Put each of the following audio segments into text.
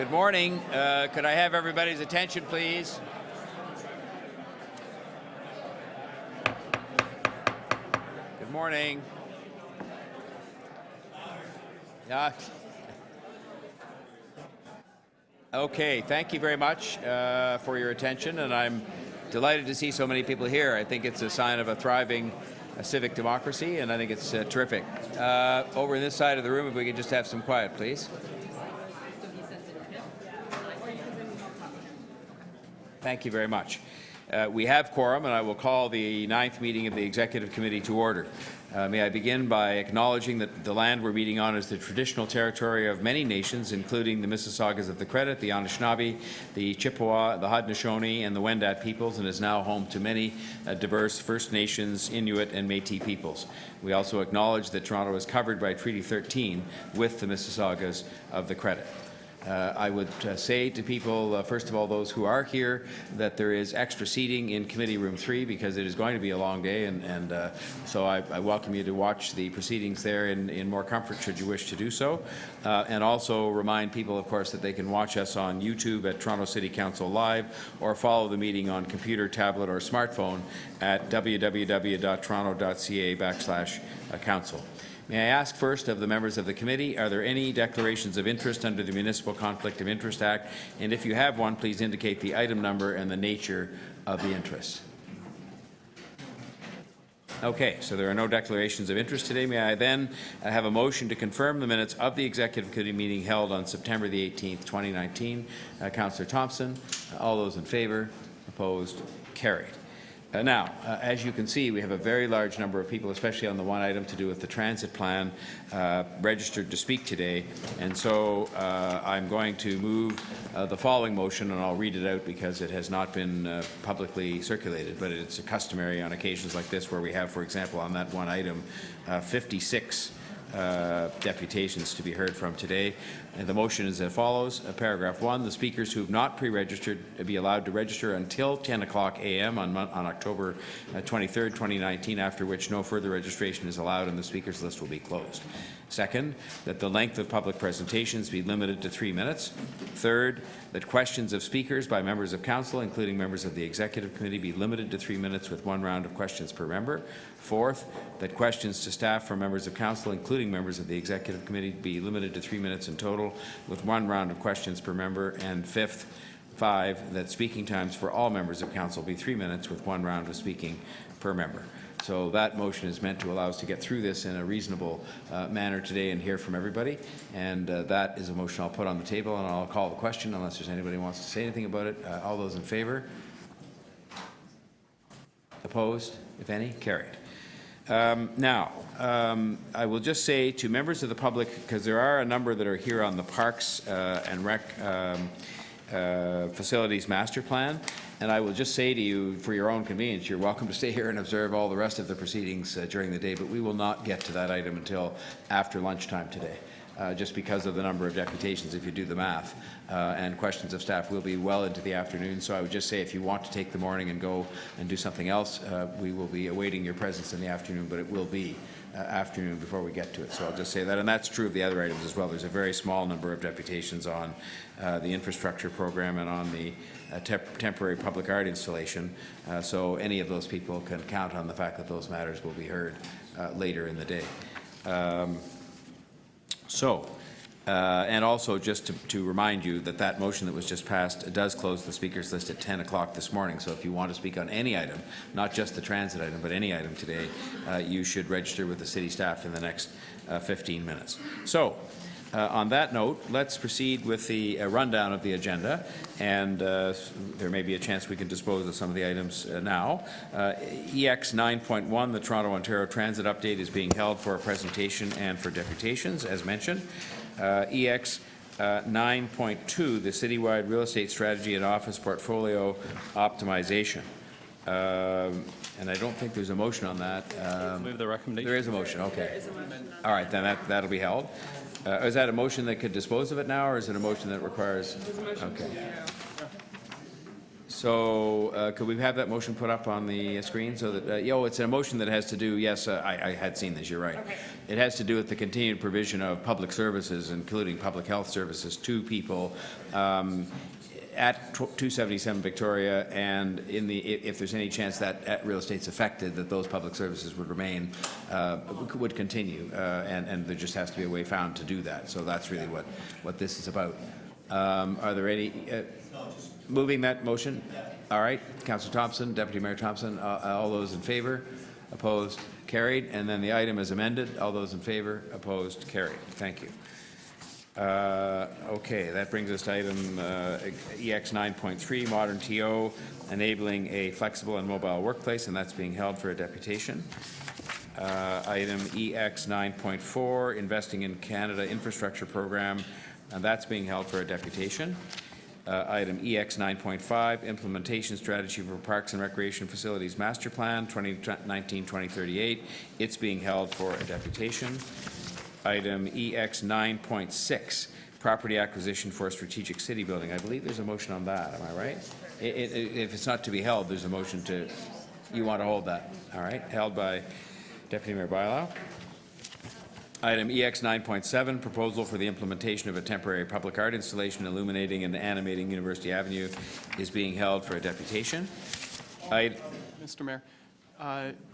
Good morning. Could I have everybody's attention, please? Good morning. Okay, thank you very much for your attention, and I'm delighted to see so many people here. I think it's a sign of a thriving civic democracy, and I think it's terrific. Over in this side of the room, if we could just have some quiet, please. Thank you very much. We have quorum, and I will call the 9th meeting of the Executive Committee to order. May I begin by acknowledging that the land we're meeting on is the traditional territory of many nations, including the Mississaugas of the Credit, the Anishinaabe, the Chippewa, the Haudenosaunee, and the Wendat peoples, and is now home to many diverse First Nations, Inuit, and Métis peoples. We also acknowledge that Toronto is covered by Treaty 13 with the Mississaugas of the Credit. I would say to people, first of all, those who are here, that there is extra seating in Committee Room 3 because it is going to be a long day, and so I welcome you to watch the proceedings there in more comfort should you wish to do so. And also remind people, of course, that they can watch us on YouTube at Toronto City Council Live or follow the meeting on computer, tablet, or smartphone at www.toronto.ca/council. May I ask first of the members of the committee, are there any declarations of interest under the Municipal Conflict of Interest Act? And if you have one, please indicate the item number and the nature of the interest. Okay, so there are no declarations of interest today. May I then have a motion to confirm the minutes of the Executive Committee meeting held on September the 18th, 2019. Councillor Thompson, all those in favour, opposed, carried. Now, as you can see, we have a very large number of people, especially on the one item to do with the transit plan, registered to speak today. And so I'm going to move the following motion, and I'll read it out because it has not been publicly circulated, but it's customary on occasions like this where we have, for example, on that one item, 56 deputations to be heard from today. And the motion is as follows. Paragraph 1, the speakers who have not pre-registered be allowed to register until 10 o'clock a.m. on October 23rd, 2019, after which no further registration is allowed and the speakers list will be closed. Second, that the length of public presentations be limited to 3 minutes. Third, that questions of speakers by members of council, including members of the Executive Committee, be limited to 3 minutes with 1 round of questions per member. Fourth, that questions to staff from members of council, including members of the Executive Committee, be limited to 3 minutes in total with 1 round of questions per member. And fifth, 5, that speaking times for all members of council be 3 minutes with 1 round of speaking per member. So that motion is meant to allow us to get through this in a reasonable manner today and hear from everybody. And that is a motion I'll put on the table, and I'll call the question unless there's anybody who wants to say anything about it. All those in favour? Opposed, if any? Carried. Now, I will just say to members of the public, because there are a number that are here on the Parks and Rec Facilities Master Plan, and I will just say to you, for your own convenience, you're welcome to stay here and observe all the rest of the proceedings during the day, but we will not get to that item until after lunchtime today. Just because of the number of deputations, if you do the math, and questions of staff will be well into the afternoon. So I would just say if you want to take the morning and go and do something else, we will be awaiting your presence in the afternoon, but it will be afternoon before we get to it. So I'll just say that, and that's true of the other items as well. There's a very small number of deputations on the infrastructure program and on the temporary public art installation. So any of those people can count on the fact that those matters will be heard later in the day. And also just to remind you that that motion that was just passed does close the speakers list at 10 o'clock this morning. So if you want to speak on any item, not just the transit item, but any item today, you should register with the city staff in the next 15 minutes. So on that note, let's proceed with the rundown of the agenda, and there may be a chance we can dispose of some of the items now. EX 9.1, the Toronto Ontario Transit Update, is being held for a presentation and for deputations, as mentioned. EX 9.2, the Citywide Real Estate Strategy and Office Portfolio Optimization. And I don't think there's a motion on that. Move the recommendation. There is a motion, okay. All right, then that'll be held. Is that a motion that could dispose of it now, or is it a motion that requires? Okay. So could we have that motion put up on the screen so that, it's a motion that has to do, yes, I had seen this, you're right. Okay. It has to do with the continued provision of public services, including public health services, to people at 277 Victoria, and if there's any chance that real estate's affected, that those public services would remain, would continue, and there just has to be a way found to do that. So that's really what this is about. Are there any... moving that motion? All right. Councillor Thompson, Deputy Mayor Thompson, all those in favour? Opposed? Carried. And then the item is amended. All those in favour? Opposed? Carried. Thank you. Okay, that brings us to item EX 9.3, Modern TO, enabling a flexible and mobile workplace, and that's being held for a deputation. Item EX 9.4, Investing in Canada Infrastructure Program, and that's being held for a deputation. Item EX 9.5, Implementation Strategy for Parks and Recreation Facilities Master Plan 2019-2038. It's being held for a deputation. Item EX 9.6, Property Acquisition for a Strategic City Building. I believe there's a motion on that. Am I right? If it's not to be held, there's a motion to... You want to hold that? All right. Held by Deputy Mayor Bylaw. Item EX 9.7, Proposal for the implementation of a temporary public art installation illuminating and animating University Avenue, is being held for a deputation. Mr. Mayor,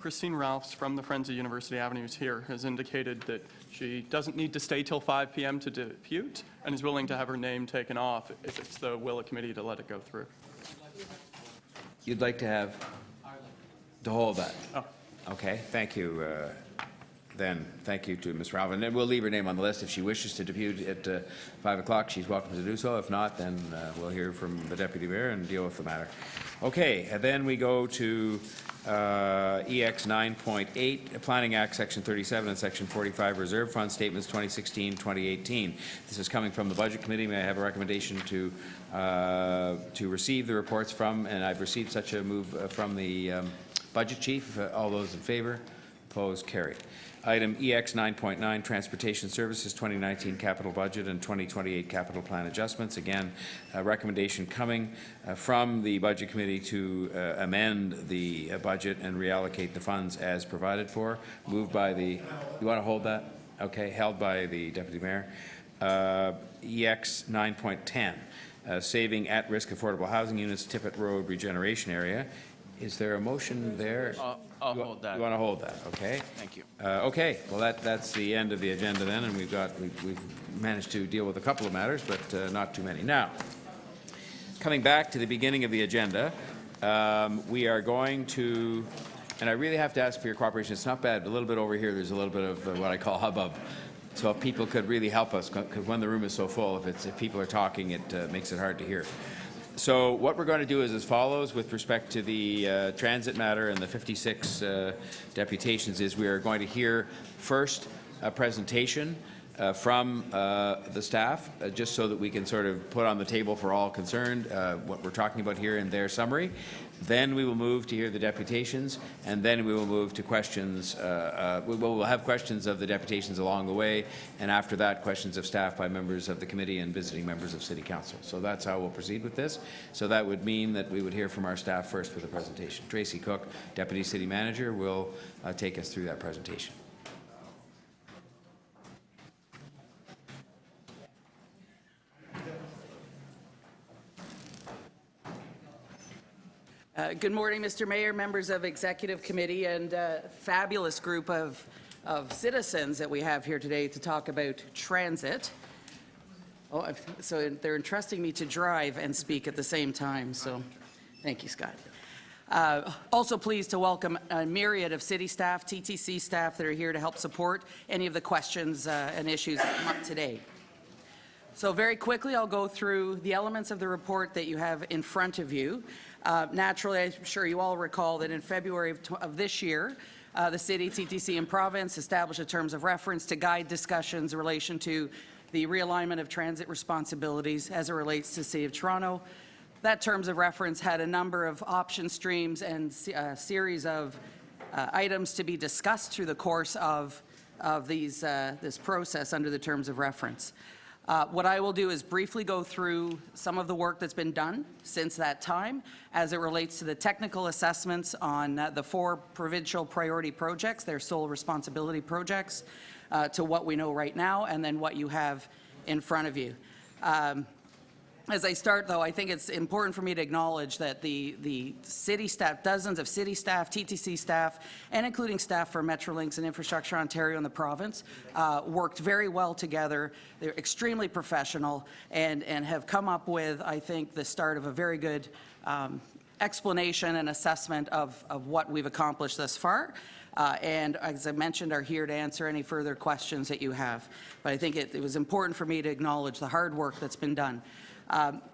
Christine Ralphs from the Friends of University Avenue here has indicated that she doesn't need to stay till 5 p.m. to depute and is willing to have her name taken off if it's the will of committee to let it go through. You'd like to have... to hold that? Oh. Okay. Thank you. Then thank you to Ms. Ralph, and we'll leave her name on the list. If she wishes to depute at 5 o'clock, she's welcome to do so. If not, then we'll hear from the Deputy Mayor and deal with the matter. Okay, and then we go to EX 9.8, Planning Act, Section 37 and Section 45, Reserve Fund Statements 2016-2018. This is coming from the Budget Committee. May I have a recommendation to receive the reports from, and I've received such a move from the Budget Chief. All those in favour? Opposed? Carried. Item EX 9.9, Transportation Services 2019 Capital Budget and 2028 Capital Plan Adjustments. Again, a recommendation coming from the Budget Committee to amend the budget and reallocate the funds as provided for. Moved by the... You want to hold that? Okay. Held by the Deputy Mayor. EX 9.10, Saving At-Risk Affordable Housing Units, Tippett Road Regeneration Area. Is there a motion there? I'll hold that. You want to hold that? Okay. Thank you. Okay. Well, that's the end of the agenda then, and we've managed to deal with a couple of matters, but not too many. Now, coming back to the beginning of the agenda, we are going to, and I really have to ask for your cooperation. It's not bad. A little bit over here, there's a little bit of what I call hubbub. So if people could really help us, because when the room is so full, if people are talking, it makes it hard to hear. So what we're going to do is as follows with respect to the transit matter and the 56 deputations is we are going to hear first a presentation from the staff, just so that we can sort of put on the table for all concerned what we're talking about here in their summary. Then we will move to hear the deputations, and then we will move to questions. We'll have questions of the deputations along the way, and after that, questions of staff by members of the committee and visiting members of City Council. So that's how we'll proceed with this. So that would mean that we would hear from our staff first with the presentation. Tracy Cook, Deputy City Manager, will take us through that presentation. Good morning, Mr. Mayor, members of Executive Committee, and a fabulous group of citizens that we have here today to talk about transit. Oh, so they're entrusting me to drive and speak at the same time, so thank you, Scott. Also pleased to welcome a myriad of city staff, TTC staff that are here to help support any of the questions and issues that come up today. So very quickly, I'll go through the elements of the report that you have in front of you. Naturally, I'm sure you all recall that in February of this year, the City, TTC, and Province established a terms of reference to guide discussions in relation to the realignment of transit responsibilities as it relates to the City of Toronto. That terms of reference had a number of option streams and a series of items to be discussed through the course of this process under the terms of reference. What I will do is briefly go through some of the work that's been done since that time as it relates to the technical assessments on the 4 provincial priority projects, their sole responsibility projects, to what we know right now, and then what you have in front of you. As I start, though, I think it's important for me to acknowledge that the city staff, dozens of city staff, TTC staff, and including staff for Metrolinx and Infrastructure Ontario and the province, worked very well together. They're extremely professional and have come up with, I think, the start of a very good explanation and assessment of what we've accomplished thus far. And as I mentioned, are here to answer any further questions that you have. But I think it was important for me to acknowledge the hard work that's been done.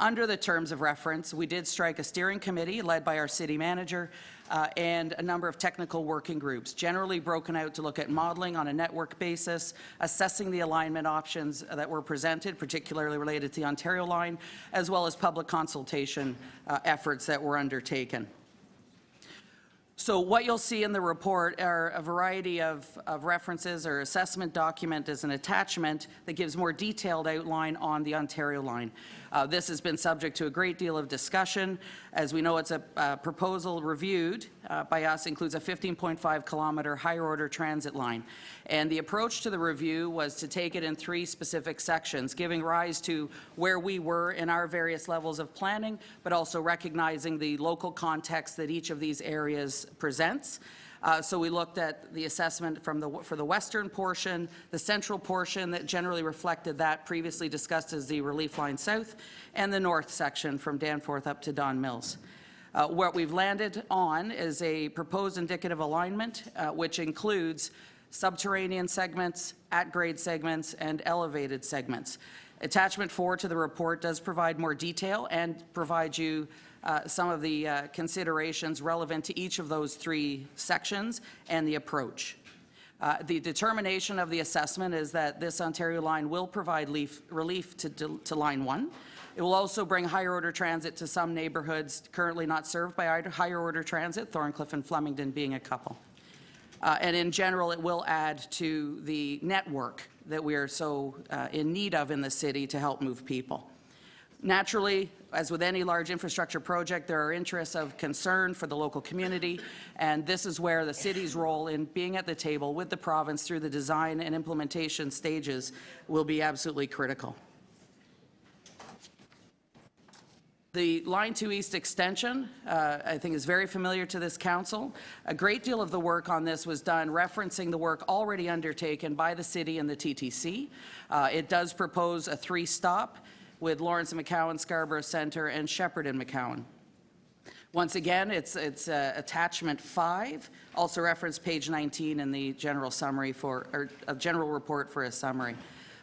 Under the terms of reference, we did strike a steering committee led by our city manager and a number of technical working groups, generally broken out to look at modeling on a network basis, assessing the alignment options that were presented, particularly related to the Ontario line, as well as public consultation efforts that were undertaken. So what you'll see in the report are a variety of references or assessment document as an attachment that gives more detailed outline on the Ontario line. This has been subject to a great deal of discussion. As we know, it's a proposal reviewed by us, includes a 15.5 kilometer higher order transit line. And the approach to the review was to take it in 3 specific sections, giving rise to where we were in our various levels of planning, but also recognizing the local context that each of these areas presents. So we looked at the assessment for the western portion, the central portion that generally reflected that previously discussed as the Relief Line South, and the north section from Danforth up to Don Mills. What we've landed on is a proposed indicative alignment, which includes subterranean segments, at-grade segments, and elevated segments. Attachment 4 to the report does provide more detail and provide you some of the considerations relevant to each of those 3 sections and the approach. The determination of the assessment is that this Ontario line will provide relief to Line 1. It will also bring higher order transit to some neighbourhoods currently not served by higher order transit, Thorncliffe and Flemington being a couple. And in general, it will add to the network that we are so in need of in the city to help move people. Naturally, as with any large infrastructure project, there are interests of concern for the local community, and this is where the city's role in being at the table with the province through the design and implementation stages will be absolutely critical. The Line 2 East extension, I think, is very familiar to this council. A great deal of the work on this was done referencing the work already undertaken by the city and the TTC. It does propose a 3-stop with Lawrence and McCowan, Scarborough Centre, and Shepherd and McCowan. Once again, it's attachment 5, also reference page 19 in the general summary or a general report for a summary.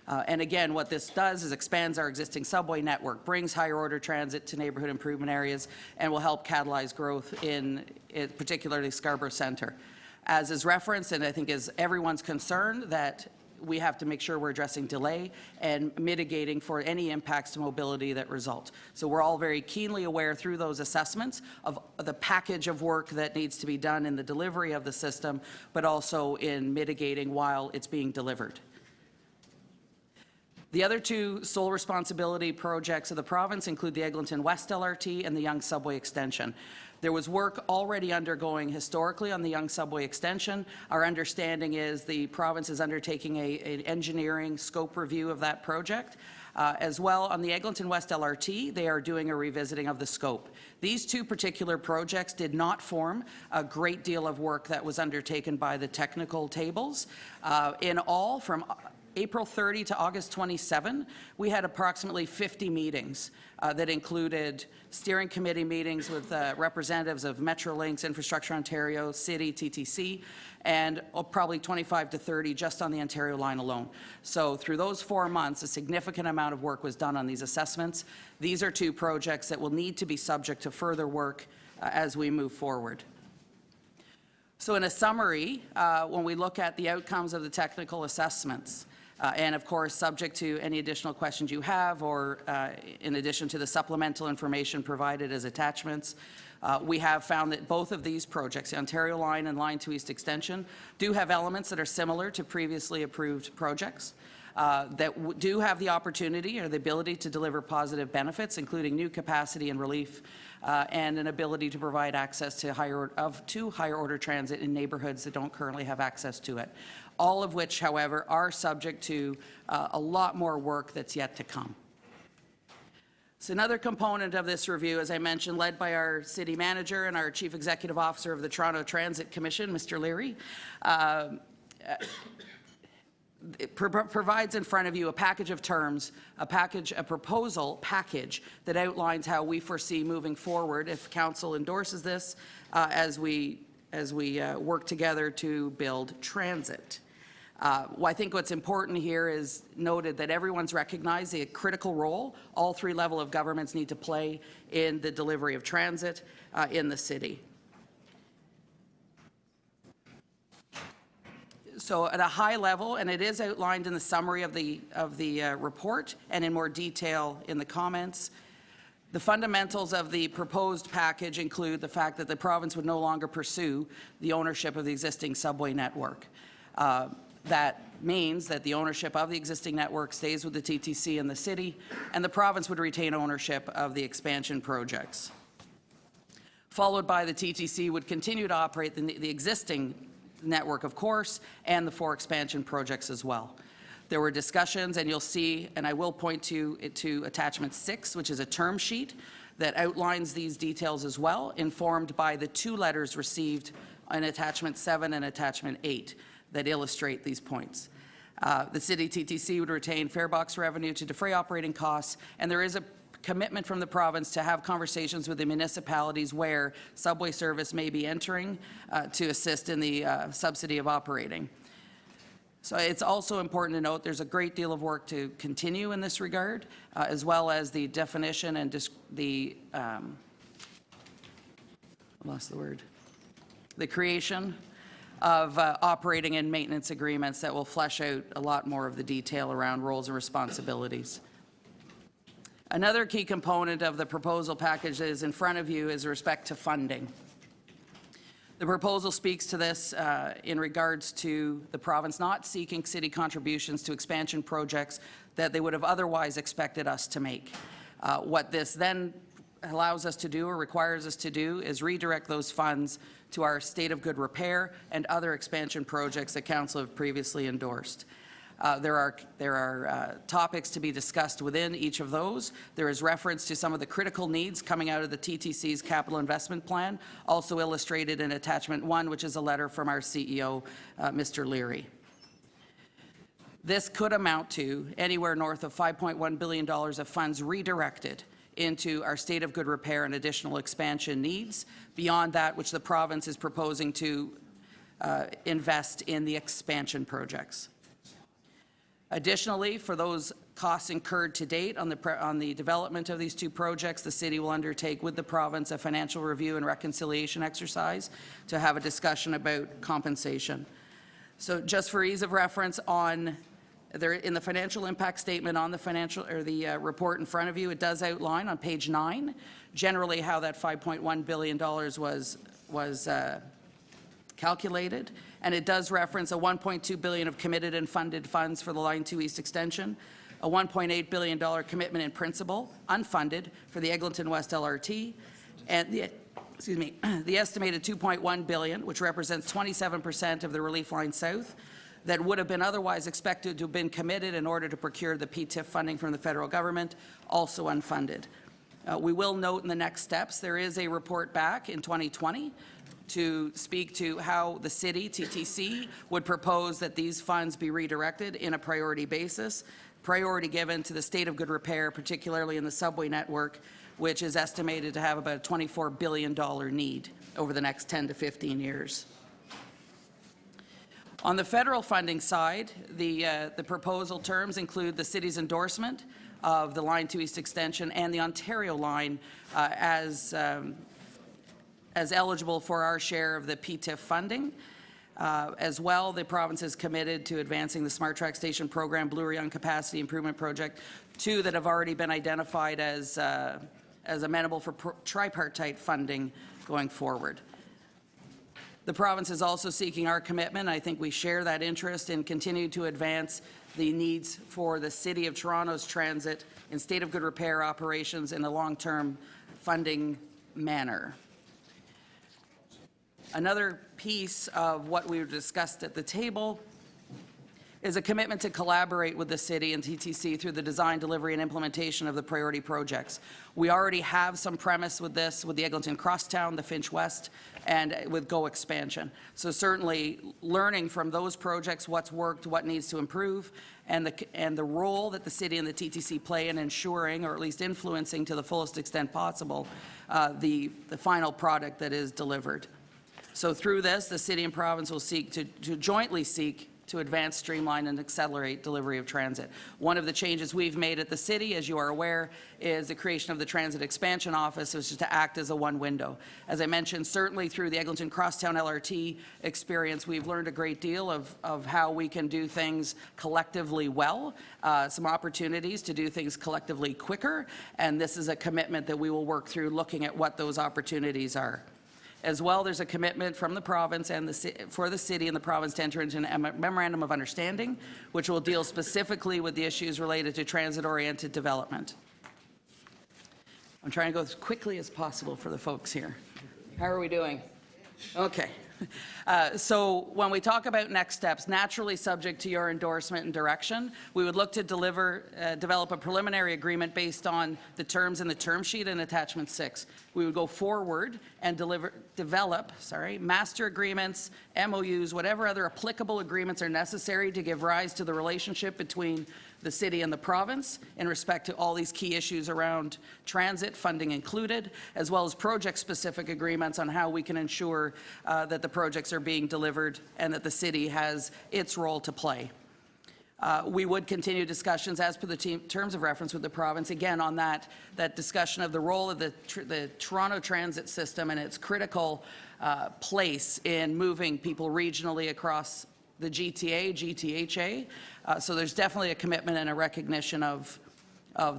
And again, what this does is expands our existing subway network, brings higher order transit to neighbourhood improvement areas, and will help catalyze growth in particularly Scarborough Centre. As is referenced, and I think is everyone's concern, that we have to make sure we're addressing delay and mitigating for any impacts to mobility that result. So we're all very keenly aware through those assessments of the package of work that needs to be done in the delivery of the system, but also in mitigating while it's being delivered. The other 2 sole responsibility projects of the province include the Eglinton West LRT and the Yonge Subway Extension. There was work already undergoing historically on the Yonge Subway Extension. Our understanding is the province is undertaking an engineering scope review of that project. As well, on the Eglinton West LRT, they are doing a revisiting of the scope. These 2 particular projects did not form a great deal of work that was undertaken by the technical tables. In all, from April 30 to August 27, we had approximately 50 meetings that included steering committee meetings with representatives of Metrolinx, Infrastructure Ontario, City, TTC, and probably 25 to 30 just on the Ontario line alone. So through those 4 months, a significant amount of work was done on these assessments. These are 2 projects that will need to be subject to further work as we move forward. So in a summary, when we look at the outcomes of the technical assessments, and of course, subject to any additional questions you have, or in addition to the supplemental information provided as attachments, we have found that both of these projects, the Ontario Line and Line 2 East Extension, do have elements that are similar to previously approved projects. that do have the opportunity or the ability to deliver positive benefits, including new capacity and relief, and an ability to provide access to higher order transit in neighborhoods that don't currently have access to it. All of which, however, are subject to a lot more work that's yet to come. So another component of this review, as I mentioned, led by our city manager and our chief executive officer of the Toronto Transit Commission, Mr. Leary, it provides in front of you a package of terms, a proposal package that outlines how we foresee moving forward if council endorses this as we work together to build transit. I think what's important here is noted that everyone's recognized the critical role all three levels of governments need to play in the delivery of transit in the city. So at a high level, and it is outlined in the summary of the report and in more detail in the comments, the fundamentals of the proposed package include the fact that the province would no longer pursue the ownership of the existing subway network. That means that the ownership of the existing network stays with the TTC and the city, and the province would retain ownership of the expansion projects. Followed by the TTC would continue to operate the existing network, of course, and the 4 expansion projects as well. There were discussions, and you'll see, and I will point to attachment 6, which is a term sheet that outlines these details as well, informed by the 2 letters received in attachment 7 and attachment 8 that illustrate these points. The city TTC would retain fare box revenue to defray operating costs, and there is a commitment from the province to have conversations with the municipalities where subway service may be entering to assist in the subsidy of operating. So it's also important to note there's a great deal of work to continue in this regard, as well as the definition and the creation of operating and maintenance agreements that will flesh out a lot more of the detail around roles and responsibilities. Another key component of the proposal package that is in front of you is respect to funding. The proposal speaks to this in regards to the province not seeking city contributions to expansion projects that they would have otherwise expected us to make. What this then allows us to do or requires us to do is redirect those funds to our state of good repair and other expansion projects that council have previously endorsed. There are topics to be discussed within each of those. There is reference to some of the critical needs coming out of the TTC's capital investment plan, also illustrated in attachment 1, which is a letter from our CEO, Mr. Leary. This could amount to anywhere north of $5.1 billion of funds redirected into our state of good repair and additional expansion needs, beyond that which the province is proposing to invest in the expansion projects. Additionally, for those costs incurred to date on the development of these 2 projects, the city will undertake with the province a financial review and reconciliation exercise to have a discussion about compensation. So just for ease of reference, in the financial impact statement on the report in front of you, it does outline on page 9 generally how that $5.1 billion was calculated, and it does reference a $1.2 billion of committed and funded funds for the Line 2 East extension, a $1.8 billion commitment in principle, unfunded, for the Eglinton West LRT, and the estimated $2.1 billion, which represents 27% of the Relief Line South, that would have been otherwise expected to have been committed in order to procure the PTIF funding from the federal government, also unfunded. We will note in the next steps there is a report back in 2020 to speak to how the city, TTC, would propose that these funds be redirected in a priority basis, priority given to the state of good repair, particularly in the subway network, which is estimated to have about a $24 billion need over the next 10 to 15 years. On the federal funding side, the proposal terms include the city's endorsement of the Line 2 East extension and the Ontario line as eligible for our share of the PTIF funding. As well, the province is committed to advancing the Smart Track Station program, Bloor Yonge Capacity Improvement Project, 2 that have already been identified as amenable for tripartite funding going forward. The province is also seeking our commitment. I think we share that interest in continuing to advance the needs for the City of Toronto's transit in state of good repair operations in a long-term funding manner. Another piece of what we've discussed at the table is a commitment to collaborate with the city and TTC through the design, delivery, and implementation of the priority projects. We already have some premise with this, with the Eglinton Crosstown, the Finch West, and with GO expansion. So certainly learning from those projects what's worked, what needs to improve, and the role that the city and the TTC play in ensuring, or at least influencing to the fullest extent possible, the final product that is delivered. So through this, the city and province will seek to jointly seek to advance, streamline, and accelerate delivery of transit. One of the changes we've made at the city, as you are aware, is the creation of the Transit Expansion Office, which is to act as a one window. As I mentioned, certainly through the Eglinton Crosstown LRT experience, we've learned a great deal of how we can do things collectively well, some opportunities to do things collectively quicker, and this is a commitment that we will work through looking at what those opportunities are. As well, there's a commitment from the province and for the city and the province to enter into a memorandum of understanding, which will deal specifically with the issues related to transit-oriented development. I'm trying to go as quickly as possible for the folks here. How are we doing? Okay. So when we talk about next steps, naturally subject to your endorsement and direction, we would look to develop a preliminary agreement based on the terms in the term sheet in attachment 6. We would go forward and develop master agreements, MOUs, whatever other applicable agreements are necessary to give rise to the relationship between the city and the province in respect to all these key issues around transit, funding included, as well as project-specific agreements on how we can ensure that the projects are being delivered and that the city has its role to play. We would continue discussions as per the terms of reference with the province, again on that discussion of the role of the Toronto transit system and its critical place in moving people regionally across the GTA, GTHA. So there's definitely a commitment and a recognition of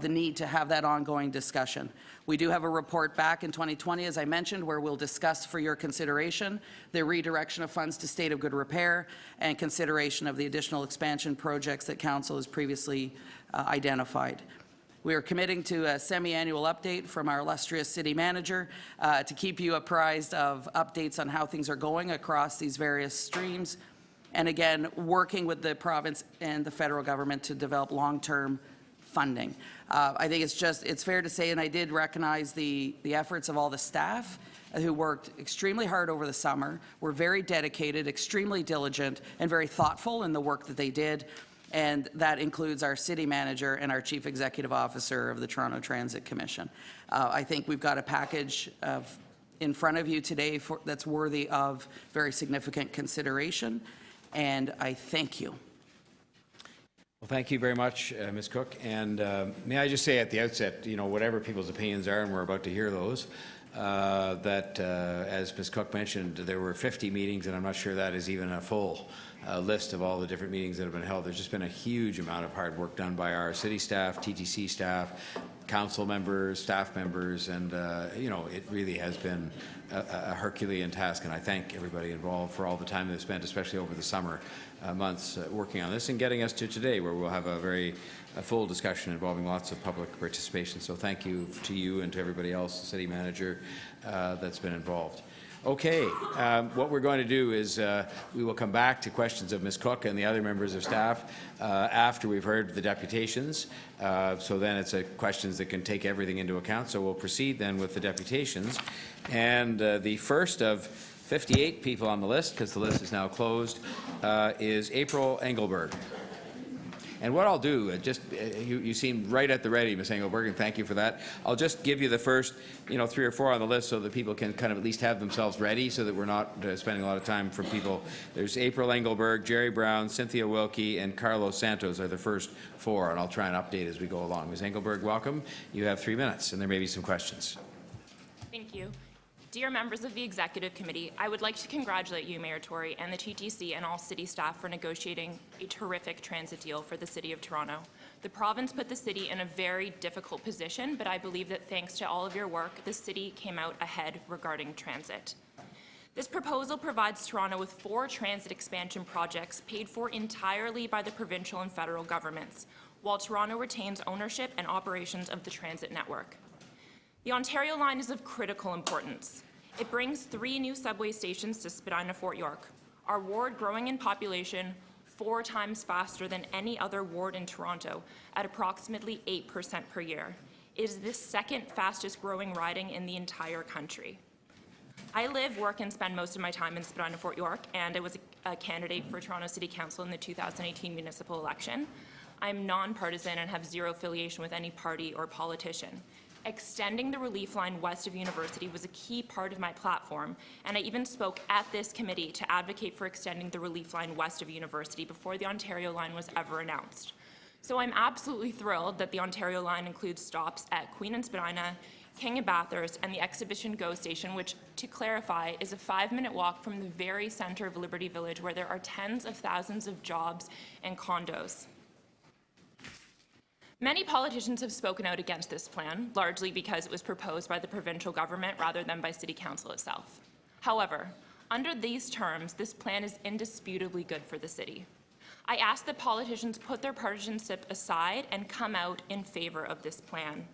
the need to have that ongoing discussion. We do have a report back in 2020, as I mentioned, where we'll discuss for your consideration the redirection of funds to state of good repair and consideration of the additional expansion projects that Council has previously identified. We are committing to a semi-annual update from our illustrious city manager to keep you apprised of updates on how things are going across these various streams, and again, working with the province and the federal government to develop long-term funding. I think it's fair to say, and I did recognize the efforts of all the staff who worked extremely hard over the summer, were very dedicated, extremely diligent, and very thoughtful in the work that they did. And that includes our city manager and our chief executive officer of the Toronto Transit Commission. I think we've got a package in front of you today that's worthy of very significant consideration, and I thank you. Well, thank you very much, Ms. Cook. And may I just say at the outset, whatever people's opinions are, and we're about to hear those, that as Ms. Cook mentioned, there were 50 meetings, and I'm not sure that is even a full list of all the different meetings that have been held. There's just been a huge amount of hard work done by our city staff, TTC staff, council members, staff members, and it really has been a Herculean task, and I thank everybody involved for all the time they've spent, especially over the summer months, working on this and getting us to today, where we'll have a full discussion involving lots of public participation. So thank you to you and to everybody else, the city manager, that's been involved. Okay, what we're going to do is we will come back to questions of Ms. Cook and the other members of staff after we've heard the deputations. So then it's questions that can take everything into account. So we'll proceed then with the deputations. And the first of 58 people on the list, because the list is now closed, is April Engelberg. And what I'll do, you seem right at the ready, Ms. Engelberg, and thank you for that. I'll just give you the first, 3 or 4 on the list so that people can kind of at least have themselves ready so that we're not spending a lot of time from people. There's April Engelberg, Jerry Brown, Cynthia Wilkie, and Carlos Santos are the first 4, and I'll try and update as we go along. Ms. Engelberg, welcome. You have 3 minutes, and there may be some questions. Thank you. Dear members of the Executive Committee, I would like to congratulate you, Mayor Tory, and the TTC and all city staff for negotiating a terrific transit deal for the City of Toronto. The province put the city in a very difficult position, but I believe that thanks to all of your work, the city came out ahead regarding transit. This proposal provides Toronto with 4 transit expansion projects paid for entirely by the provincial and federal governments, while Toronto retains ownership and operations of the transit network. The Ontario line is of critical importance. It brings 3 new subway stations to Spadina-Fort York, our ward growing in population 4 times faster than any other ward in Toronto at approximately 8% per year. It is the 2nd fastest growing riding in the entire country. I live, work, and spend most of my time in Spadina-Fort York, and I was a candidate for Toronto City Council in the 2018 municipal election. I'm nonpartisan and have zero affiliation with any party or politician. Extending the relief line west of University was a key part of my platform, and I even spoke at this committee to advocate for extending the relief line west of University before the Ontario line was ever announced. So I'm absolutely thrilled that the Ontario line includes stops at Queen and Spadina, King and Bathurst, and the Exhibition GO station, which, to clarify, is a 5-minute walk from the very center of Liberty Village, where there are tens of thousands of jobs and condos. Many politicians have spoken out against this plan, largely because it was proposed by the provincial government rather than by City Council itself. However, under these terms, this plan is indisputably good for the city. I ask that politicians put their partisanship aside and come out in favor of this plan.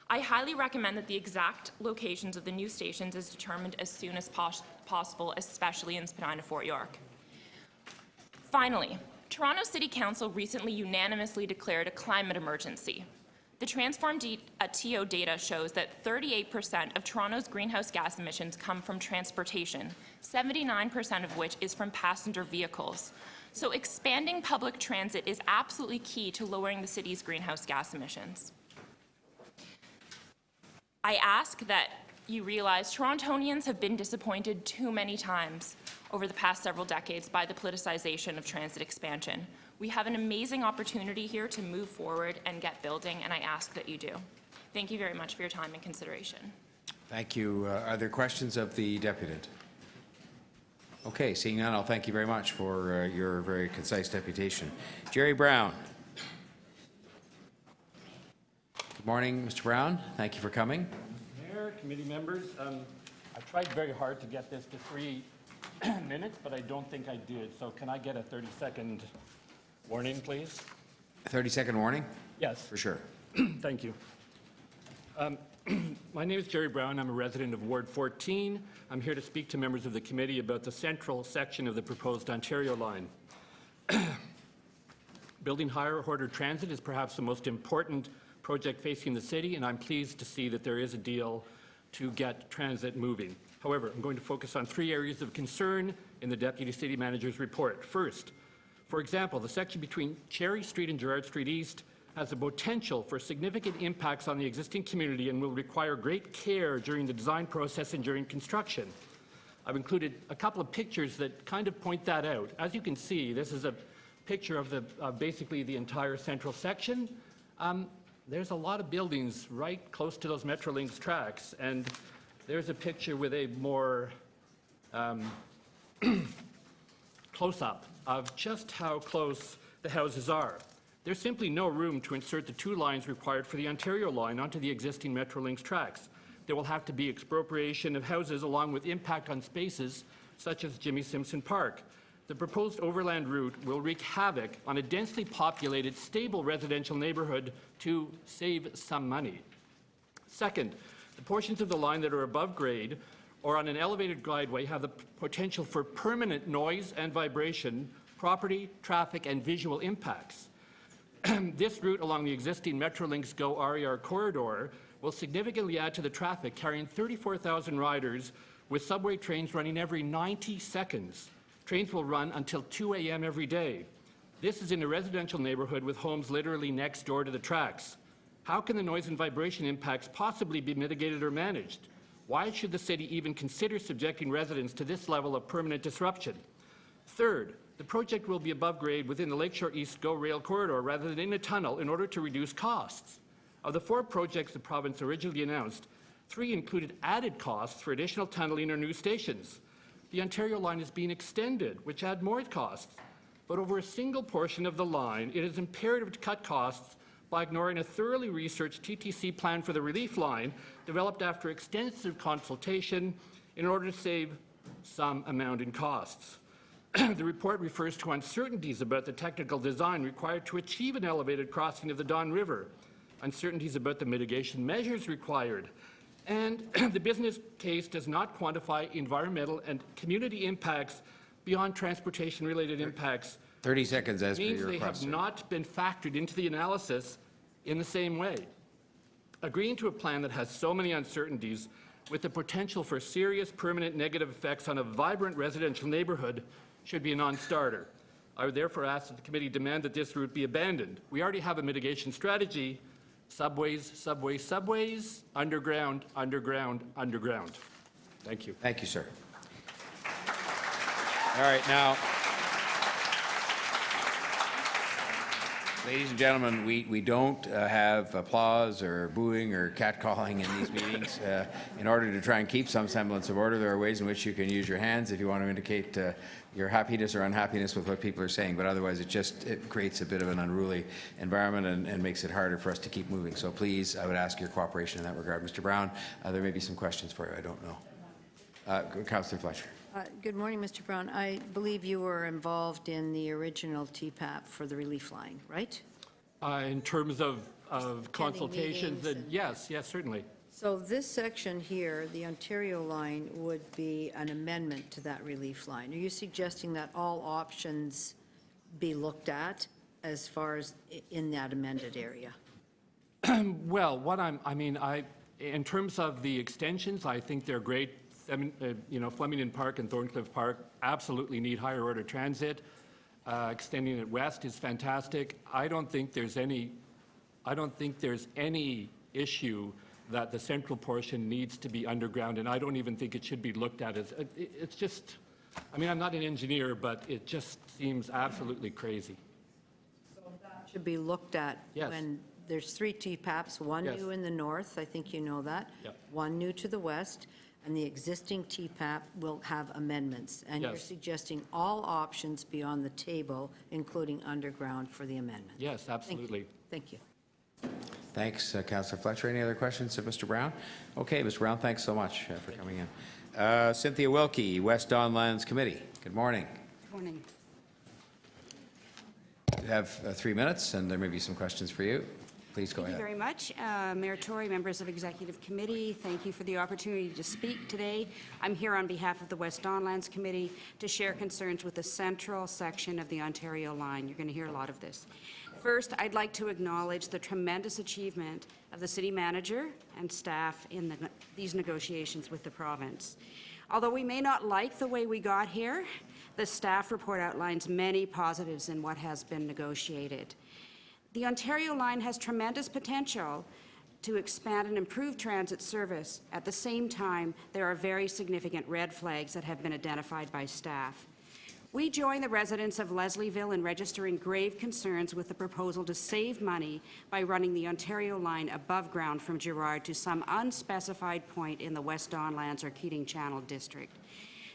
I highly recommend that the exact locations of the new stations is determined as soon as possible, especially in Spadina-Fort York. Finally, Toronto City Council recently unanimously declared a climate emergency. The Transform TO data shows that 38% of Toronto's greenhouse gas emissions come from transportation, 79% of which is from passenger vehicles. So expanding public transit is absolutely key to lowering the city's greenhouse gas emissions. I ask that you realize Torontonians have been disappointed too many times over the past several decades by the politicization of transit expansion. We have an amazing opportunity here to move forward and get building, and I ask that you do. Thank you very much for your time and consideration. Thank you. Are there questions of the deputant? Okay, seeing none, I'll thank you very much for your very concise deputation. Jerry Brown. Good morning, Mr. Brown. Thank you for coming. Mayor, committee members, I tried very hard to get this to 3 minutes, but I don't think I did. So can I get a 30-second warning, please? A 30-second warning? Yes. For sure. Thank you. My name is Jerry Brown. I'm a resident of Ward 14. I'm here to speak to members of the committee about the central section of the proposed Ontario line. Building higher order transit is perhaps the most important project facing the city, and I'm pleased to see that there is a deal to get transit moving. However, I'm going to focus on 3 areas of concern in the Deputy City Manager's report. First, for example, the section between Cherry Street and Gerrard Street East has the potential for significant impacts on the existing community and will require great care during the design process and during construction. I've included a couple of pictures that kind of point that out. As you can see, this is a picture of basically the entire central section. There's a lot of buildings right close to those Metrolinx tracks, and there's a picture with a more close-up of just how close the houses are. There's simply no room to insert the 2 lines required for the Ontario line onto the existing Metrolinx tracks. There will have to be expropriation of houses along with impact on spaces such as Jimmy Simpson Park. The proposed overland route will wreak havoc on a densely populated, stable residential neighborhood to save some money. Second, the portions of the line that are above grade or on an elevated guideway have the potential for permanent noise and vibration, property, traffic, and visual impacts. This route along the existing Metrolinx GO RER corridor will significantly add to the traffic, carrying 34,000 riders with subway trains running every 90 seconds. Trains will run until 2 a.m. every day. This is in a residential neighborhood with homes literally next door to the tracks. How can the noise and vibration impacts possibly be mitigated or managed? Why should the city even consider subjecting residents to this level of permanent disruption? Third, the project will be above grade within the Lakeshore East GO rail corridor rather than in a tunnel in order to reduce costs. Of the 4 projects the province originally announced, 3 included added costs for additional tunneling or new stations. The Ontario line is being extended, which add more costs. But over a single portion of the line, it is imperative to cut costs by ignoring a thoroughly researched TTC plan for the relief line developed after extensive consultation in order to save some amount in costs. The report refers to uncertainties about the technical design required to achieve an elevated crossing of the Don River, uncertainties about the mitigation measures required, and the business case does not quantify environmental and community impacts beyond transportation-related impacts. 30 seconds as per Means your they request, have sir. not been factored into the analysis in the same way. Agreeing to a plan that has so many uncertainties with the potential for serious permanent negative effects on a vibrant residential neighborhood should be a non-starter. I would therefore ask that the committee demand that this route be abandoned. We already have a mitigation strategy: subways, subways, subways, underground, underground, underground. Thank you. Thank you, sir. All right, now, ladies and gentlemen, we don't have applause or booing or catcalling in these meetings. In order to try and keep some semblance of order, there are ways in which you can use your hands if you want to indicate your happiness or unhappiness with what people are saying, but otherwise it creates a bit of an unruly environment and makes it harder for us to keep moving. So please, I would ask your cooperation in that regard. Mr. Brown, there may be some questions for you, I don't know. Councillor Fletcher. Good morning, Mr. Brown. I believe you were involved in the original TPAP for the relief line, right? In terms of consultations, meetings and- yes, certainly. So this section here, the Ontario line, would be an amendment to that relief line. Are you suggesting that all options be looked at as far as in that amended area? Well, in terms of the extensions, I think they're great. Flemington Park and Thorncliffe Park absolutely need higher order transit. Extending it west is fantastic. I don't think there's any issue that the central portion needs to be underground, and I don't even think it should be looked at as, it's just, I'm not an engineer, but it just seems absolutely crazy. Should be looked at Yes. when there's 3 TPAPs, one Yes. new in the north, I think you know that. Yep. One new to the west, and the existing TPAP will have amendments. And you're Yes. suggesting all options be on the table, including underground for the amendment. Yes, absolutely. Thank you. Thanks, Councillor Fletcher. Any other questions of Mr. Brown? Okay, Mr. Brown, thanks so much for coming in. Cynthia Wilkie, West Don Lands Committee. Good morning. Good morning. You have 3 minutes, and there may be some questions for you. Please go Thank you ahead. very much. Mayor Tory, members of Executive Committee, thank you for the opportunity to speak today. I'm here on behalf of the West Don Lands Committee to share concerns with the central section of the Ontario line. You're going to hear a lot of this. First, I'd like to acknowledge the tremendous achievement of the city manager and staff in these negotiations with the province. Although we may not like the way we got here, the staff report outlines many positives in what has been negotiated. The Ontario line has tremendous potential to expand and improve transit service. At the same time, there are very significant red flags that have been identified by staff. We join the residents of Leslieville in registering grave concerns with the proposal to save money by running the Ontario line above ground from Girard to some unspecified point in the West Don Lands or Keating Channel district.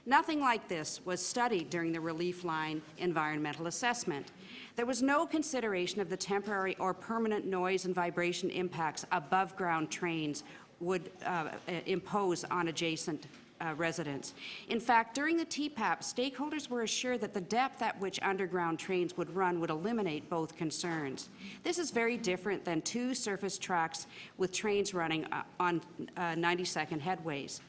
Nothing like this was studied during the relief line environmental assessment. There was no consideration of the temporary or permanent noise and vibration impacts above ground trains would impose on adjacent residents. In fact, during the TPAP, stakeholders were assured that the depth at which underground trains would run would eliminate both concerns. This is very different than 2 surface tracks with trains running on 90-second headways.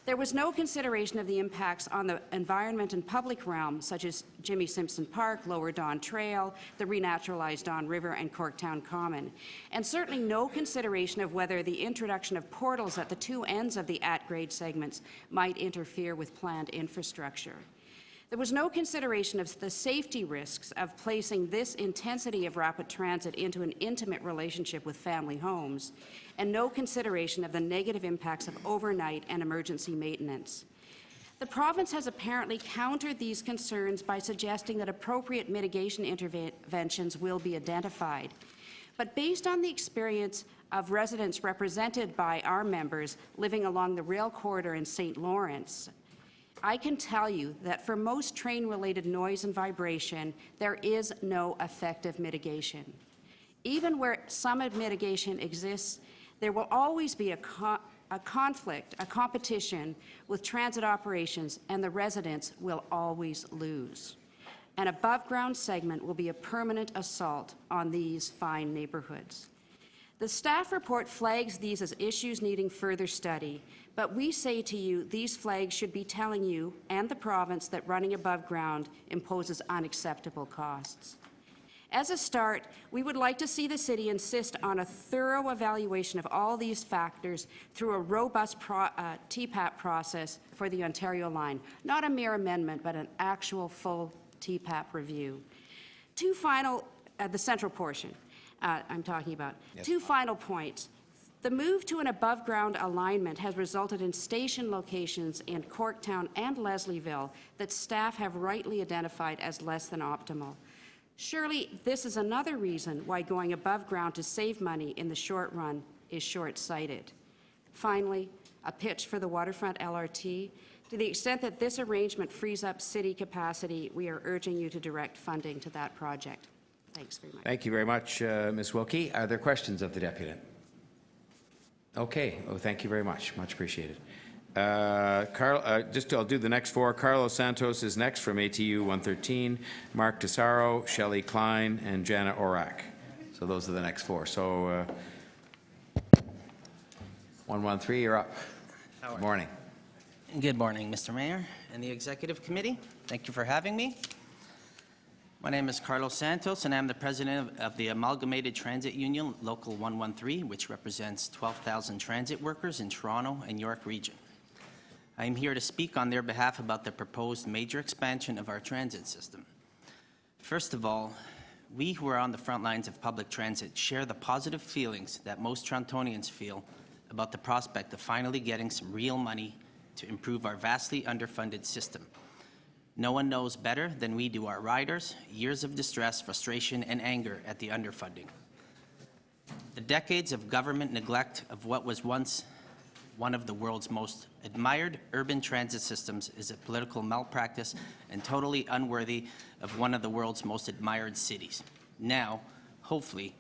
There was no consideration of the impacts on the environment and public realm, such as Jimmy Simpson Park, Lower Don Trail, the renaturalized Don River, and Corktown Common, and certainly no consideration of whether the introduction of portals at the 2 ends of the at-grade segments might interfere with planned infrastructure. There was no consideration of the safety risks of placing this intensity of rapid transit into an intimate relationship with family homes, and no consideration of the negative impacts of overnight and emergency maintenance. The province has apparently countered these concerns by suggesting that appropriate mitigation interventions will be identified. But based on the experience of residents represented by our members living along the rail corridor in St. Lawrence, I can tell you that for most train-related noise and vibration, there is no effective mitigation. Even where some mitigation exists, there will always be a a conflict, a competition with transit operations, and the residents will always lose. An above-ground segment will be a permanent assault on these fine neighborhoods. The staff report flags these as issues needing further study, but we say to you these flags should be telling you and the province that running above ground imposes unacceptable costs. As a start, we would like to see the city insist on a thorough evaluation of all these factors through a robust TPAP process for the Ontario line, not a mere amendment, but an actual full TPAP review. Two final, the central portion I'm talking about. Yes. Two final points. The move to an above-ground alignment has resulted in station locations in Corktown and Leslieville that staff have rightly identified as less than optimal. Surely this is another reason why going above ground to save money in the short run is short-sighted. Finally, a pitch for the waterfront LRT. To the extent that this arrangement frees up city capacity, we are urging you to direct funding to that project. Thanks very much. Thank you very much, Ms. Wilkie. Are there questions of the deputant? Okay. Oh, thank you very much. Much appreciated. I'll do the next four. Carlos Santos is next from ATU 113, Mark Tesaro, Shelley Klein, and Jana Orak. So those are the next four. So 113, you're up. Good morning. Good morning, Mr. Mayor and the Executive Committee. Thank you for having me. My name is Carlos Santos, and I'm the president of the Amalgamated Transit Union, Local 113, which represents 12,000 transit workers in Toronto and York Region. I am here to speak on their behalf about the proposed major expansion of our transit system. First of all, we who are on the front lines of public transit share the positive feelings that most Torontonians feel about the prospect of finally getting some real money to improve our vastly underfunded system. No one knows better than we do our riders years of distress, frustration, and anger at the underfunding. The decades of government neglect of what was once one of the world's most admired urban transit systems is a political malpractice and totally unworthy of one of the world's most admired cities. Now, hopefully,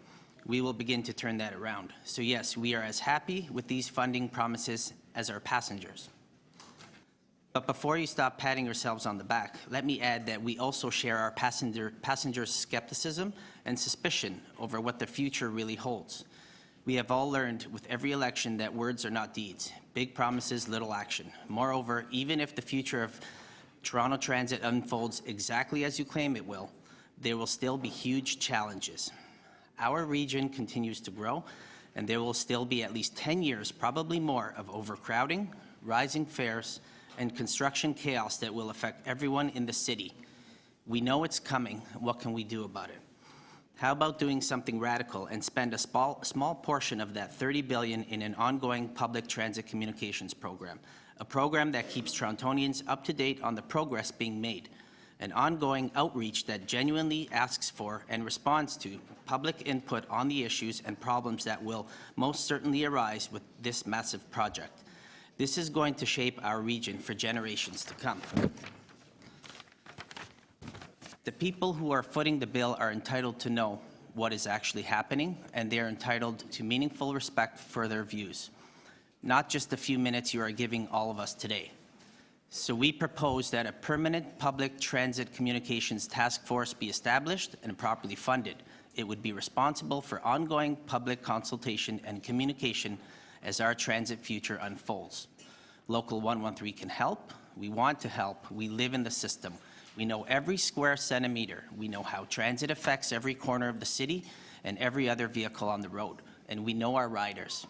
we will begin to turn that around. So yes, we are as happy with these funding promises as our passengers. But before you stop patting yourselves on the back, let me add that we also share our passengers' skepticism and suspicion over what the future really holds. We have all learned with every election that words are not deeds. Big promises, little action. Moreover, even if the future of Toronto Transit unfolds exactly as you claim it will, there will still be huge challenges. Our region continues to grow, and there will still be at least 10 years, probably more, of overcrowding, rising fares, and construction chaos that will affect everyone in the city. We know it's coming. What can we do about it? How about doing something radical and spend a small portion of that $30 billion in an ongoing public transit communications program, a program that keeps Torontonians up to date on the progress being made, an ongoing outreach that genuinely asks for and responds to public input on the issues and problems that will most certainly arise with this massive project. This is going to shape our region for generations to come. The people who are footing the bill are entitled to know what is actually happening, and they are entitled to meaningful respect for their views, not just the few minutes you are giving all of us today. So we propose that a permanent public transit communications task force be established and properly funded. It would be responsible for ongoing public consultation and communication as our transit future unfolds. Local 113 can help. We want to help. We live in the system. We know every square centimeter. We know how transit affects every corner of the city and every other vehicle on the road. And we know our riders.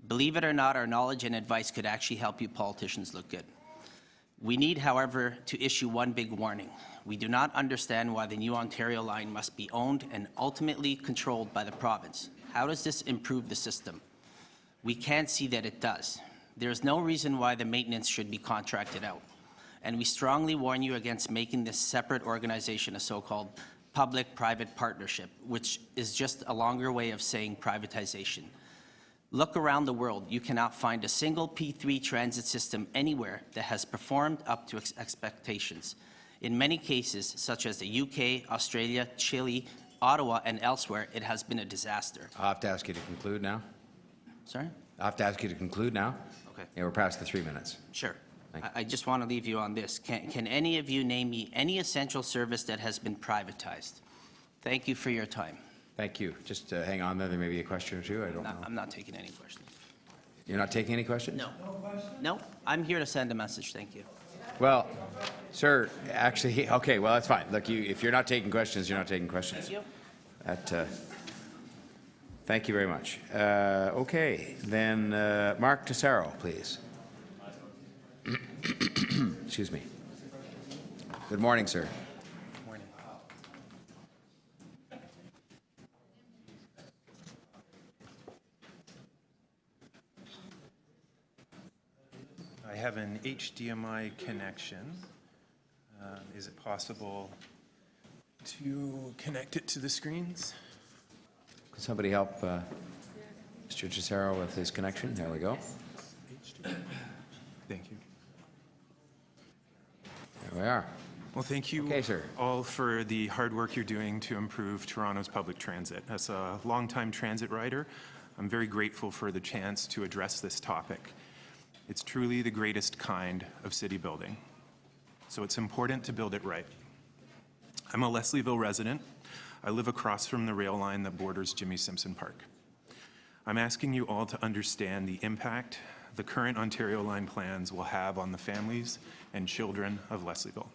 Believe it or not, our knowledge and advice could actually help you politicians look good. We need, however, to issue one big warning. We do not understand why the new Ontario line must be owned and ultimately controlled by the province. How does this improve the system? We can't see that it does. There is no reason why the maintenance should be contracted out. And we strongly warn you against making this separate organization a so-called public-private partnership, which is just a longer way of saying privatization. Look around the world. You cannot find a single P3 transit system anywhere that has performed up to expectations. In many cases, such as the UK, Australia, Chile, Ottawa, and elsewhere, it has been a disaster. I'll have to ask you to conclude now. Sorry? I'll have to ask you to conclude now. Okay. Yeah, we're past the 3 minutes. Sure. Thank you. I just want to leave you on this. Can any of you name me any essential service that has been privatized? Thank you for your time. Thank you. Just hang on there. There may be a question or two. I don't know. I'm not taking any questions. You're not taking any questions? No. No, I'm here to send a message. Thank you. Well, sir, actually, okay, well, that's fine. Look, if you're not taking questions, you're not taking questions. Thank you. Thank you very much. Okay, then Mark Tesaro, please. Excuse me. Good morning, sir. Morning. I have an HDMI connection. Is it possible to connect it to the screens? Could somebody help Mr. Tesaro with his connection? There we go. Thank you. There we are. Well, thank you Okay, sir. all for the hard work you're doing to improve Toronto's public transit. As a longtime transit rider, I'm very grateful for the chance to address this topic. It's truly the greatest kind of city building, so it's important to build it right. I'm a Leslieville resident. I live across from the rail line that borders Jimmy Simpson Park. I'm asking you all to understand the impact the current Ontario Line plans will have on the families and children of Leslieville.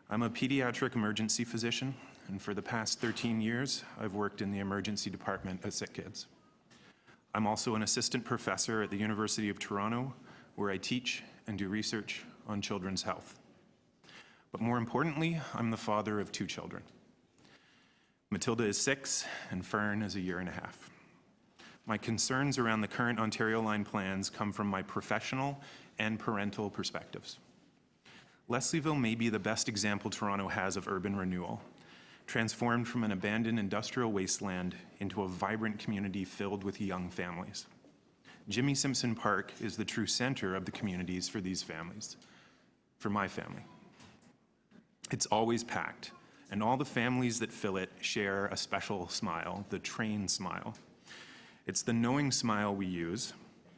I'm a pediatric emergency physician, and for the past 13 years, I've worked in the emergency department at Sick Kids. I'm also an assistant professor at the University of Toronto, where I teach and do research on children's health. But more importantly, I'm the father of 2 children. Matilda is 6, and Fern is a year and a half. My concerns around the current Ontario Line plans come from my professional and parental perspectives. Leslieville may be the best example Toronto has of urban renewal, transformed from an abandoned industrial wasteland into a vibrant community filled with young families. Jimmy Simpson Park is the true center of the communities for these families, for my family. It's always packed, and all the families that fill it share a special smile, the train smile. It's the knowing smile we use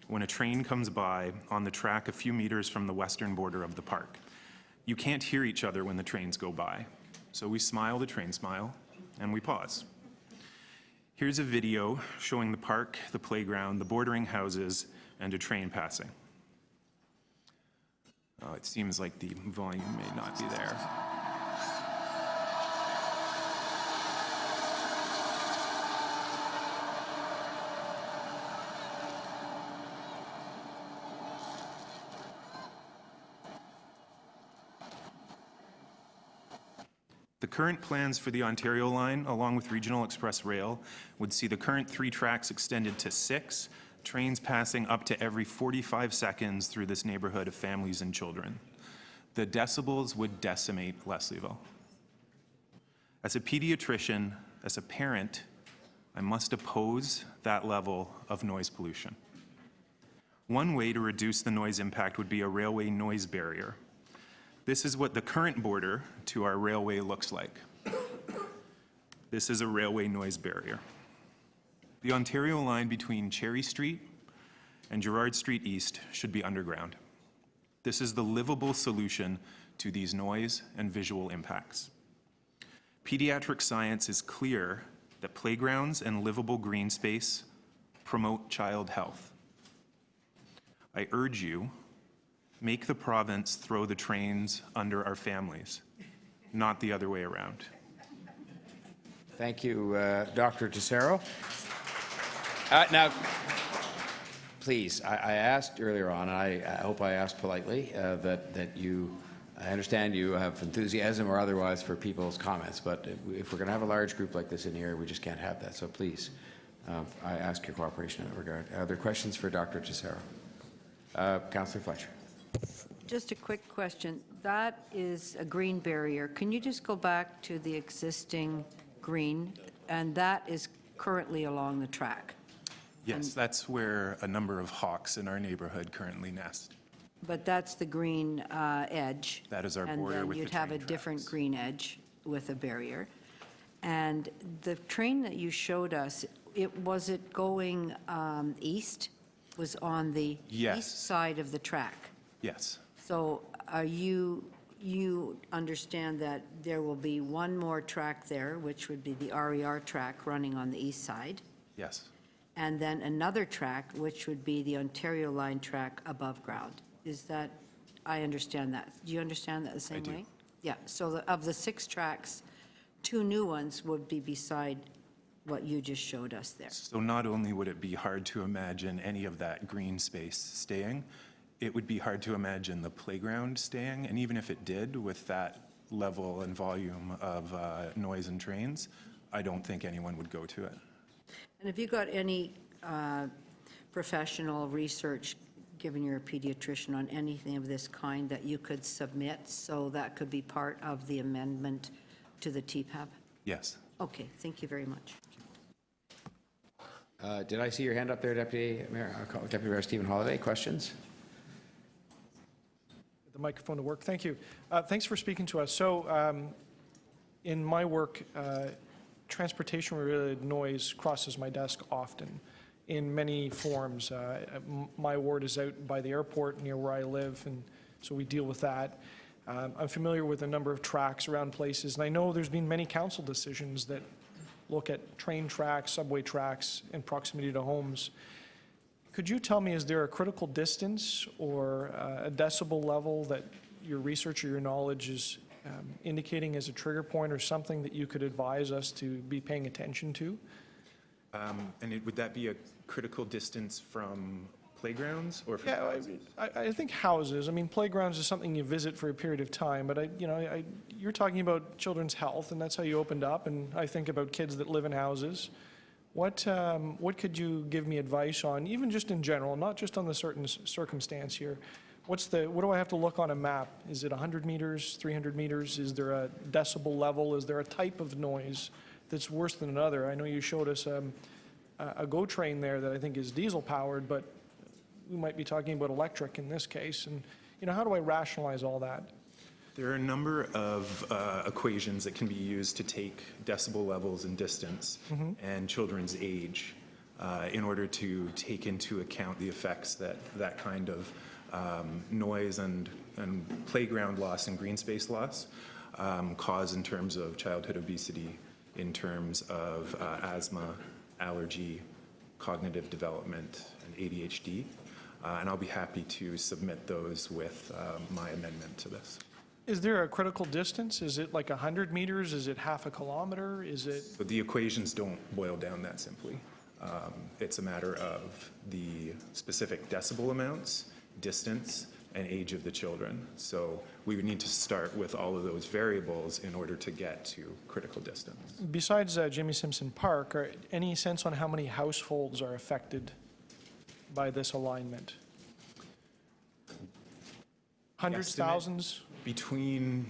when a train comes by on the track a few meters from the western border of the park. You can't hear each other when the trains go by, so we smile the train smile, and we pause. Here's a video showing the park, the playground, the bordering houses, and a train passing. Oh, it seems like the volume may not be there. The current plans for the Ontario Line, along with Regional Express Rail, would see the current 3 tracks extended to 6, trains passing up to every 45 seconds through this neighborhood of families and children. The decibels would decimate Leslieville. As a pediatrician, as a parent, I must oppose that level of noise pollution. One way to reduce the noise impact would be a railway noise barrier. This is what the current border to our railway looks like. This is a railway noise barrier. The Ontario Line between Cherry Street and Gerrard Street East should be underground. This is the livable solution to these noise and visual impacts. Pediatric science is clear that playgrounds and livable green space promote child health. I urge you, make the province throw the trains under our families, not the other way around. Thank you, Dr. Tesaro. Now, please, I asked earlier on, and I hope I asked politely, that you, I understand you have enthusiasm or otherwise for people's comments, but if we're going to have a large group like this in here, we just can't have that. So please, I ask your cooperation in that regard. Are there questions for Dr. Tesaro? Councillor Fletcher. Just a quick question. That is a green barrier. Can you just go back to the existing green? And that is currently along the track. Yes, that's where a number of hawks in our neighborhood currently nest. But that's the green edge. That is our border with the And then you'd have a train different tracks. green edge with a barrier. And the train that you showed us, was it going east was on the Yes. east side of the track. Yes. So you understand that there will be one more track there, which would be the RER track running on the east side, Yes. and then another track, which would be the Ontario Line track above ground. Is that, I understand that. Do you understand that the same do. way? Yeah, so of the 6 tracks, 2 new ones would be beside what you just showed us there. So not only would it be hard to imagine any of that green space staying, it would be hard to imagine the playground staying, and even if it did, with that level and volume of noise and trains, I don't think anyone would go to it. And have you got any professional research, given you're a pediatrician, on anything of this kind that you could submit, so that could be part of the amendment to the TPAB? Yes. Okay, thank you very much. Did I see your hand up there, Deputy Mayor Stephen Holliday? Questions? The microphone to work. Thank you. Thanks for speaking to us. So in my work, transportation-related noise crosses my desk often in many forms. My ward is out by the airport near where I live, and so we deal with that. I'm familiar with a number of tracks around places, and I know there's been many council decisions that look at train tracks, subway tracks in proximity to homes. Could you tell me, is there a critical distance or a decibel level that your research or your knowledge is indicating as a trigger point, or something that you could advise us to be paying attention to? Would that be a critical distance from playgrounds or from Yeah, houses? I think houses. I mean, playgrounds is something you visit for a period of time, but you're talking about children's health, and that's how you opened up, and I think about kids that live in houses. What could you give me advice on, even just in general, not just on the certain circumstance here? What do I have to look on a map? Is it 100 meters, 300 meters? Is there a decibel level? Is there a type of noise that's worse than another? I know you showed us a GO train there that I think is diesel powered, but we might be talking about electric in this case. And how do I rationalize all that? There are a number of equations that can be used to take decibel levels and distance and children's age in order to take into account the effects that that kind of noise and playground loss and green space loss cause in terms of childhood obesity, in terms of asthma, allergy, cognitive development, and ADHD. And I'll be happy to submit those with my amendment to this. Is there a critical distance? Is it like 100 meters? Is it half a kilometer? Is it? But the equations don't boil down that simply. It's a matter of the specific decibel amounts, distance, and age of the children. So we would need to start with all of those variables in order to get to critical distance. Besides Jimmy Simpson Park, any sense on how many households are affected by this alignment? Hundreds, Estimate thousands? Between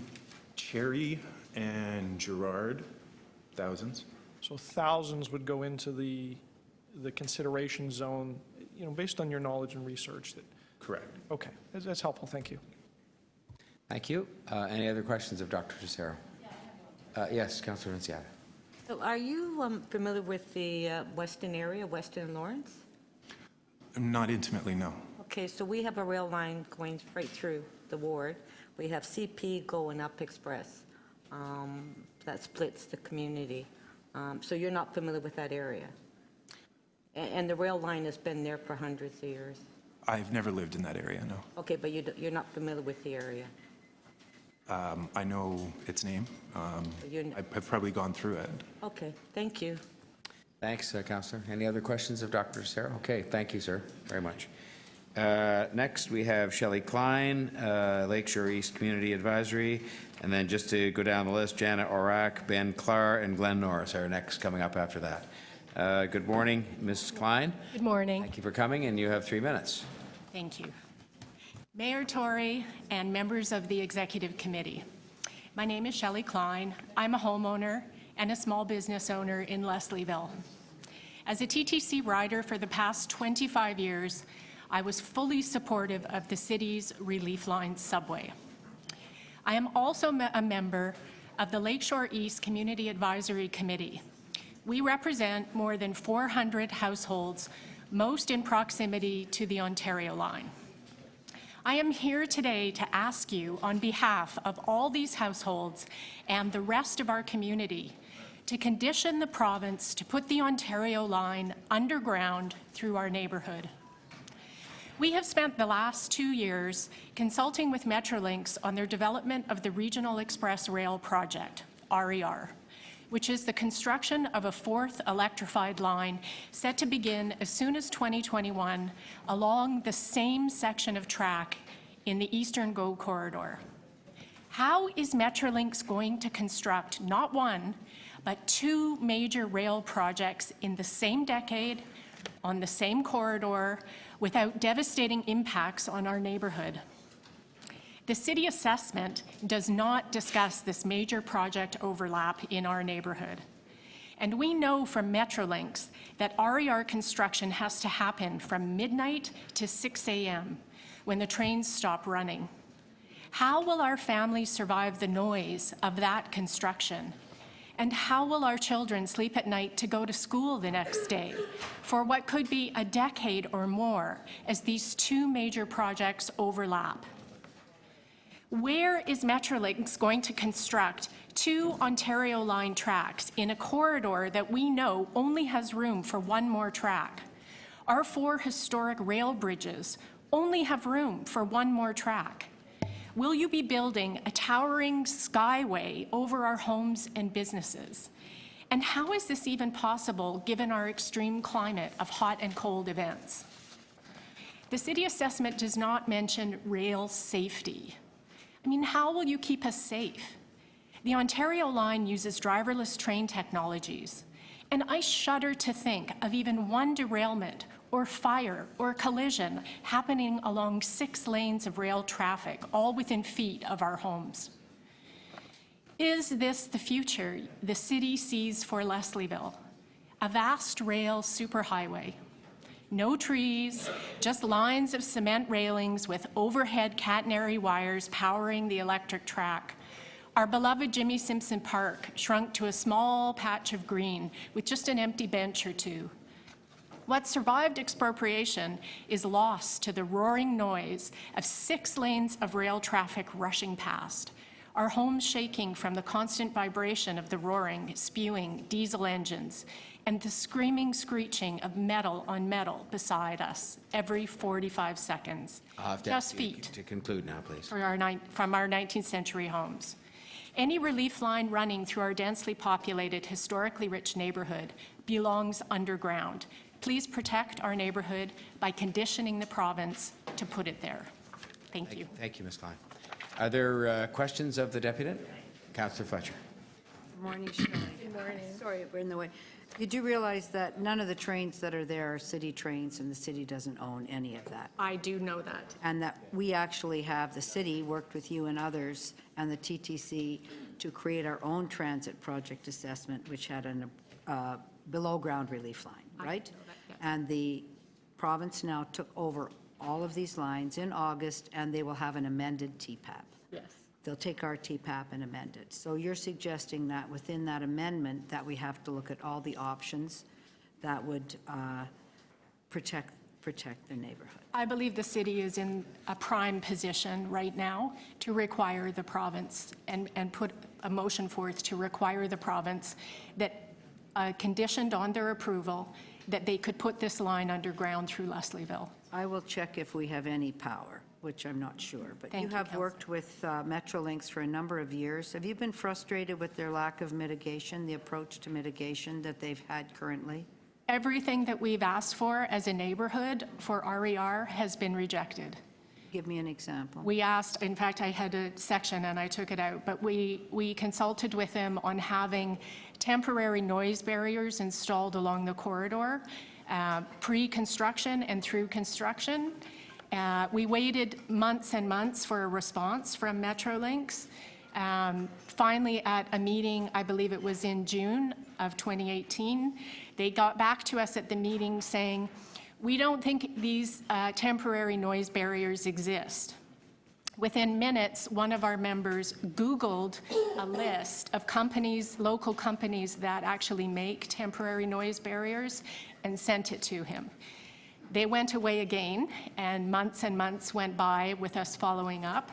Cherry and Girard, thousands. So thousands would go into the consideration zone, based on your knowledge and research. Correct. Okay, that's helpful. Thank you. Thank you. Any other questions of Dr. Tesoro? Yes, Councillor Nunziata. So are you familiar with the Weston area, Weston and Lawrence? Not intimately, no. Okay, so we have a rail line going right through the ward. We have CP going up Express. That splits the community. So you're not familiar with that area? And the rail line has been there for hundreds of years. I've never lived in that area, no. Okay, but you're not familiar with the area? I know its name. You're- I've probably gone through it. Okay, thank you. Thanks, Councillor. Any other questions of Dr. Tesoro? Okay, thank you, sir, very much. Next, we have Shelley Klein, Lakeshore East Community Advisory, and then just to go down the list, Janet Orac, Ben Clark, and Glenn Norris are next coming up after that. Good morning, Mrs. Klein. Good morning. Thank you for coming, and you have 3 minutes. Thank you. Mayor Tory and members of the Executive Committee, my name is Shelley Klein. I'm a homeowner and a small business owner in Leslieville. As a TTC rider for the past 25 years, I was fully supportive of the city's Relief Line subway. I am also a member of the Lakeshore East Community Advisory Committee. We represent more than 400 households most in proximity to the Ontario line. I am here today to ask you, on behalf of all these households and the rest of our community, to condition the province to put the Ontario line underground through our neighbourhood. We have spent the last 2 years consulting with Metrolinx on their development of the Regional Express Rail Project, RER, which is the construction of a 4th electrified line set to begin as soon as 2021 along the same section of track in the Eastern GO corridor. How is Metrolinx going to construct not one, but 2 major rail projects in the same decade, on the same corridor, without devastating impacts on our neighbourhood? The city assessment does not discuss this major project overlap in our neighbourhood. And we know from Metrolinx that RER construction has to happen from midnight to 6 a.m. when the trains stop running. How will our families survive the noise of that construction? And how will our children sleep at night to go to school the next day for what could be a decade or more as these 2 major projects overlap? Where is Metrolinx going to construct 2 Ontario line tracks in a corridor that we know only has room for 1 more track? Our 4 historic rail bridges only have room for 1 more track. Will you be building a towering skyway over our homes and businesses? And how is this even possible given our extreme climate of hot and cold events? The city assessment does not mention rail safety. I mean, how will you keep us safe? The Ontario line uses driverless train technologies, and I shudder to think of even 1 derailment or fire or collision happening along 6 lanes of rail traffic, all within feet of our homes. Is this the future the city sees for Leslieville? A vast rail superhighway. No trees, just lines of cement railings with overhead catenary wires powering the electric track. Our beloved Jimmy Simpson Park shrunk to a small patch of green with just an empty bench or 2. What survived expropriation is lost to the roaring noise of 6 lanes of rail traffic rushing past, our homes shaking from the constant vibration of the roaring, spewing diesel engines, and the screaming screeching of metal on metal beside us every 45 seconds. Just feet. To conclude now, please. From our 19th century homes. Any relief line running through our densely populated, historically rich neighbourhood belongs underground. Please protect our neighbourhood by conditioning the province to put it there. Thank you. Thank you, Ms. Klein. Are there questions of the deputant? Councillor Fletcher. Good morning, Shirley. Good morning. Sorry, we're in the way. You do realize that none of the trains that are there are city trains, and the city doesn't own any of that. I do know that. And that we actually have, the city worked with you and others and the TTC to create our own transit project assessment, which had a below-ground relief line, right? And the province now took over all of these lines in August, and they will have an amended TPAP. Yes. They'll take our TPAP and amend it. So you're suggesting that within that amendment that we have to look at all the options that would protect the neighborhood. I believe the city is in a prime position right now to require the province and put a motion forth to require the province that conditioned on their approval that they could put this line underground through Leslieville. I will check if we have any power, which I'm not sure. But Thank you you, have Councillor. worked with Metrolinx for a number of years. Have you been frustrated with their lack of mitigation, the approach to mitigation that they've had currently? Everything that we've asked for as a neighborhood for RER has been rejected. Give me an example. We asked, in fact, I had a section and I took it out, but we consulted with them on having temporary noise barriers installed along the corridor, pre-construction and through construction. We waited months and months for a response from Metrolinx. Finally, at a meeting, I believe it was in June of 2018, they got back to us at the meeting saying, we don't think these temporary noise barriers exist. Within minutes, one of our members Googled a list of companies, local companies that actually make temporary noise barriers and sent it to him. They went away again, and months went by with us following up.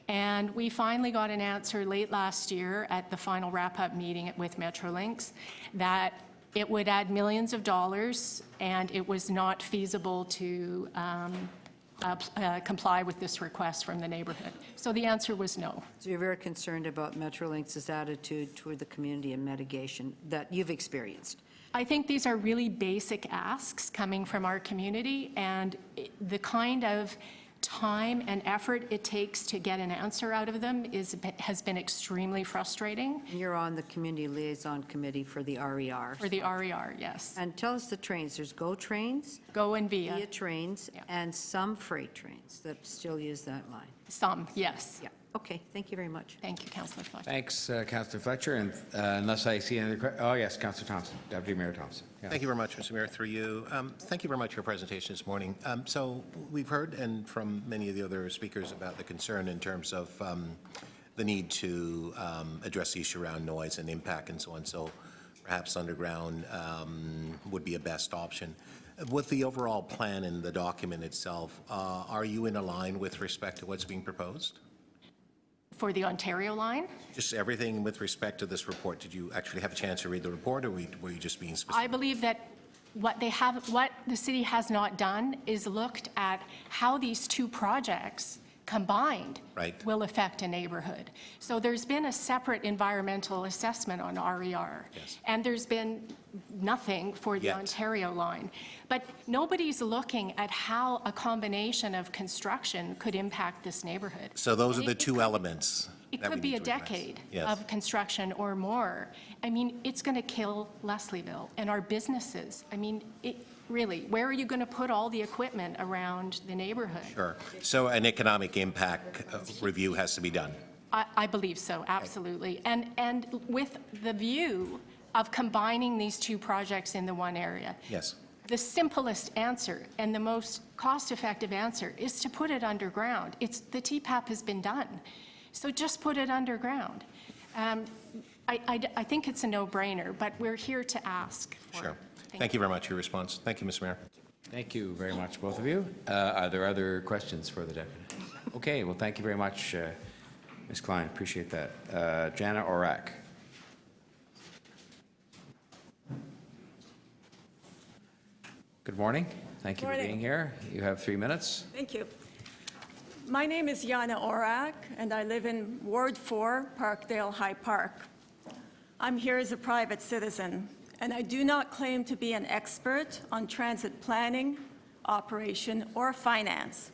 And we finally got an answer late last year at the final wrap-up meeting with Metrolinx that it would add millions of dollars, and it was not feasible to comply with this request from the neighborhood. So the answer was no. So you're very concerned about Metrolinx's attitude toward the community and mitigation that you've experienced? I think these are really basic asks coming from our community, and the kind of time and effort it takes to get an answer out of them has been extremely frustrating. You're on the Community Liaison Committee for the RER. For the RER, yes. And tell us the trains. There's GO trains, Go and Via. Via trains, Yeah. and some freight trains that still use that line. Some, yes. Yeah, okay, thank you very much. Thank you, Councillor Fletcher. Thanks, Councillor Fletcher. And unless I see any other oh, yes, Councillor Thompson, Deputy Mayor Thompson. Yeah. Thank you very much, Mr. Mayor, through you. Thank you very much for your presentation this morning. So we've heard, and from many of the other speakers, about the concern in terms of the need to address the issue around noise and impact and so on. So perhaps underground would be a best option. With the overall plan and the document itself, are you in a line with respect to what's being proposed? For the Ontario line, Just everything with respect to this report. Did you actually have a chance to read the report, or were you just being specific? I believe that what the city has not done is looked at how these two projects combined Right. will affect a neighborhood. So there's been a separate environmental assessment on RER. Yes. And there's been nothing for the Yet. Ontario line. But nobody's looking at how a combination of construction could impact this neighborhood. So those are And the it two could- elements. It that we could be need a to address. decade Yes. of construction or more. I mean, it's going to kill Leslieville and our businesses. I mean, really, where are you going to put all the equipment around the neighborhood? Sure. So an economic impact review has to be done. I believe so, absolutely. And with the view of combining these two projects into one area. Yes. The simplest answer and the most cost-effective answer is to put it underground. The TPAP has been done, so just put it underground. I think it's a no-brainer, but we're here to ask for Sure. it. Thank you very much for your response. Thank you, Mr. Mayor. Thank you very much, both of you. Are there other questions for the deputy? Okay, well, thank you very much, Ms. Klein. Appreciate that. Jana Orak. Good morning. Thank you for Morning. being here. You have 3 minutes. Thank you. My name is Yana Orak, and I live in Ward 4, Parkdale High Park. I'm here as a private citizen, and I do not claim to be an expert on transit planning, operation, or finance.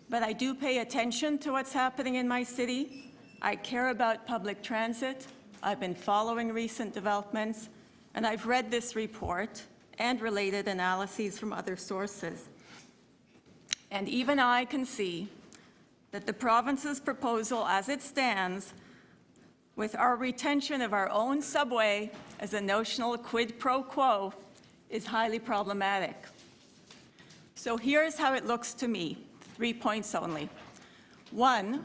But I do pay attention to what's happening in my city. I care about public transit. I've been following recent developments, and I've read this report and related analyses from other sources. And even I can see that the province's proposal as it stands, with our retention of our own subway as a notional quid pro quo, is highly problematic. So here's how it looks to me, 3 points only. 1,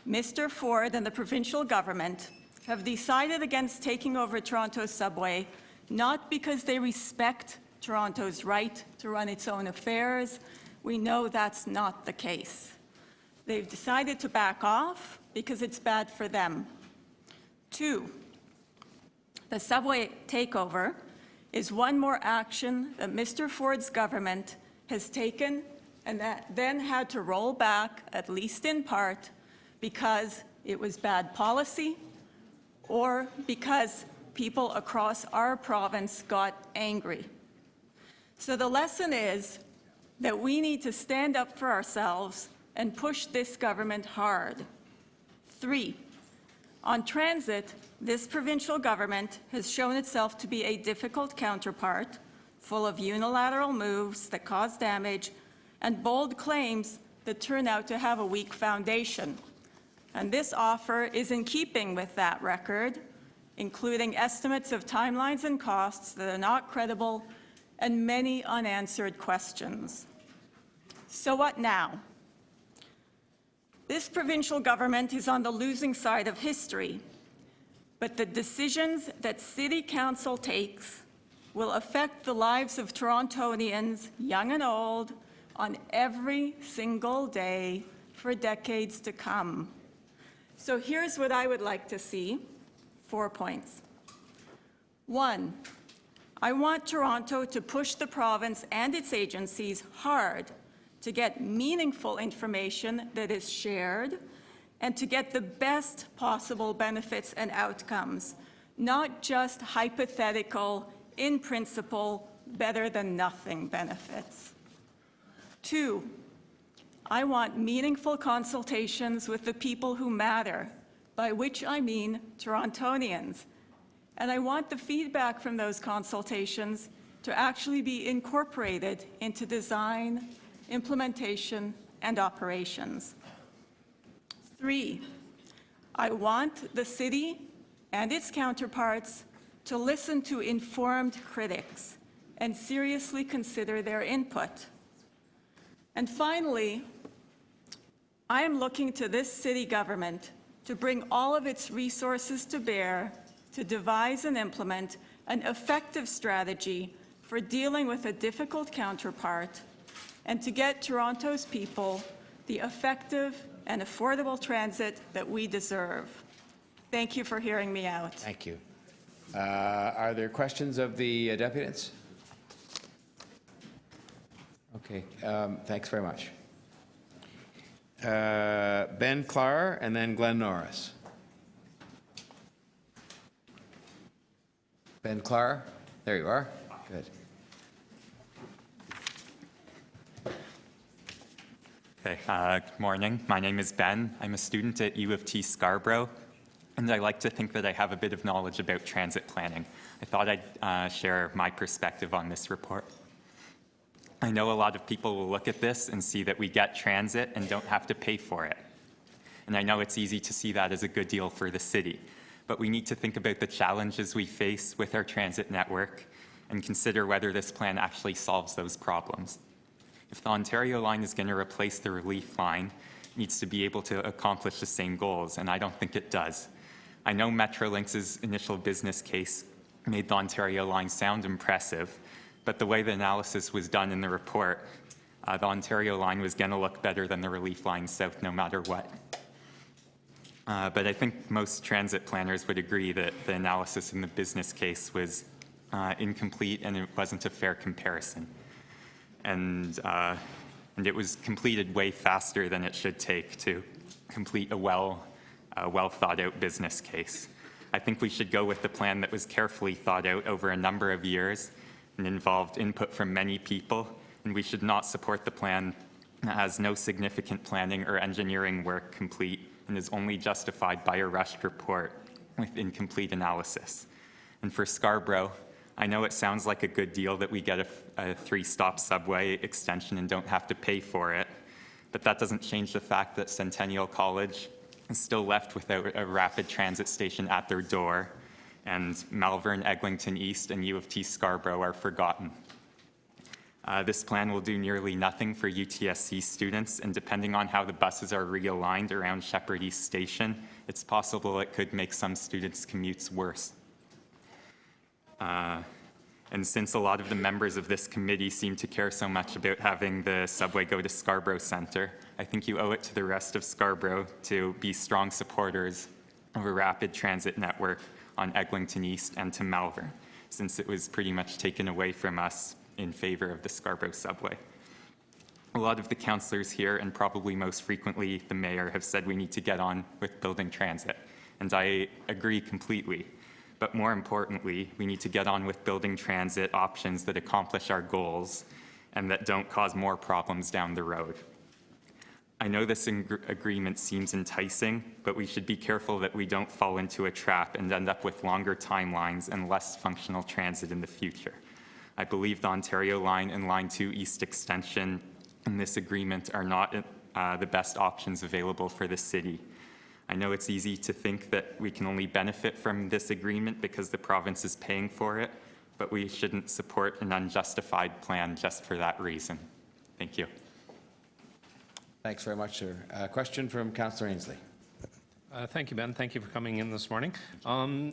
Mr. Ford and the provincial government have decided against taking over Toronto's subway, not because they respect Toronto's right to run its own affairs. We know that's not the case. They've decided to back off because it's bad for them. 2, the subway takeover is one more action that Mr. Ford's government has taken and that then had to roll back, at least in part, because it was bad policy or because people across our province got angry. So the lesson is that we need to stand up for ourselves and push this government hard. 3, on transit, this provincial government has shown itself to be a difficult counterpart, full of unilateral moves that cause damage and bold claims that turn out to have a weak foundation. And this offer is in keeping with that record, including estimates of timelines and costs that are not credible and many unanswered questions. So what now? This provincial government is on the losing side of history, but the decisions that City Council takes will affect the lives of Torontonians, young and old, on every single day for decades to come. So here's what I would like to see. 4 points. 1, I want Toronto to push the province and its agencies hard to get meaningful information that is shared and to get the best possible benefits and outcomes, not just hypothetical, in principle, better than nothing benefits. 2, I want meaningful consultations with the people who matter, by which I mean Torontonians. And I want the feedback from those consultations to actually be incorporated into design, implementation, and operations. 3, I want the city and its counterparts to listen to informed critics and seriously consider their input. And finally, I am looking to this city government to bring all of its resources to bear to devise and implement an effective strategy for dealing with a difficult counterpart and to get Toronto's people the effective and affordable transit that we deserve. Thank you for hearing me out. Thank you. Are there questions of the deputies? Okay, thanks very much. Ben Clark and then Glenn Norris. Ben Clark, there you are. Good. Okay, good morning. My name is Ben. I'm a student at U of T Scarborough, and I like to think that I have a bit of knowledge about transit planning. I thought I'd share my perspective on this report. I know a lot of people will look at this and see that we get transit and don't have to pay for it. And I know it's easy to see that as a good deal for the city, but we need to think about the challenges we face with our transit network and consider whether this plan actually solves those problems. If the Ontario line is going to replace the relief line, it needs to be able to accomplish the same goals, and I don't think it does. I know Metrolinx's initial business case made the Ontario line sound impressive, but the way the analysis was done in the report, the Ontario line was going to look better than the relief line south no matter what. But I think most transit planners would agree that the analysis in the business case was incomplete and it wasn't a fair comparison. And it was completed way faster than it should take to complete a well thought out business case. I think we should go with the plan that was carefully thought out over a number of years and involved input from many people, and we should not support the plan that has no significant planning or engineering work complete and is only justified by a rushed report with incomplete analysis. And for Scarborough, I know it sounds like a good deal that we get a 3-stop subway extension and don't have to pay for it, but that doesn't change the fact that Centennial College is still left without a rapid transit station at their door, and Malvern, Eglinton East, and U of T Scarborough are forgotten. This plan will do nearly nothing for UTSC students, and depending on how the buses are realigned around Shepherd East Station, it's possible it could make some students' commutes worse. And since a lot of the members of this committee seem to care so much about having the subway go to Scarborough Centre, I think you owe it to the rest of Scarborough to be strong supporters of a rapid transit network on Eglinton East and to Malvern, since it was pretty much taken away from us in favor of the Scarborough subway. A lot of the councillors here, and probably most frequently the mayor, have said we need to get on with building transit, and I agree completely. But more importantly, we need to get on with building transit options that accomplish our goals and that don't cause more problems down the road. I know this agreement seems enticing, but we should be careful that we don't fall into a trap and end up with longer timelines and less functional transit in the future. I believe the Ontario Line and Line 2 East Extension in this agreement are not the best options available for the city. I know it's easy to think that we can only benefit from this agreement because the province is paying for it, but we shouldn't support an unjustified plan just for that reason. Thank you. Thanks very much, sir. Question from Councillor Ainsley. Thank you, Ben. Thank you for coming in this morning.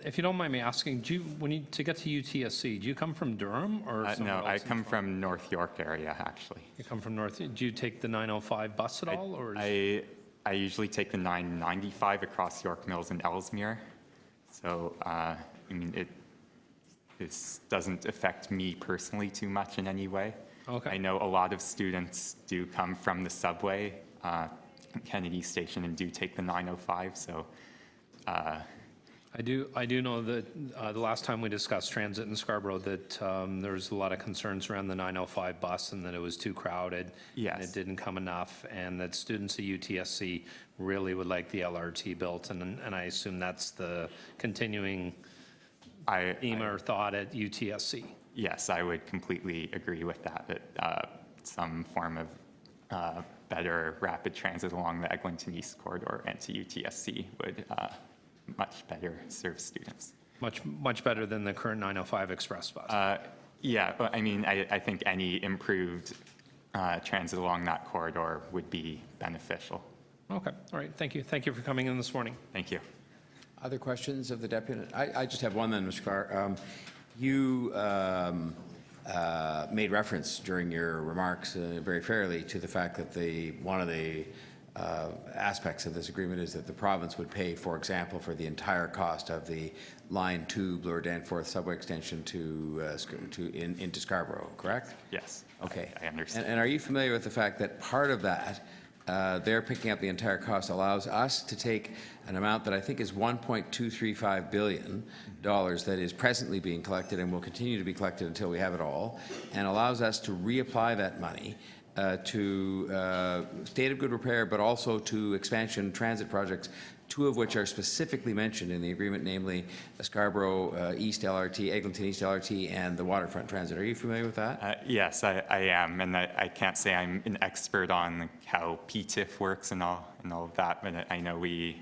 If you don't mind me asking, to get to UTSC, do you come from Durham or somewhere No, else I in come Toronto? from North York area, actually. You come from North. Do you take the 905 bus at all, or? I usually take the 995 across York Mills and Ellesmere. So, I mean, this doesn't affect me personally too much in any way. Okay. I know a lot of students do come from the subway, Kennedy Station, and do take the 905, so. I do know that the last time we discussed transit in Scarborough, that there was a lot of concerns around the 905 bus and that it was too crowded. Yes. And it didn't come enough, and that students at UTSC really would like the LRT built, and I assume that's the continuing theme or thought at UTSC. Yes, I would completely agree with that, some form of better rapid transit along the Eglinton East Corridor and to UTSC would much better serve students. Much better than the current 905 express bus. Yeah, but I mean, I think any improved transit along that corridor would be beneficial. Okay, all right, thank you. Thank you for coming in this morning. Thank you. Other questions of the deputy? I just have one then, Mr. Clark. You made reference during your remarks very fairly to the fact that one of the aspects of this agreement is that the province would pay, for example, for the entire cost of the Line 2 Bloor Danforth subway extension into Scarborough, correct? Yes. Okay. I understand. And are you familiar with the fact that part of that, they're picking up the entire cost, allows us to take an amount that I think is $1.235 billion that is presently being collected and will continue to be collected until we have it all, and allows us to reapply that money to state of good repair, but also to expansion transit projects, two of which are specifically mentioned in the agreement, namely the Scarborough East LRT, Eglinton East LRT, and the waterfront transit. Are you familiar with that? Yes, I am, and I can't say I'm an expert on how PTIF works and all of that, but I know we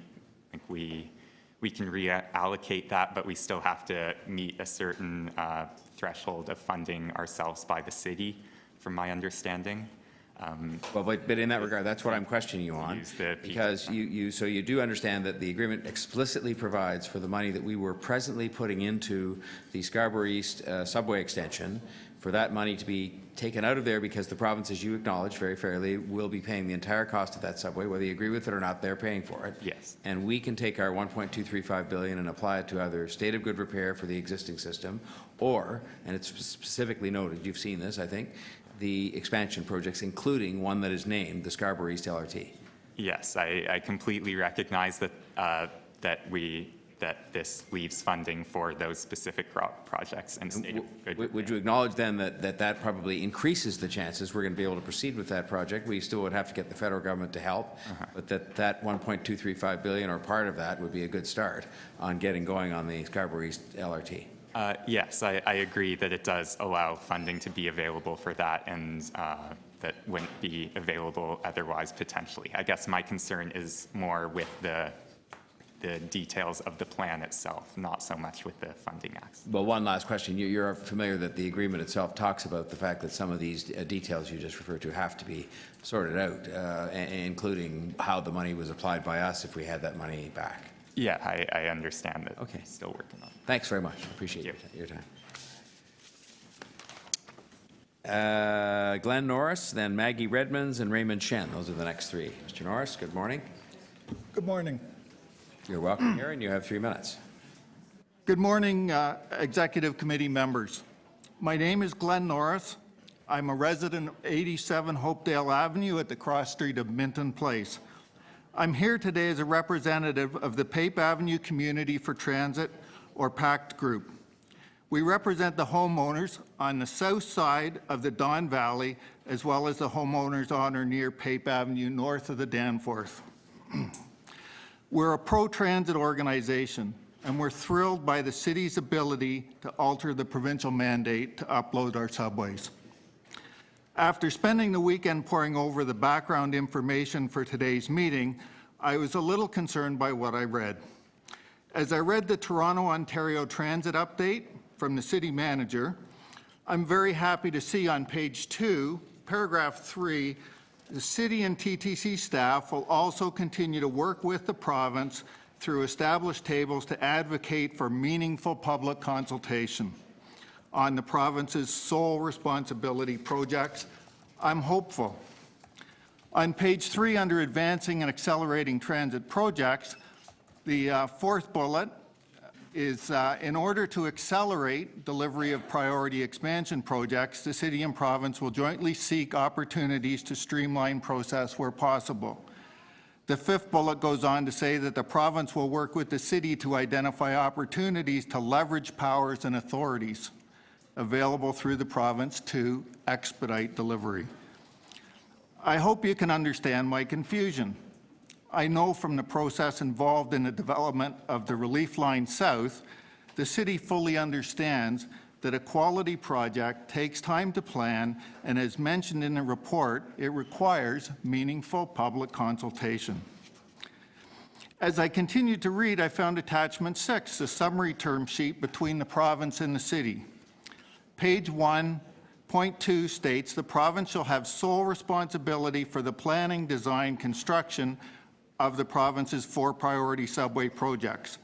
can reallocate that, but we still have to meet a certain threshold of funding ourselves by the city, from my understanding. Well, but in that regard, that's what I'm questioning you on, Use the because so you do understand that the agreement explicitly provides for the money that we were presently putting into the Scarborough East subway extension, for that money to be taken out of there, because the province, as you acknowledge very fairly, will be paying the entire cost of that subway, whether you agree with it or not, they're paying for it. Yes. And we can take our $1.235 billion and apply it to either state of good repair for the existing system, or, and it's specifically noted, you've seen this, I think, the expansion projects, including one that is named the Scarborough East LRT. Yes, I completely recognize that that this leaves funding for those specific projects and state of good repair. Would you acknowledge then that probably increases the chances we're going to be able to proceed with that project? We still would have to get the federal government to help, but that $1.235 billion or part of that would be a good start on getting going on the Scarborough East LRT. Yes, I agree that it does allow funding to be available for that, and that wouldn't be available otherwise potentially. I guess my concern is more with the details of the plan itself, not so much with the funding acts. Well, one last question. You're familiar that the agreement itself talks about the fact that some of these details you just referred to have to be sorted out, including how the money was applied by us if we had that money back. Yeah, I understand that. Okay. Still working on it. Thanks very much. Appreciate your time. Glenn Norris, then Maggie Redmonds and Raymond Shen. Those are the next three. Mr. Norris, good morning. Good morning. You're welcome here, and you have 3 minutes. Good morning, Executive Committee members. My name is Glenn Norris. I'm a resident of 87 Hopedale Avenue at the cross street of Minton Place. I'm here today as a representative of the Pape Avenue Community for Transit, or PACT group. We represent the homeowners on the south side of the Don Valley, as well as the homeowners on or near Pape Avenue north of the Danforth. We're a pro-transit organization, and we're thrilled by the city's ability to alter the provincial mandate to upload our subways. After spending the weekend poring over the background information for today's meeting, I was a little concerned by what I read. As I read the Toronto, Ontario Transit update from the city manager, I'm very happy to see on page 2, paragraph 3, the city and TTC staff will also continue to work with the province through established tables to advocate for meaningful public consultation on the province's sole responsibility projects. I'm hopeful. On page 3, under Advancing and Accelerating Transit Projects, the fourth bullet is, in order to accelerate delivery of priority expansion projects, the City and Province will jointly seek opportunities to streamline process where possible. The fifth bullet goes on to say that the Province will work with the City to identify opportunities to leverage powers and authorities available through the Province to expedite delivery. I hope you can understand my confusion. I know from the process involved in the development of the Relief Line South, the City fully understands that a quality project takes time to plan, and as mentioned in the report, it requires meaningful public consultation. As I continued to read, I found attachment 6, the summary term sheet between the Province and the City. Page 1, point 2 states the Province shall have sole responsibility for the planning, design, construction of the Province's 4 priority subway projects.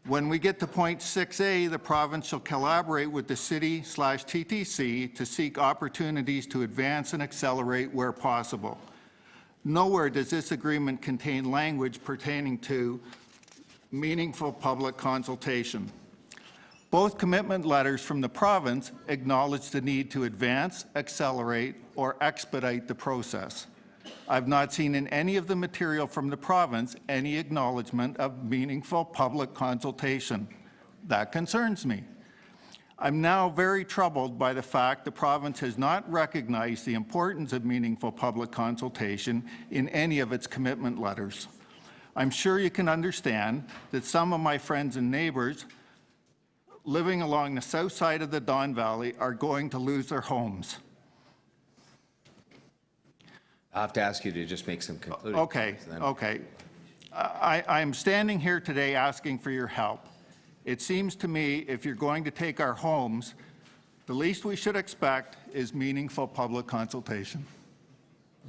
When we get to point 6A, the Province shall collaborate with the City/TTC to seek opportunities to advance and accelerate where possible. Nowhere does this agreement contain language pertaining to meaningful public consultation. Both commitment letters from the Province acknowledge the need to advance, accelerate, or expedite the process. I've not seen in any of the material from the Province any acknowledgement of meaningful public consultation. That concerns me. I'm now very troubled by the fact the Province has not recognized the importance of meaningful public consultation in any of its commitment letters. I'm sure you can understand that some of my friends and neighbours living along the south side of the Don Valley are going to lose their homes. I'll have to ask you to just make some concluding Okay, okay. I'm standing here today asking for your help. It seems to me if you're going to take our homes, the least we should expect is meaningful public consultation.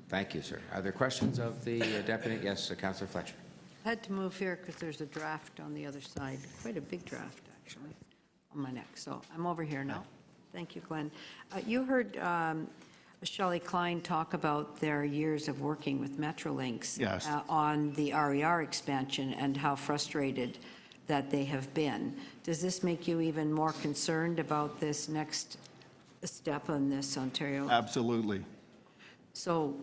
Thank you, sir. Are there questions of the Deputy? Yes, Councillor Fletcher. I had to move here because there's a draft on the other side, quite a big draft, actually, on my neck. So I'm over here now. Thank you, Glenn. You heard Shelley Klein talk about their years of working with Metrolinx Yes. On the RER expansion and how frustrated that they have been. Does this make you even more concerned about this next step on this Ontario? Absolutely. So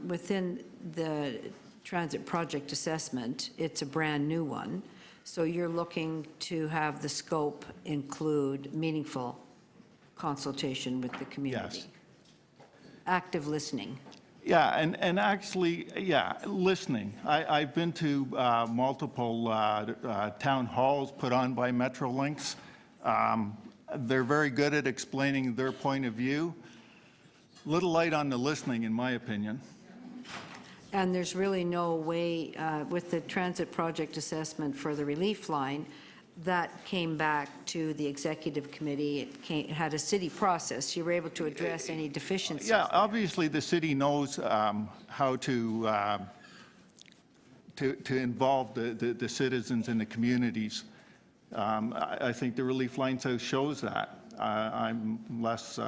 within the transit project assessment, it's a brand new one. So you're looking to have the scope include meaningful consultation with the community? Yes. Active listening. Yeah, and actually, yeah, listening. I've been to multiple town halls put on by Metrolinx. They're very good at explaining their point of view. Little light on the listening, in my opinion. And there's really no way, with the transit project assessment for the relief line, that came back to the executive committee. It had a city process. You were able to address any deficiencies. Yeah, obviously the city knows how to involve the citizens and the communities. I think the Relief Line South shows that. I'm less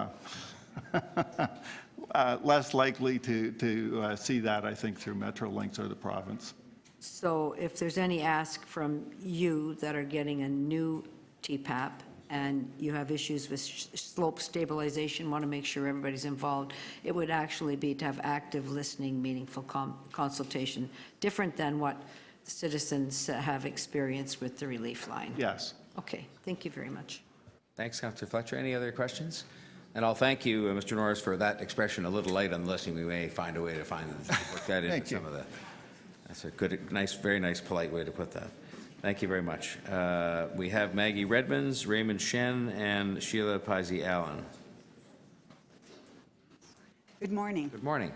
less likely to see that, I think, through Metrolinx or the province. So if there's any ask from you that are getting a new TPAP and you have issues with slope stabilization, want to make sure everybody's involved, it would actually be to have active listening, meaningful consultation, different than what citizens have experienced with the relief line. Yes. Okay, thank you very much. Thanks, Councillor Fletcher. Any other questions? And I'll thank you, Mr. Norris, for that expression, a little light on listening. We may find a way to work that into some of the... That's a good, nice, very nice, polite way to put that. Thank you very much. We have Maggie Redmonds, Raymond Shen, and Sheila Pizey-Allen. Good morning. Good morning.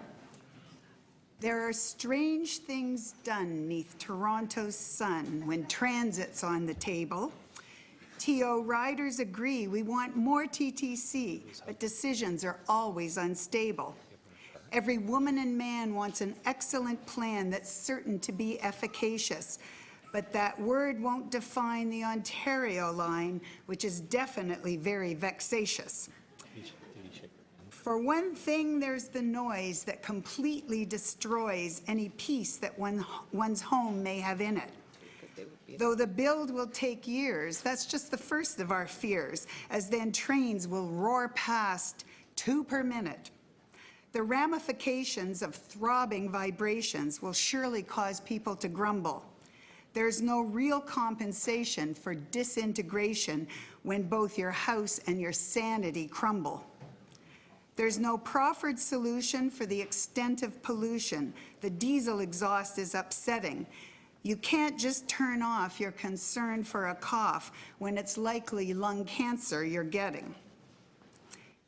There are strange things done neath Toronto's sun when transit's on the table. TO riders agree we want more TTC, but decisions are always unstable. Every woman and man wants an excellent plan that's certain to be efficacious. but that word won't define the Ontario line, which is definitely very vexatious. For one thing, there's the noise that completely destroys any peace that one's home may have in it. Though the build will take years, that's just the first of our fears, as then trains will roar past 2 per minute. The ramifications of throbbing vibrations will surely cause people to grumble. There's no real compensation for disintegration when both your house and your sanity crumble. There's no proffered solution for the extent of pollution. The diesel exhaust is upsetting. You can't just turn off your concern for a cough when it's likely lung cancer you're getting.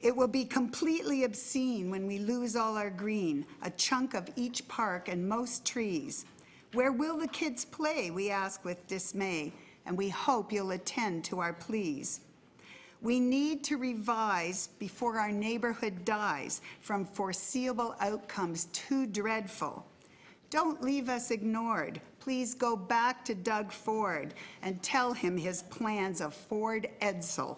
It will be completely obscene when we lose all our green, a chunk of each park and most trees. Where will the kids play, we ask with dismay, and we hope you'll attend to our pleas. We need to revise before our neighborhood dies from foreseeable outcomes too dreadful. Don't leave us ignored. Please go back to Doug Ford and tell him his plans of Ford Edsel.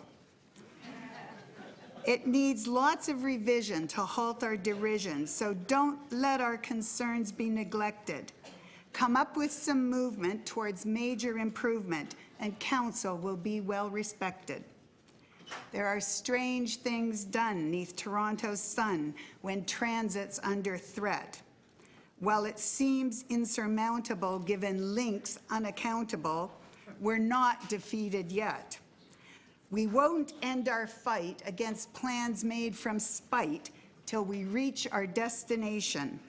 It needs lots of revision to halt our derision, so don't let our concerns be neglected. Come up with some movement towards major improvement, and council will be well respected. There are strange things done 'neath Toronto's sun when transit's under threat. While it seems insurmountable given links unaccountable, we're not defeated yet. We won't end our fight against plans made from spite till we reach our destination,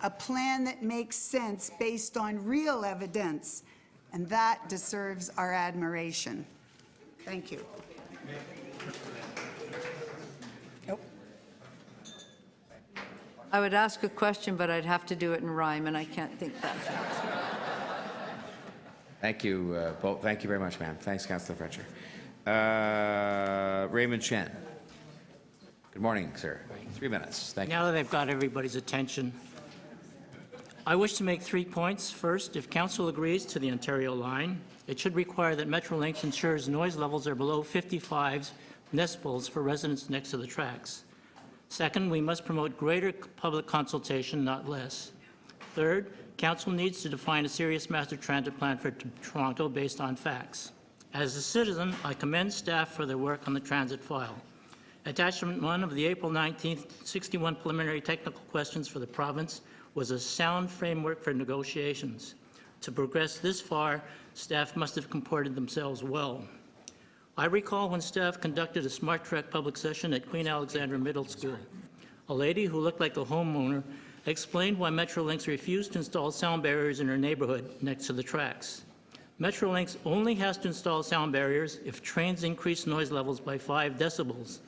a plan that makes sense based on real evidence, and that deserves our admiration. Thank you. I would ask a question, but I'd have to do it in rhyme, and I can't think that fast. Thank you both. Thank you very much, ma'am. Thanks, Councillor Fletcher. Raymond Shen. Good morning, sir. 3 minutes. Thank you. Now that I've got everybody's attention, I wish to make 3 points. First, if Council agrees to the Ontario line, it should require that Metrolinx ensures noise levels are below 55 decibels for residents next to the tracks. Second, we must promote greater public consultation, not less. Third, Council needs to define a serious master transit plan for Toronto based on facts. As a citizen, I commend staff for their work on the transit file. Attachment 1 of the April 19th 61 preliminary technical questions for the province was a sound framework for negotiations. To progress this far, staff must have comported themselves well. I recall when staff conducted a Smart Track public session at Queen Alexandra Middle School. A lady who looked like a homeowner explained why Metrolinx refused to install sound barriers in her neighborhood next to the tracks. Metrolinx only has to install sound barriers if trains increase noise levels by 5 decibels.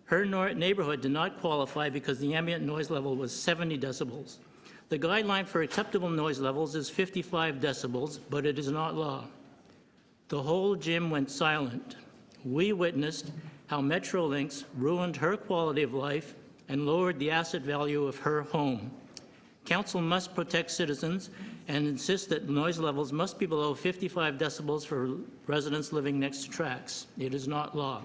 Her neighborhood did not qualify because the ambient noise level was 70 decibels. The guideline for acceptable noise levels is 55 decibels, but it is not law. The whole gym went silent. We witnessed how Metrolinx ruined her quality of life and lowered the asset value of her home. Council must protect citizens and insist that noise levels must be below 55 decibels for residents living next to tracks. It is not law.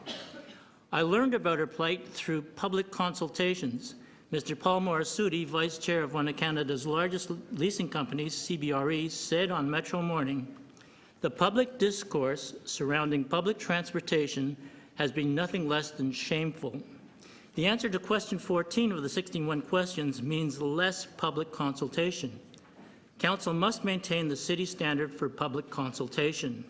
I learned about her plight through public consultations. Mr. Paul Morisuti, Vice Chair of one of Canada's largest leasing companies, CBRE, said on Metro Morning, "The public discourse surrounding public transportation has been nothing less than shameful." The answer to question 14 of the 61 questions means less public consultation. Council must maintain the city standard for public consultation.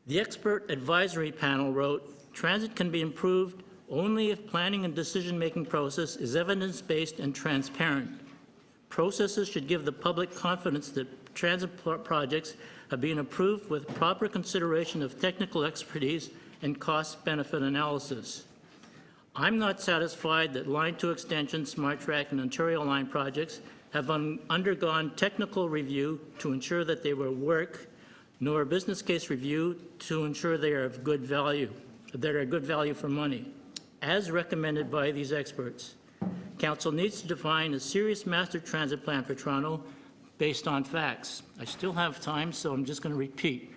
The expert advisory panel wrote, "Transit can be improved only if planning and decision-making process is evidence-based and transparent. Processes should give the public confidence that transit projects are being approved with proper consideration of technical expertise and cost-benefit analysis. I'm not satisfied that Line 2 extension, Smart Track, and Ontario Line projects have undergone technical review to ensure that they will work, nor a business case review to ensure they are of good value, for money, as recommended by these experts. Council needs to define a serious master transit plan for Toronto based on facts. I still have time, so I'm just going to repeat.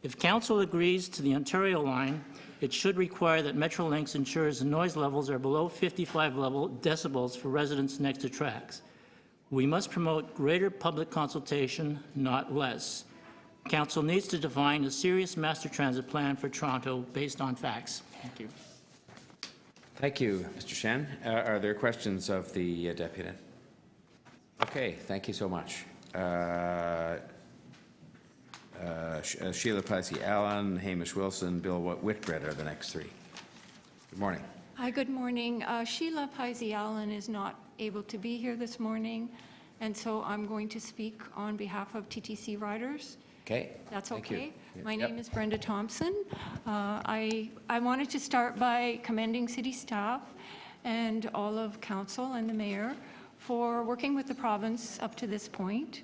If council agrees to the Ontario line, it should require that Metrolinx ensures the noise levels are below 55 decibels for residents next to tracks. We must promote greater public consultation, not less. Council needs to define a serious master transit plan for Toronto based on facts. Thank you. Thank you, Mr. Shen. Are there questions of the deputy? Okay, thank you so much. Sheila Plessy Allen, Hamish Wilson, Bill Whitbread are the next three. Good morning. Hi, good morning. Sheila Plessy Allen is not able to be here this morning, and so I'm going to speak on behalf of TTC riders. Okay. That's Thank you. okay. My Yep. name is Brenda Thompson. I wanted to start by commending city staff and all of council and the mayor for working with the province up to this point.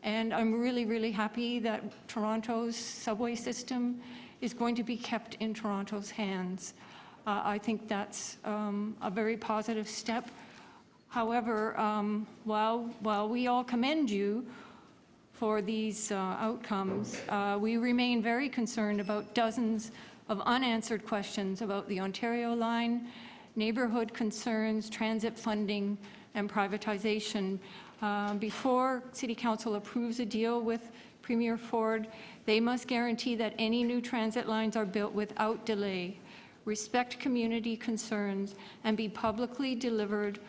And I'm really, really happy that Toronto's subway system is going to be kept in Toronto's hands. I think that's a very positive step. However, while we all commend you for these outcomes, we remain very concerned about dozens of unanswered questions about the Ontario line, neighborhood concerns, transit funding, and privatization. Before City Council approves a deal with Premier Ford, they must guarantee that any new transit lines are built without delay, respect community concerns, and be publicly delivered,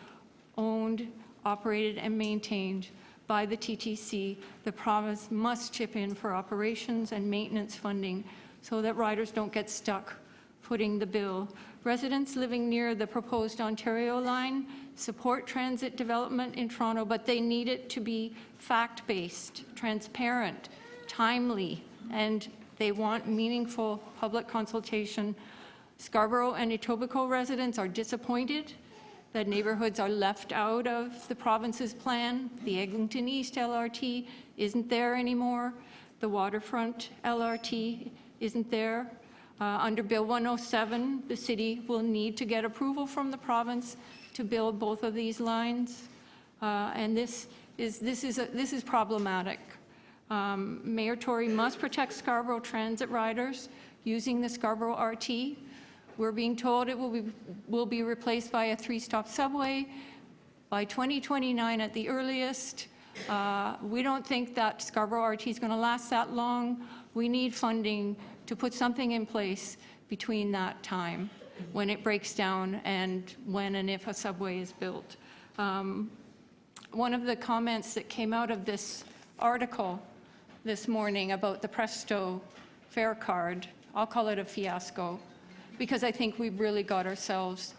owned, operated, and maintained by the TTC. The province must chip in for operations and maintenance funding so that riders don't get stuck footing the bill. Residents living near the proposed Ontario line support transit development in Toronto, but they need it to be fact-based, transparent, timely, and they want meaningful public consultation. Scarborough and Etobicoke residents are disappointed that neighborhoods are left out of the province's plan. The Eglinton East LRT isn't there anymore. The waterfront LRT isn't there. Under Bill 107, the city will need to get approval from the province to build both of these lines, and this is problematic. Mayor Tory must protect Scarborough transit riders using the Scarborough RT. We're being told it will be replaced by a 3-stop subway by 2029 at the earliest. We don't think that Scarborough RT is going to last that long. We need funding to put something in place between that time when it breaks down and when and if a subway is built. One of the comments that came out of this article this morning about the Presto fare card, I'll call it a fiasco, because I think we've really got ourselves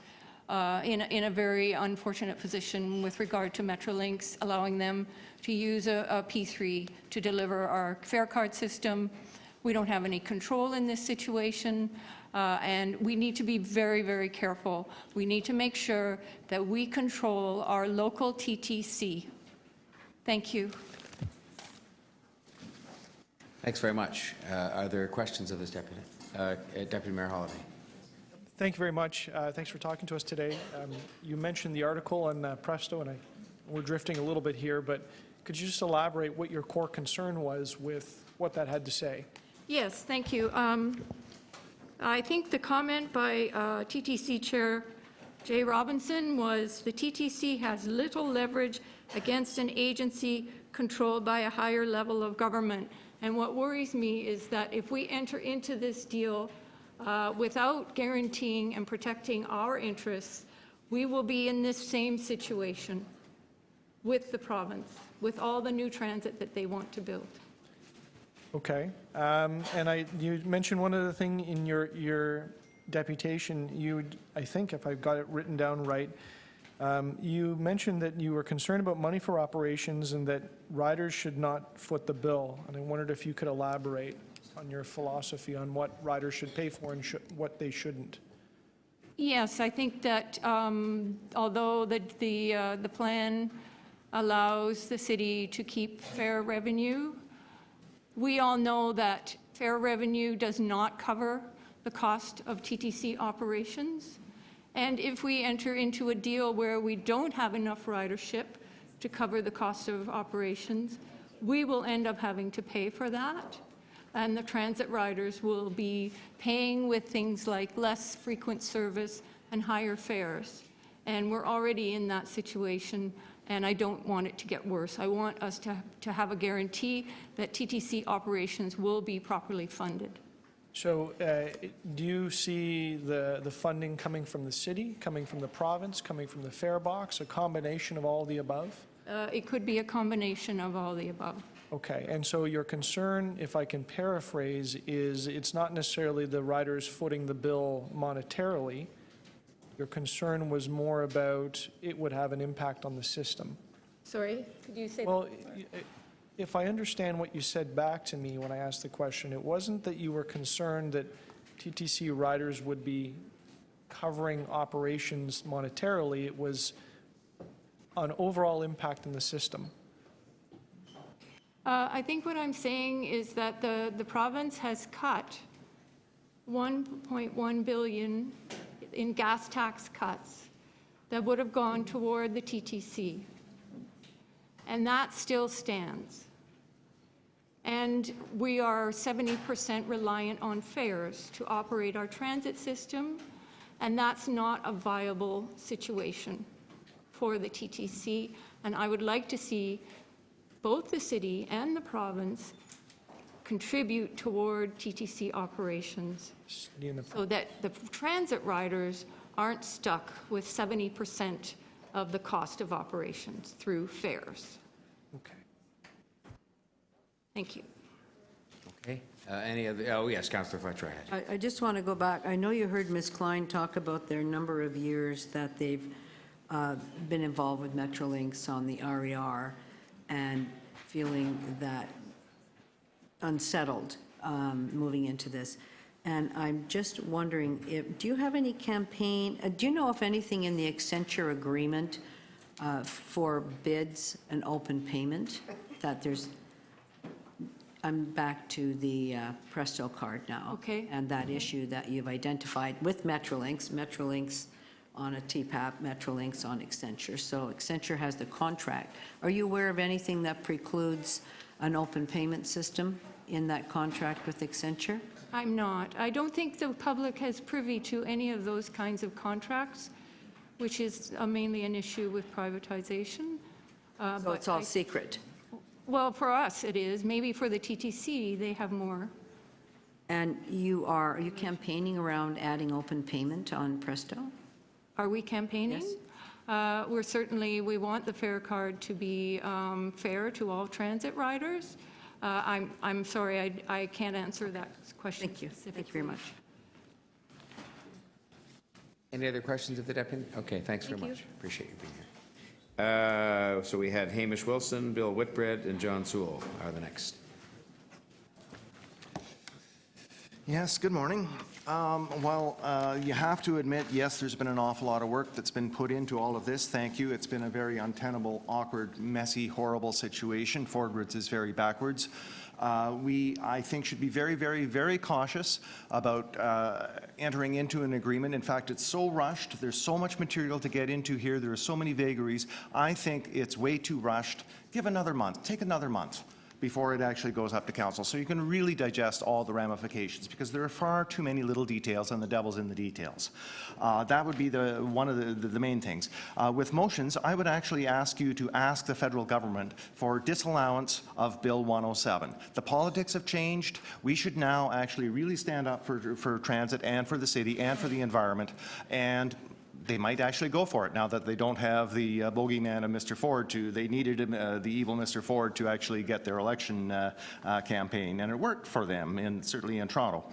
in a very unfortunate position with regard to Metrolinx, allowing them to use a P3 to deliver our fare card system. We don't have any control in this situation, and we need to be very, very careful. We need to make sure that we control our local TTC. Thank you. Thanks very much. Are there questions of this deputy? Deputy Mayor Holiday. Thank you very much. Thanks for talking to us today. You mentioned the article on Presto, and we're drifting a little bit here, but could you just elaborate what your core concern was with what that had to say? Yes, thank you. I think the comment by TTC Chair Jay Robinson was the TTC has little leverage against an agency controlled by a higher level of government. And what worries me is that if we enter into this deal without guaranteeing and protecting our interests, we will be in this same situation with the province, with all the new transit that they want to build. Okay. And you mentioned one other thing in your deputation. I think, if I've got it written down right, you mentioned that you were concerned about money for operations and that riders should not foot the bill. And I wondered if you could elaborate on your philosophy on what riders should pay for and what they shouldn't. Yes, I think that although the plan allows the city to keep fare revenue, we all know that fare revenue does not cover the cost of TTC operations. And if we enter into a deal where we don't have enough ridership to cover the cost of operations. We will end up having to pay for that, and the transit riders will be paying with things like less frequent service and higher fares. And we're already in that situation, and I don't want it to get worse. I want us to have a guarantee that TTC operations will be properly funded. So do you see the funding coming from the city, coming from the province, coming from the fare box, a combination of all the above? It could be a combination of all the above. Okay, and so your concern, if I can paraphrase, is it's not necessarily the riders footing the bill monetarily. Your concern was more about it would have an impact on the system. Sorry, could you say Well, that? if I understand what you said back to me when I asked the question, it wasn't that you were concerned that TTC riders would be covering operations monetarily, it was an overall impact in the system. I think what I'm saying is that the province has cut 1.1 billion in gas tax cuts that would have gone toward the TTC. And that still stands. And we are 70% reliant on fares to operate our transit system, and that's not a viable situation for the TTC. And I would like to see both the city and the province contribute toward TTC operations so that the transit riders aren't stuck with 70% of the cost of operations through fares. Okay. Thank you. Okay. Any other, oh yes, Councillor Fletcher, ahead. I just want to go back. I know you heard Ms. Klein talk about their number of years that they've been involved with Metrolinx on the RER and feeling that unsettled moving into this. And I'm just wondering, do you have any campaign, do you know if anything in the Accenture agreement for bids and open payment, that there's, I'm back to the Presto card now. Okay. And that issue that you've identified with Metrolinx on a TPAP, Metrolinx on Accenture. So Accenture has the contract. Are you aware of anything that precludes an open payment system in that contract with Accenture? I'm not. I don't think the public is privy to any of those kinds of contracts, which is mainly an issue with privatization. So it's all secret? Well, for us it is. Maybe for the TTC, they have more. And are you campaigning around adding open payment on Presto? Are we campaigning? Yes. We're certainly, we want the fare card to be fair to all transit riders. I'm sorry, I can't answer that question specifically. Thank you very much. Any other questions of the deputy? Okay, thanks very much. Appreciate you being here. So we had Hamish Wilson, Bill Whitbread, and John Sewell are the next. Yes, good morning. You have to admit, yes, there's been an awful lot of work that's been put into all of this. Thank you. It's been a very untenable, awkward, messy, horrible situation. Forwards is very backwards. We, I think, should be very, very, very cautious about entering into an agreement. In fact, it's so rushed. There's so much material to get into here. There are so many vagaries. I think it's way too rushed. Give another month. Take another month before it actually goes up to council, so you can really digest all the ramifications, because there are far too many little details, and the devil's in the details. That would be one of the main things. With motions, I would actually ask you to ask the federal government for disallowance of Bill 107. The politics have changed. We should now actually really stand up for transit and for the city and for the environment, and they might actually go for it now that they don't have the bogeyman of Mr. Ford they needed the evil Mr. Ford to actually get their election campaign, and it worked for them, certainly in Toronto.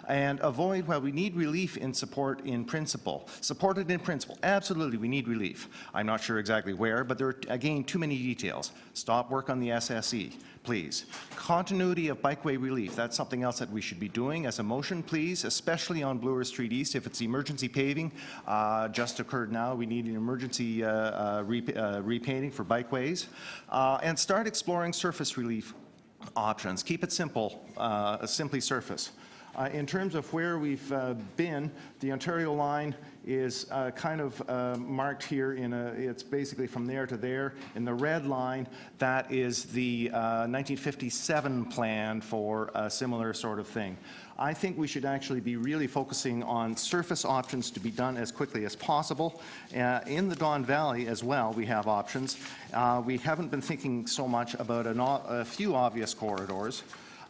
And avoid, well, we need relief in support in principle. Supported in principle, absolutely, we need relief. I'm not sure exactly where, but there are, again, too many details. Stop work on the SSE, please. Continuity of bikeway relief, that's something else that we should be doing as a motion, please, especially on Bloor Street East. If it's emergency paving, just occurred now, we need an emergency repainting for bikeways. And start exploring surface relief options. Keep it simple, simply surface. In terms of where we've been, the Ontario line is kind of marked here it's basically from there to there. In the red line, that is the 1957 plan for a similar sort of thing. I think we should actually be really focusing on surface options to be done as quickly as possible. In the Don Valley as well, we have options. We haven't been thinking so much about a few obvious corridors.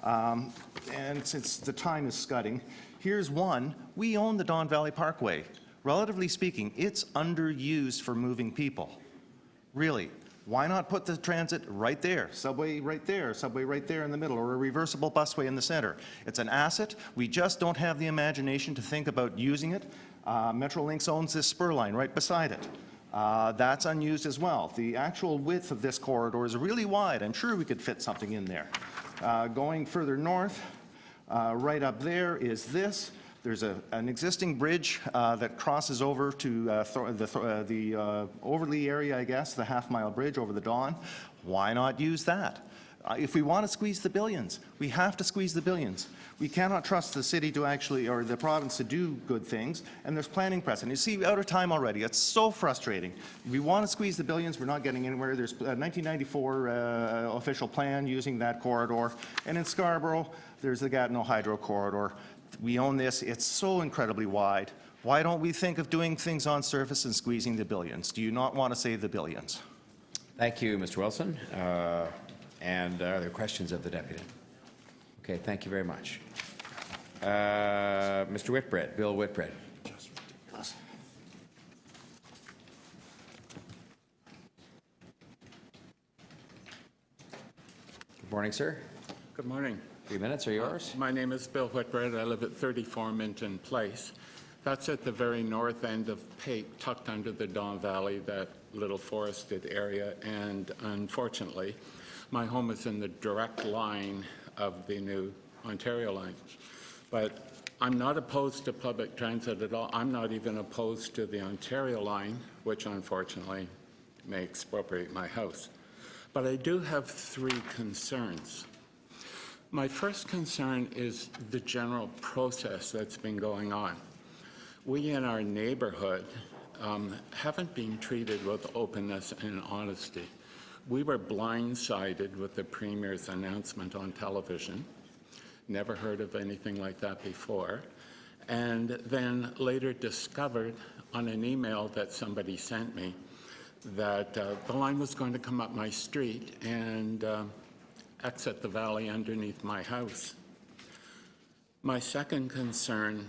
And since the time is scudding, here's one. We own the Don Valley Parkway. Relatively speaking, it's underused for moving people. Really. Why not put the transit right there, subway right there in the middle, or a reversible busway in the center? It's an asset. We just don't have the imagination to think about using it. Metrolinx owns this spur line right beside it. That's unused as well. The actual width of this corridor is really wide. I'm sure we could fit something in there. Going further north, right up there is this. There's an existing bridge that crosses over to the Overlea area, I guess, the half-mile bridge over the Don. Why not use that? If we want to squeeze the billions, we have to squeeze the billions. We cannot trust the city to actually, or the province to do good things, and there's planning precedent. You see, out of time already. It's so frustrating. If we want to squeeze the billions, we're not getting anywhere. There's a 1994 official plan using that corridor, and in Scarborough, there's the Gatineau Hydro Corridor. We own this. It's so incredibly wide. Why don't we think of doing things on surface and squeezing the billions? Do you not want to save the billions? Thank you, Mr. Wilson. And are there questions of the deputy? Okay, thank you very much. Mr. Whitbread, Bill Whitbread. Good morning, sir. Good morning. 3 minutes are yours. My name is Bill Whitbread. I live at 34 Minton Place. That's at the very north end of Pape, tucked under the Don Valley, that little forested area. And unfortunately, my home is in the direct line of the new Ontario line. But I'm not opposed to public transit at all. I'm not even opposed to the Ontario line, which unfortunately may expropriate my house. But I do have 3 concerns. My first concern is the general process that's been going on. We in our neighborhood haven't been treated with openness and honesty. We were blindsided with the Premier's announcement on television. Never heard of anything like that before. And then later discovered on an email that somebody sent me that the line was going to come up my street and exit the valley underneath my house. My second concern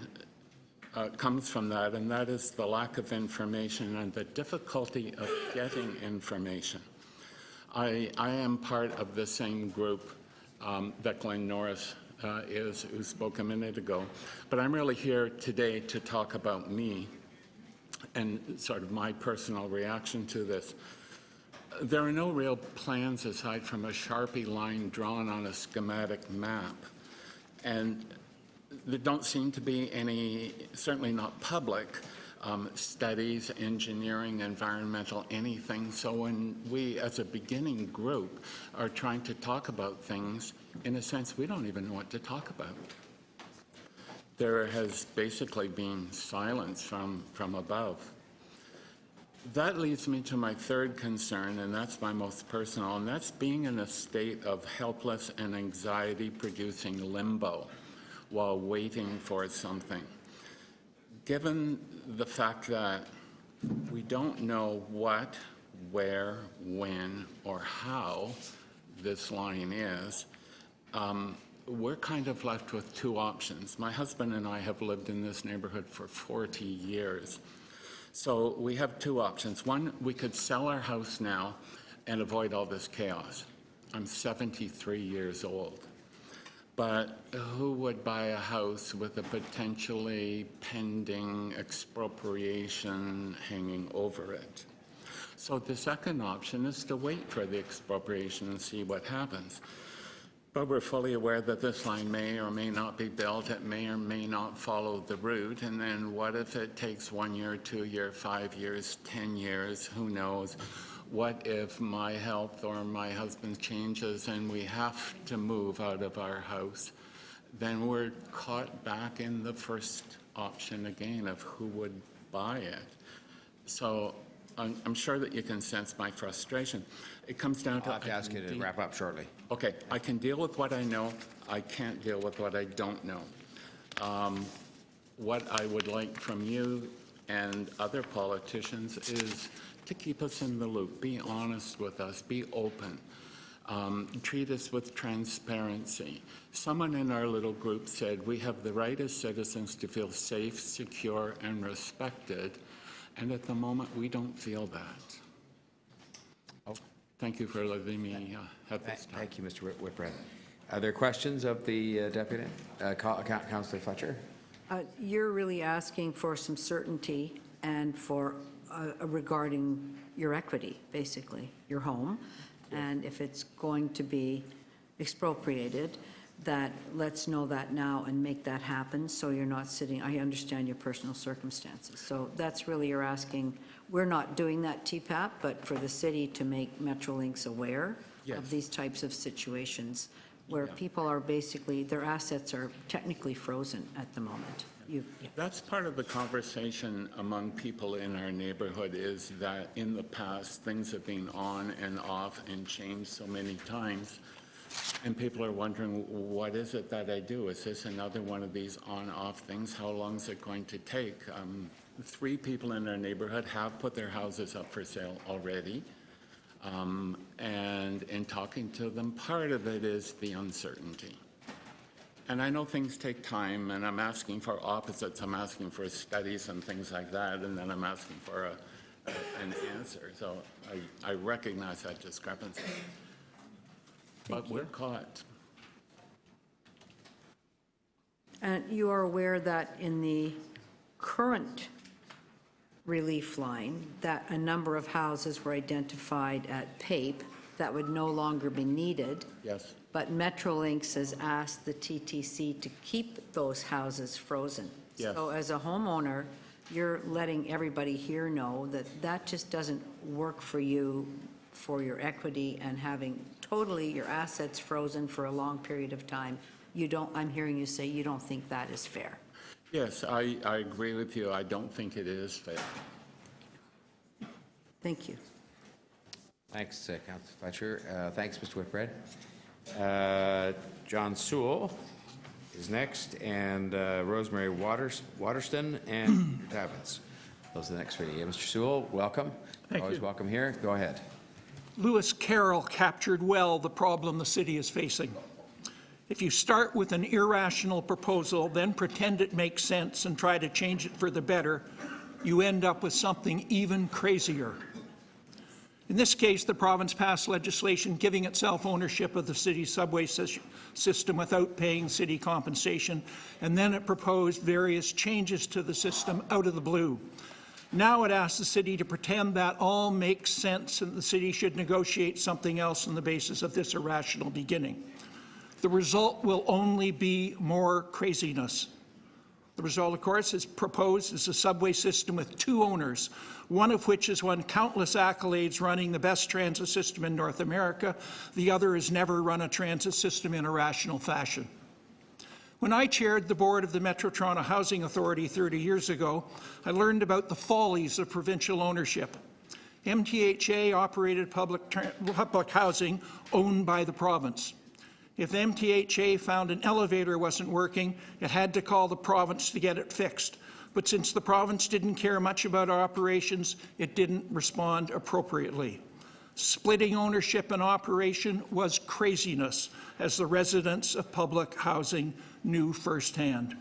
comes from that, and that is the lack of information and the difficulty of getting information. I am part of the same group that Glenn Norris who spoke a minute ago, but I'm really here today to talk about me and sort of my personal reaction to this. There are no real plans aside from a Sharpie line drawn on a schematic map. And there don't seem to be any, certainly not public, studies, engineering, environmental, anything. So when we, as a beginning group, are trying to talk about things, in a sense, we don't even know what to talk about. There has basically been silence from above. That leads me to my third concern, and that's my most personal, and that's being in a state of helpless and anxiety-producing limbo while waiting for something. Given the fact that we don't know what, where, when, or how this line is, we're kind of left with 2 options. My husband and I have lived in this neighborhood for 40 years. So we have 2 options. One, we could sell our house now and avoid all this chaos. I'm 73 years old. But who would buy a house with a potentially pending expropriation hanging over it? So the second option is to wait for the expropriation and see what happens. But we're fully aware that this line may or may not be built. It may or may not follow the route. And then what if it takes 1 year, 2 years, 5 years, 10 years? Who knows? What if my health or my husband's changes and we have to move out of our house? then we're caught back in the first option again of who would buy it. So I'm sure that you can sense my frustration. It comes down to... I'll have to ask you to wrap up shortly. Okay, I can deal with what I know. I can't deal with what I don't know. What I would like from you and other politicians is to keep us in the loop, be honest with us, be open. Treat us with transparency. Someone in our little group said, we have the right as citizens to feel safe, secure, and respected, and at the moment, we don't feel that. Thank you for letting me have this time. Thank you, Mr. Whitbread. Are there questions of the deputy? Councillor Fletcher? You're really asking for some certainty and for regarding your equity, basically, your home. And if it's going to be expropriated, that let's know that now and make that happen so you're not sitting, I understand your personal circumstances. So that's really you're asking, we're not doing that TPAP, but for the city to make Metrolinx aware of these types of situations where people are basically, their assets are technically frozen at the moment. That's part of the conversation among people in our neighborhood, is that in the past, things have been on and off and changed so many times. And people are wondering, what is it that I do? Is this another one of these on-off things? How long is it going to take? 3 people in our neighborhood have put their houses up for sale already. And in talking to them, part of it is the uncertainty. And I know things take time, and I'm asking for opposites. I'm asking for studies and things like that, and then I'm asking for an answer. So I recognize that discrepancy. But we're caught. And you are aware that in the current relief line, that a number of houses were identified at PAPE that would no longer be needed. Yes. But Metrolinx has asked the TTC to keep those houses frozen. Yes. So as a homeowner, you're letting everybody here know that that just doesn't work for you, for your equity, and having totally your assets frozen for a long period of time. You don't, I'm hearing you say you don't think that is fair. Yes, I agree with you. I don't think it is fair. Thank you. Thanks, Councillor Fletcher. Thanks, Mr. Whitbread. John Sewell is next, and Rosemary Waterston and Tabbins. Those are the next 3. Mr. Sewell, welcome. Thank Always you. welcome here. Go ahead. Lewis Carroll captured well the problem the city is facing. If you start with an irrational proposal, then pretend it makes sense and try to change it for the better, you end up with something even crazier. In this case, the province passed legislation giving itself ownership of the city's subway system without paying city compensation, and then it proposed various changes to the system out of the blue. Now it asks the city to pretend that all makes sense and the city should negotiate something else on the basis of this irrational beginning. The result will only be more craziness. The result, of course, is proposed as a subway system with 2 owners, one of which has won countless accolades running the best transit system in North America. The other has never run a transit system in a rational fashion. When I chaired the board of the Metro Toronto Housing Authority 30 years ago, I learned about the follies of provincial ownership. MTHA operated public housing owned by the province. If MTHA found an elevator wasn't working, it had to call the province to get it fixed. But since the province didn't care much about our operations, it didn't respond appropriately. Splitting ownership and operation was craziness, as the residents of public housing knew firsthand.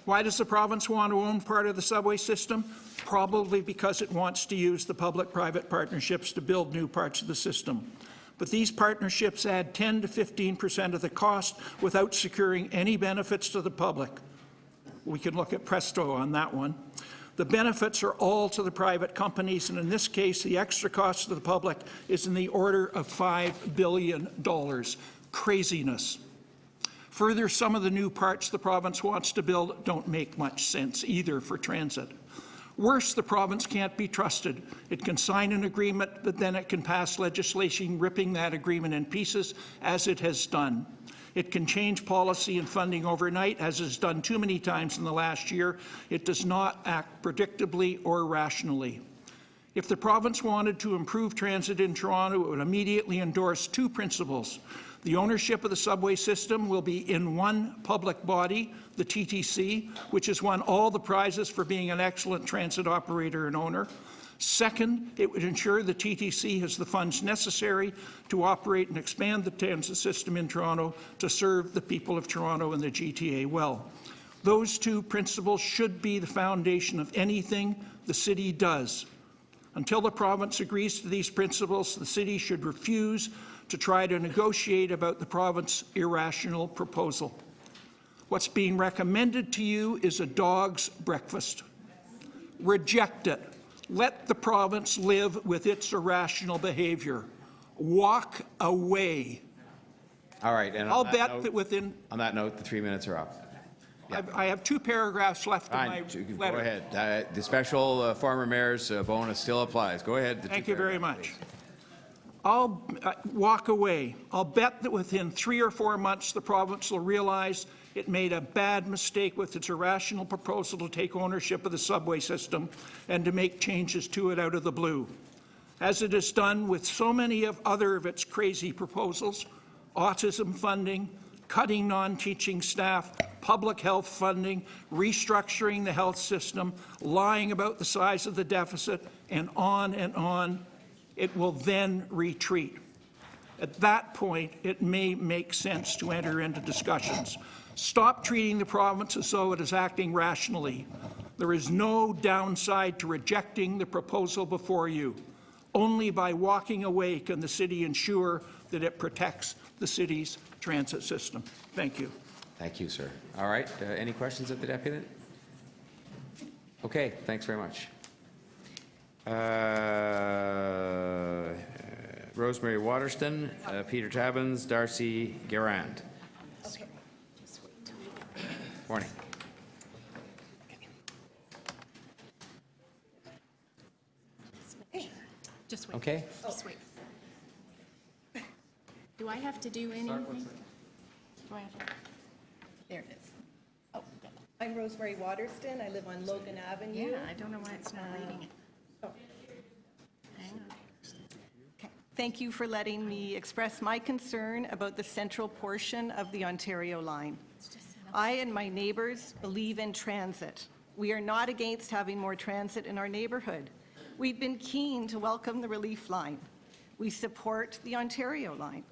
Why does the province want to own part of the subway system? Probably because it wants to use the public-private partnerships to build new parts of the system. But these partnerships add 10 to 15% of the cost without securing any benefits to the public. We can look at Presto on that one. The benefits are all to the private companies, and in this case, the extra cost to the public is in the order of $5 billion. Craziness. Further, some of the new parts the province wants to build don't make much sense either for transit. Worse, the province can't be trusted. It can sign an agreement, but then it can pass legislation ripping that agreement in pieces, as it has done. It can change policy and funding overnight, as is done too many times in the last year. It does not act predictably or rationally. If the province wanted to improve transit in Toronto, it would immediately endorse two principles. The ownership of the subway system will be in one public body, the TTC, which has won all the prizes for being an excellent transit operator and owner. Second, it would ensure the TTC has the funds necessary to operate and expand the transit system in Toronto to serve the people of Toronto and the GTA well. Those two principles should be the foundation of anything the city does. Until the province agrees to these principles, the city should refuse to try to negotiate about the province's irrational proposal. What's being recommended to you is a dog's breakfast. Reject it. Let the province live with its irrational behavior. Walk away. All right. And I'll bet that within... On that note, the 3 minutes are up. I have 2 paragraphs left in my letter. Go ahead. The special former mayor's bonus still applies. Go ahead. Thank you very much. I'll walk away. I'll bet that within 3 or 4 months the province will realize it made a bad mistake with its irrational proposal to take ownership of the subway system and to make changes to it out of the blue. As it has done with so many of its crazy proposals, autism funding, cutting non-teaching staff, public health funding, restructuring the health system, lying about the size of the deficit, and on, it will then retreat. At that point, it may make sense to enter into discussions. Stop treating the province as though it is acting rationally. There is no downside to rejecting the proposal before you. Only by walking away can the city ensure that it protects the city's transit system. Thank you. Thank you, sir. All right. Any questions of the deputy? Okay. Thanks very much. Rosemary Waterston, Peter Tabbins, Darcy Garand. Okay. Just wait. Morning. Just wait. Okay. Just wait. Do I have to do anything? Do I have to? There it is. Oh, good. I'm Rosemary Waterston. I live on Logan Avenue. Yeah, I don't know why it's not reading it. Oh. Hang on. Okay. Thank you for letting me express my concern about the central portion of the Ontario line. I and my neighbors believe in transit. We are not against having more transit in our neighborhood. We've been keen to welcome the relief line. We support the Ontario line,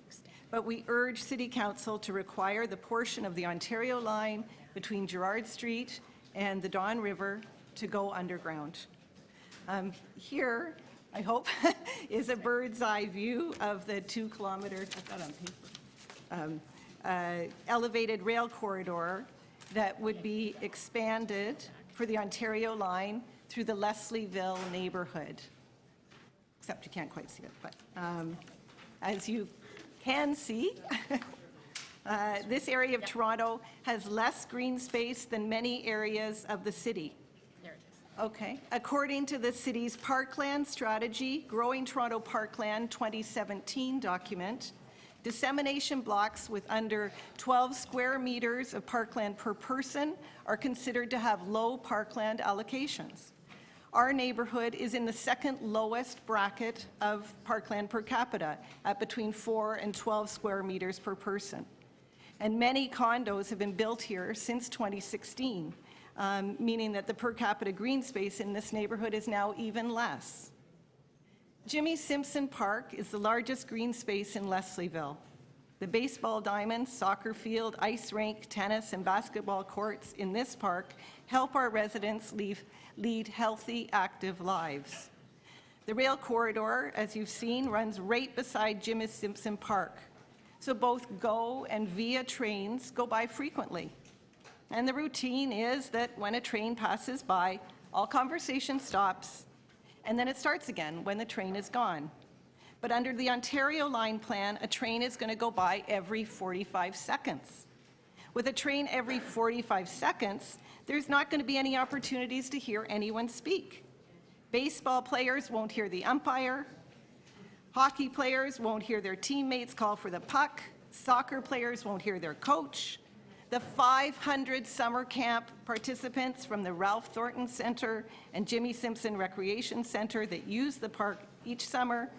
but we urge City Council to require the portion of the Ontario line between Gerrard Street and the Don River to go underground. Here, I hope, is a bird's eye view of the 2-kilometer, I've got on paper, elevated rail corridor that would be expanded for the Ontario line through the Leslieville neighborhood. Except you can't quite see it, but as you can see, this area of Toronto has less green space than many areas of the city. There it is. Okay. According to the city's Parkland Strategy, Growing Toronto Parkland 2017 document, dissemination blocks with under 12 square meters of parkland per person are considered to have low parkland allocations. Our neighborhood is in the second lowest bracket of parkland per capita at between 4 and 12 square meters per person. And many condos have been built here since 2016, meaning that the per capita green space in this neighborhood is now even less. Jimmy Simpson Park is the largest green space in Leslieville. The baseball diamond, soccer field, ice rink, tennis, and basketball courts in this park help our residents lead healthy, active lives. The rail corridor, as you've seen, runs right beside Jimmy Simpson Park. So both GO and VIA trains go by frequently. And the routine is that when a train passes by, all conversation stops, and then it starts again when the train is gone. But under the Ontario line plan, a train is going to go by every 45 seconds. With a train every 45 seconds, there's not going to be any opportunities to hear anyone speak. Baseball players won't hear the umpire. Hockey players won't hear their teammates call for the puck. Soccer players won't hear their coach. The 500 summer camp participants from the Ralph Thornton Center and Jimmy Simpson Recreation Center that use the park each summer,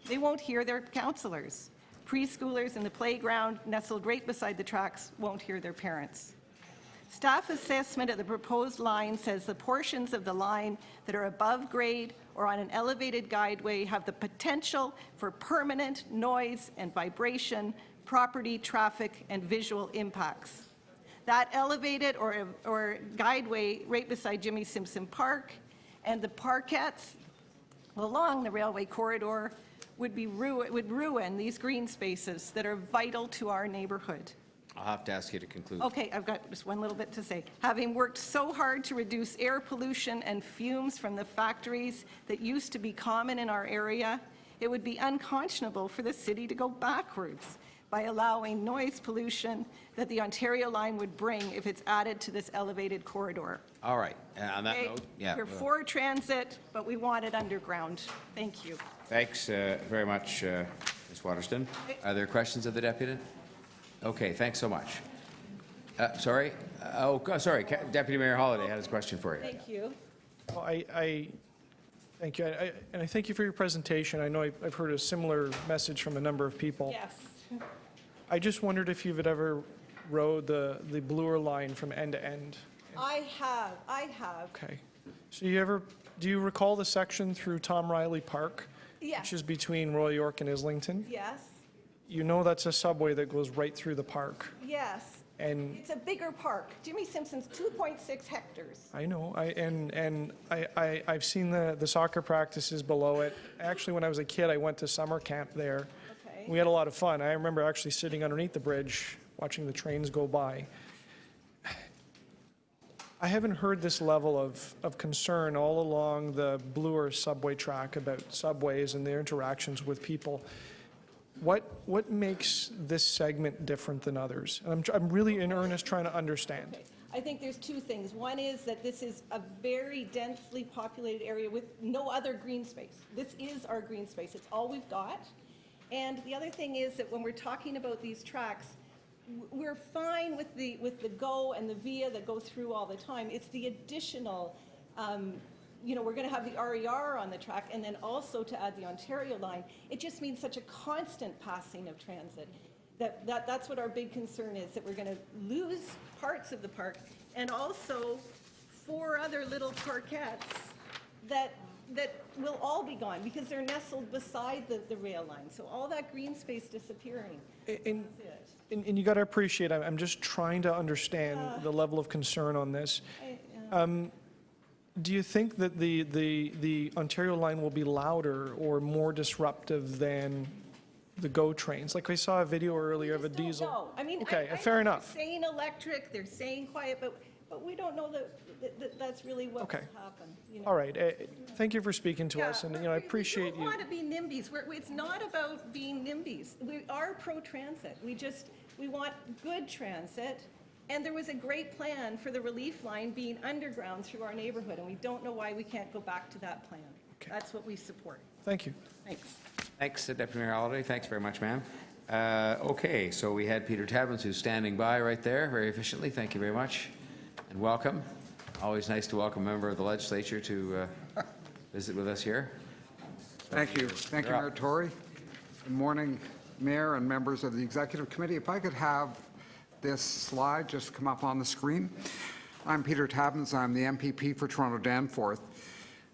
they won't hear their counselors. Preschoolers in the playground nestled right beside the tracks won't hear their parents. Staff assessment of the proposed line says the portions of the line that are above grade or on an elevated guideway have the potential for permanent noise and vibration, property, traffic, and visual impacts. That elevated or guideway right beside Jimmy Simpson Park and the parkettes along the railway corridor would ruin these green spaces that are vital to our neighborhood. I'll have to ask you to conclude. Okay, I've got just one little bit to say. Having worked so hard to reduce air pollution and fumes from the factories that used to be common in our area, it would be unconscionable for the city to go backwards by allowing noise pollution that the Ontario line would bring if it's added to this elevated corridor. All right, on that Okay? note, yeah. We're for transit, but we want it underground. Thank you. Thanks very much, Ms. Waterston. Are there questions of the deputy? Okay, thanks so much. Sorry? Sorry, Deputy Mayor Holliday had his question for you. Thank you. Well, thank you, and I thank you for your presentation. I know I've heard a similar message from a number of people. Yes. I just wondered if you've ever rode the Bloor line from end to end. I have. Okay. So do you recall the section through Tom Riley Park? Yes. Which is between Royal York and Islington? Yes. You know that's a subway that goes right through the park. Yes. And It's a bigger park. Jimmy Simpson's 2.6 hectares. I know, I've seen the soccer practices below it. Actually, when I was a kid, I went to summer camp there. Okay. We had a lot of fun. I remember actually sitting underneath the bridge, watching the trains go by. I haven't heard this level of concern all along the Bloor subway track about subways and their interactions with people. What makes this segment different than others? And I'm really in earnest trying to understand. Okay. I think there's two things. One is that this is a very densely populated area with no other green space. This is our green space. It's all we've got. And the other thing is that when we're talking about these tracks, we're fine with the GO and the VIA that go through all the time. It's the additional, we're going to have the RER on the track, and then also to add the Ontario line. It just means such a constant passing of transit. That's what our big concern is, that we're going to lose parts of the park, and also 4 other little parkettes that will all be gone because they're nestled beside the rail line. So all that green space disappearing. And you got to appreciate, I'm just trying to understand the level of concern on this. Do you think that the Ontario line will be louder or more disruptive than the GO trains? Like I saw a video earlier of a diesel. No, I mean, Okay, I fair know enough. They're saying electric, they're saying quiet, but we don't know that that's really what will happen. All right. Thank you for speaking to us, and I appreciate We you. don't want to be NIMBYs. It's not about being NIMBYs. We are pro-transit. We want good transit. And there was a great plan for the relief line being underground through our neighborhood, and we don't know why we can't go back to that plan. That's what we support. Thank you. Thanks. Thanks, Deputy Mayor Holliday. Thanks very much, ma'am. Okay, so we had Peter Tabbins, who's standing by right there very efficiently. Thank you very much, and welcome. Always nice to welcome a member of the legislature to visit with us here. Thank you. Thank you, Mayor Tory. Good morning, Mayor and members of the Executive Committee. If I could have this slide just come up on the screen. I'm Peter Tabbins. I'm the MPP for Toronto Danforth.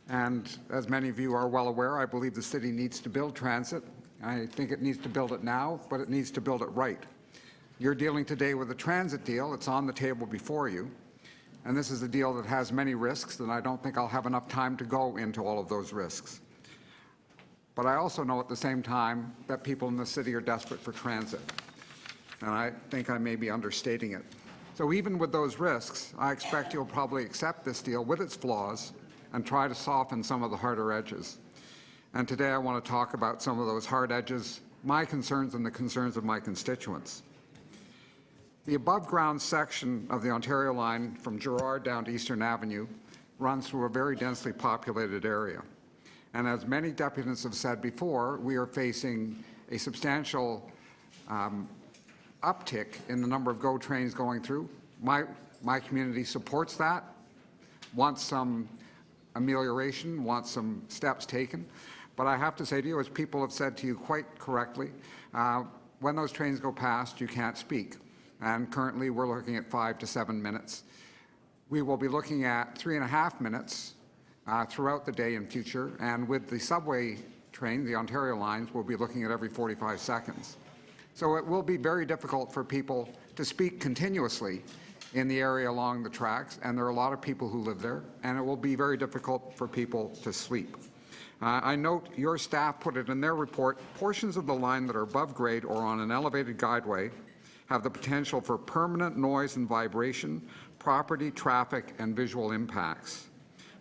And as many of you are well aware, I believe the city needs to build transit. I think it needs to build it now, but it needs to build it right. You're dealing today with a transit deal. It's on the table before you. And this is a deal that has many risks, and I don't think I'll have enough time to go into all of those risks. But I also know at the same time that people in the city are desperate for transit. And I think I may be understating it. So even with those risks, I expect you'll probably accept this deal with its flaws and try to soften some of the harder edges. And today I want to talk about some of those hard edges, my concerns and the concerns of my constituents. The above-ground section of the Ontario line from Gerrard down to Eastern Avenue runs through a very densely populated area. And as many deputies have said before, we are facing a substantial uptick in the number of GO trains going through. My community supports that, wants some amelioration, wants some steps taken. But I have to say to you, as people have said to you quite correctly, when those trains go past, you can't speak. And currently, we're looking at 5 to 7 minutes. We will be looking at 3.5 minutes throughout the day in future. And with the subway train, the Ontario lines, we'll be looking at every 45 seconds. So it will be very difficult for people to speak continuously in the area along the tracks, and there are a lot of people who live there, and it will be very difficult for people to sleep. I note your staff put it in their report, portions of the line that are above grade or on an elevated guideway have the potential for permanent noise and vibration, property, traffic, and visual impacts.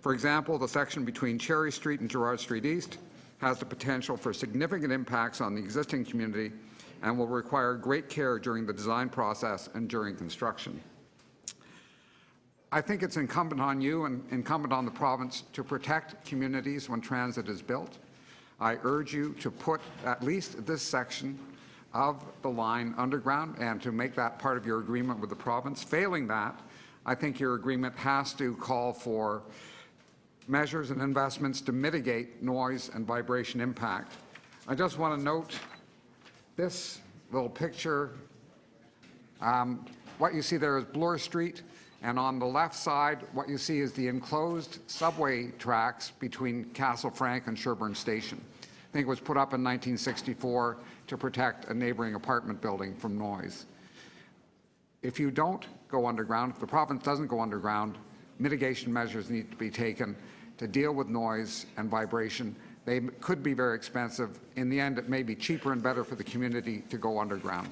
For example, the section between Cherry Street and Gerrard Street East has the potential for significant impacts on the existing community and will require great care during the design process and during construction. I think it's incumbent on you and incumbent on the province to protect communities when transit is built. I urge you to put at least this section of the line underground and to make that part of your agreement with the province. Failing that, I think your agreement has to call for measures and investments to mitigate noise and vibration impact. I just want to note this little picture. What you see there is Bloor Street, and on the left side, what you see is the enclosed subway tracks between Castle Frank and Sherbourne Station. I think it was put up in 1964 to protect a neighboring apartment building from noise. If you don't go underground, if the province doesn't go underground, mitigation measures need to be taken to deal with noise and vibration. They could be very expensive. In the end, it may be cheaper and better for the community to go underground.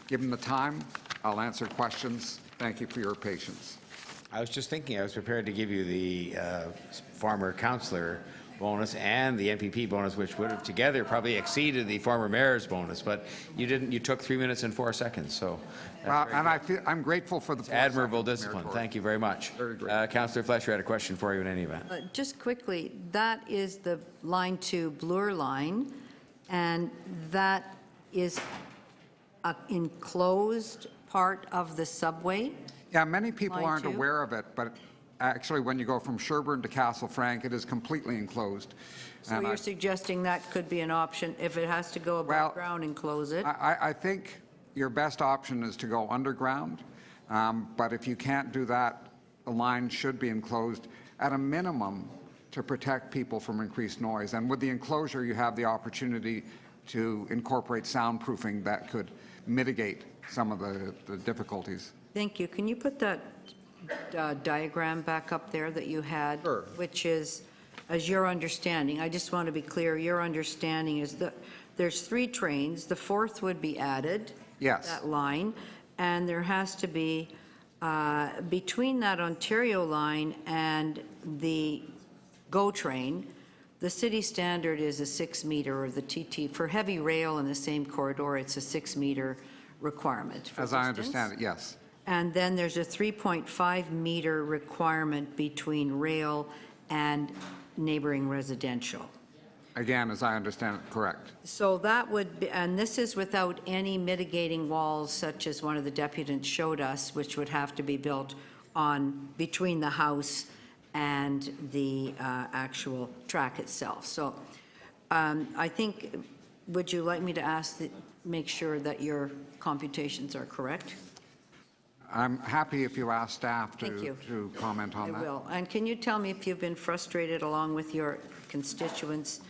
Given the time, I'll answer questions. Thank you for your patience. I was just thinking I was prepared to give you the former councillor bonus and the MPP bonus, which would have together probably exceeded the former mayor's bonus, but you didn't. You took 3 minutes and 4 seconds. So, and I'm grateful for the admirable discipline. Thank you very much. Councillor Fletcher had a question for you in any event. Just quickly, that is the line to Bloor line, and that is an enclosed part of the subway. Yeah, many people Line aren't 2? aware of it, but actually when you go from Sherbourne to Castle Frank, it is completely enclosed. So you're suggesting that could be an option if it has to go above ground and close it? I think your best option is to go underground, but if you can't do that, the line should be enclosed at a minimum to protect people from increased noise. And with the enclosure, you have the opportunity to incorporate soundproofing that could mitigate some of the difficulties. Thank you. Can you put that diagram back up there that you had? Sure. Which is, as your understanding, I just want to be clear, your understanding is that there's 3 trains, the 4th would be added. Yes. That line, and there has to be, between that Ontario line and the GO train, the city standard is a 6 meter, or the TT. For heavy rail in the same corridor, it's a 6 meter requirement. As I understand it, yes. And then there's a 3.5 meter requirement between rail and neighboring residential. Again, as I understand it, correct. So that would be, and this is without any mitigating walls such as one of the deputants showed us, which would have to be built on between the house and the actual track itself. So I think, would you like me to ask make sure that your computations are correct? I'm happy if you ask staff to comment on that. I will. And can you tell me if you've been frustrated along with your constituents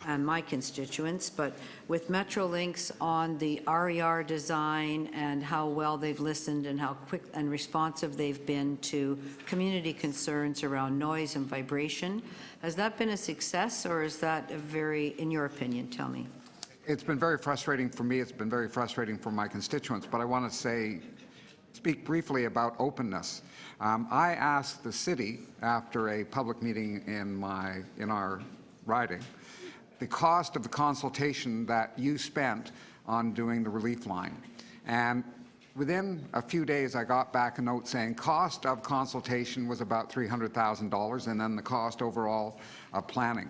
and my constituents, but with Metrolinx on the RER design and how well they've listened and how quick and responsive they've been to community concerns around noise and vibration, has that been a success, or is that a very, in your opinion, tell me? It's been very frustrating for me. It's been very frustrating for my constituents, but I want to speak briefly about openness. I asked the city after a public meeting in our riding, the cost of the consultation that you spent on doing the relief line. And within a few days, I got back a note saying cost of consultation was about $300,000, and then the cost overall of planning.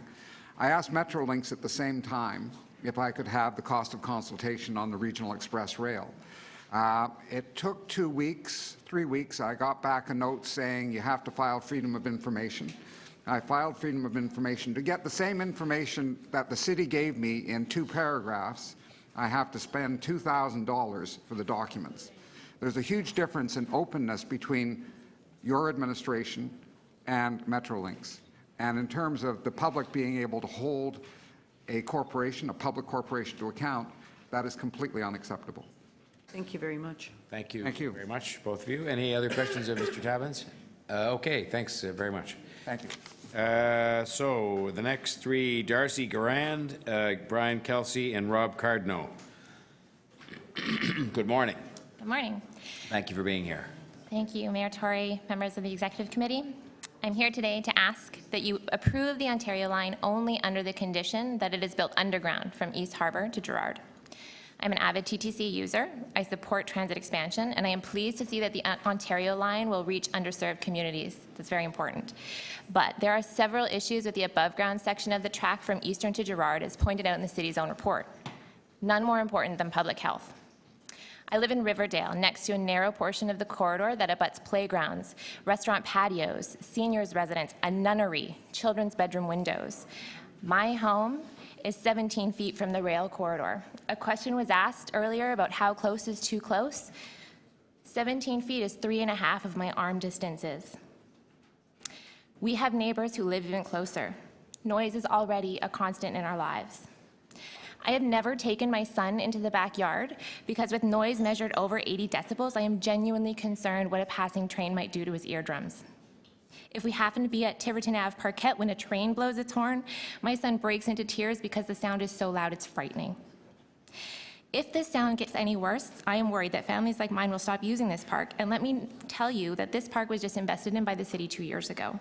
I asked Metrolinx at the same time if I could have the cost of consultation on the Regional Express Rail. It took 2 weeks, 3 weeks. I got back a note saying you have to file Freedom of Information. I filed Freedom of Information. To get the same information that the city gave me in 2 paragraphs, I have to spend $2,000 for the documents. There's a huge difference in openness between your administration and Metrolinx. And in terms of the public being able to hold a corporation, a public corporation, to account, that is completely unacceptable. Thank you very much. Thank you very much, both of you. Any other questions of Mr. Tabbins? Okay, thanks very much. Thank you. So the next 3, Darcy Garand, Brian Kelsey, and Rob Cardno. Good morning. Good morning. Thank you for being here. Thank you, Mayor Tory, members of the Executive Committee. I'm here today to ask that you approve the Ontario line only under the condition that it is built underground from East Harbour to Gerrard. I'm an avid TTC user. I support transit expansion, and I am pleased to see that the Ontario line will reach underserved communities. That's very important. But there are several issues with the above-ground section of the track from Eastern to Gerrard, as pointed out in the city's own report. None more important than public health. I live in Riverdale, next to a narrow portion of the corridor that abuts playgrounds, restaurant patios, seniors' residence, a nunnery, children's bedroom windows. My home is 17 feet from the rail corridor. A question was asked earlier about how close is too close. 17 feet is 3.5 of my arm distances. We have neighbors who live even closer. Noise is already a constant in our lives. I have never taken my son into the backyard because with noise measured over 80 decibels, I am genuinely concerned what a passing train might do to his eardrums. If we happen to be at Tiverton Ave Parquet when a train blows its horn, my son breaks into tears because the sound is so loud it's frightening. If this sound gets any worse, I am worried that families like mine will stop using this park, and let me tell you that this park was just invested in by the city 2 years ago.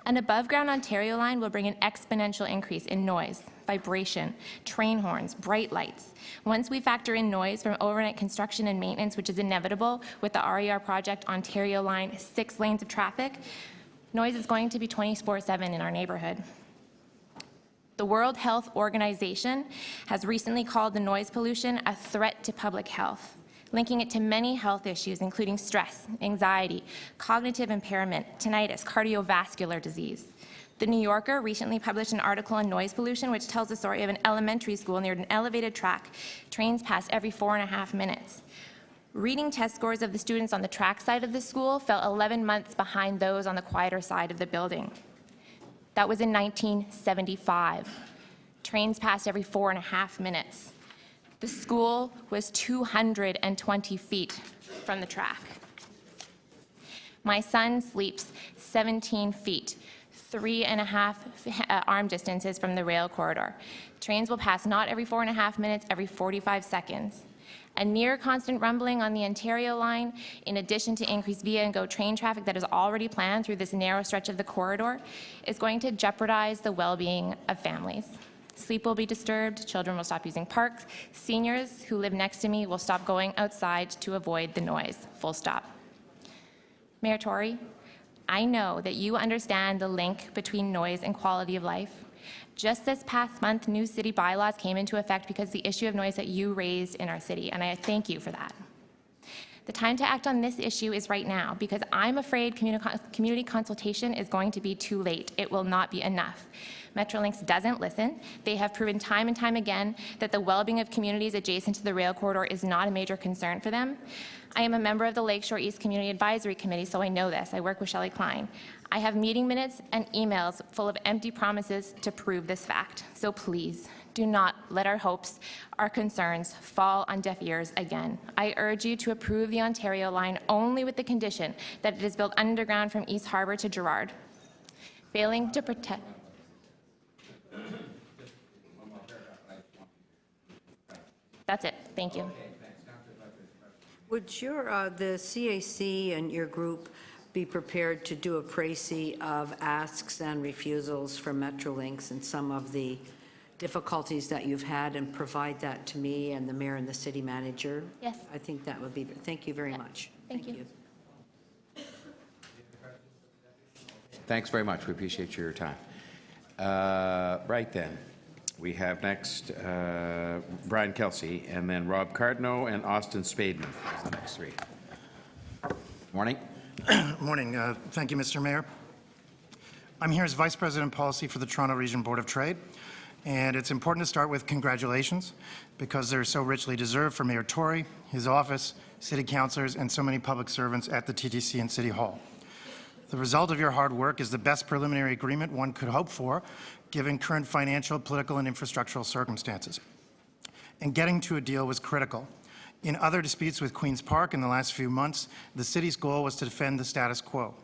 An above-ground Ontario line will bring an exponential increase in noise, vibration, train horns, bright lights. Once we factor in noise from overnight construction and maintenance, which is inevitable with the RER project Ontario line, 6 lanes of traffic, noise is going to be 24/7 in our neighborhood. The World Health Organization has recently called the noise pollution a threat to public health, linking it to many health issues, including stress, anxiety, cognitive impairment, tinnitus, cardiovascular disease. The New Yorker recently published an article on noise pollution, which tells the story of an elementary school near an elevated track. Trains pass every 4.5 minutes. Reading test scores of the students on the track side of the school fell 11 months behind those on the quieter side of the building. That was in 1975. Trains passed every 4.5 minutes. The school was 220 feet from the track. My son sleeps 17 feet, 3.5 arm distances from the rail corridor. Trains will pass not every 4.5 minutes, every 45 seconds. A near constant rumbling on the Ontario line, in addition to increased via and go train traffic that is already planned through this narrow stretch of the corridor, is going to jeopardize the well-being of families. Sleep will be disturbed, children will stop using parks, seniors who live next to me will stop going outside to avoid the noise, full stop. Mayor Tory, I know that you understand the link between noise and quality of life. Just this past month, new city bylaws came into effect because of the issue of noise that you raised in our city, and I thank you for that. The time to act on this issue is right now, because I'm afraid community consultation is going to be too late. It will not be enough. Metrolinx doesn't listen. They have proven time and time again that the well-being of communities adjacent to the rail corridor is not a major concern for them. I am a member of the Lakeshore East Community Advisory Committee, so I know this. I work with Shelley Klein. I have meeting minutes and emails full of empty promises to prove this fact. So please, do not let our hopes, our concerns fall on deaf ears again. I urge you to approve the Ontario line only with the condition that it is built underground from East Harbour to Gerrard. Failing to protect... That's it. Thank you. Would the CAC and your group be prepared to do a précis of asks and refusals from Metrolinx and some of the difficulties that you've had and provide that to me and the mayor and the city manager? Yes. I think that would be, thank you very much. Thank you. Thanks very much. We appreciate your time. Right then. We have next Brian Kelsey, and then Rob Cardno and Austin Spademan as the next three. Morning. Morning. Thank you, Mr. Mayor. I'm here as Vice President Policy for the Toronto Region Board of Trade, and it's important to start with congratulations because they're so richly deserved for Mayor Tory, his office, city councillors, and so many public servants at the TTC and City Hall. The result of your hard work is the best preliminary agreement one could hope for, given current financial, political, and infrastructural circumstances. And getting to a deal was critical. In other disputes with Queen's Park in the last few months, the city's goal was to defend the status quo.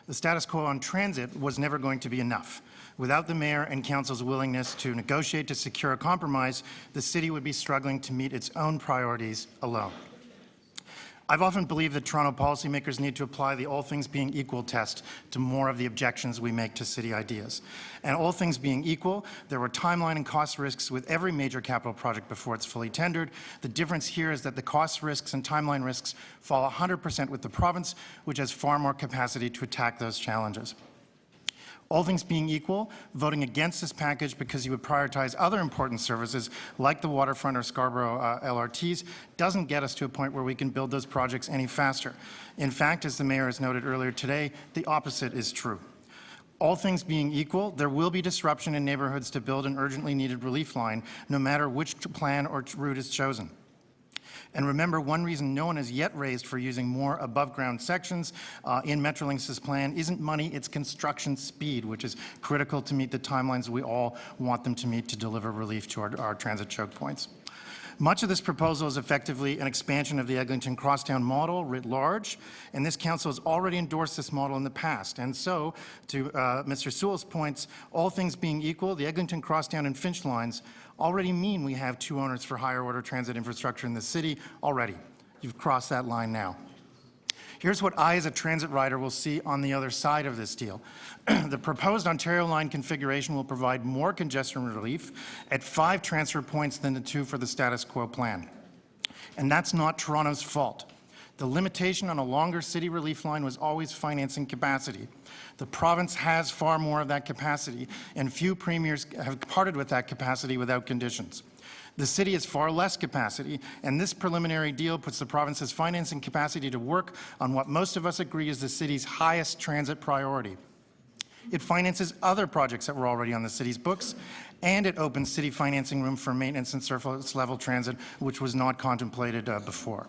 The status quo on transit was never going to be enough. Without the mayor and council's willingness to negotiate to secure a compromise, the city would be struggling to meet its own priorities alone. I've often believed that Toronto policymakers need to apply the all things being equal test to more of the objections we make to city ideas. And all things being equal, there were timeline and cost risks with every major capital project before it's fully tendered. The difference here is that the cost risks and timeline risks fall 100% with the province, which has far more capacity to attack those challenges. All things being equal, voting against this package because you would prioritize other important services like the waterfront or Scarborough LRTs doesn't get us to a point where we can build those projects any faster. In fact, as the mayor has noted earlier today, the opposite is true. All things being equal, there will be disruption in neighborhoods to build an urgently needed relief line, no matter which plan or route is chosen. And remember, one reason no one has yet raised for using more above-ground sections in Metrolinx's plan isn't money, it's construction speed, which is critical to meet the timelines we all want them to meet to deliver relief to our transit choke points. Much of this proposal is effectively an expansion of the Eglinton Crosstown model writ large, and this council has already endorsed this model in the past. And so, to Mr. Sewell's points, all things being equal, the Eglinton Crosstown and Finch lines already mean we have two owners for higher order transit infrastructure in the city already. You've crossed that line now. Here's what I, as a transit rider, will see on the other side of this deal. The proposed Ontario line configuration will provide more congestion relief at 5 transfer points than the 2 for the status quo plan. And that's not Toronto's fault. The limitation on a longer city relief line was always financing capacity. The province has far more of that capacity, and few premiers have parted with that capacity without conditions. The city has far less capacity, and this preliminary deal puts the province's financing capacity to work on what most of us agree is the city's highest transit priority. It finances other projects that were already on the city's books, and it opens city financing room for maintenance and surface level transit, which was not contemplated before.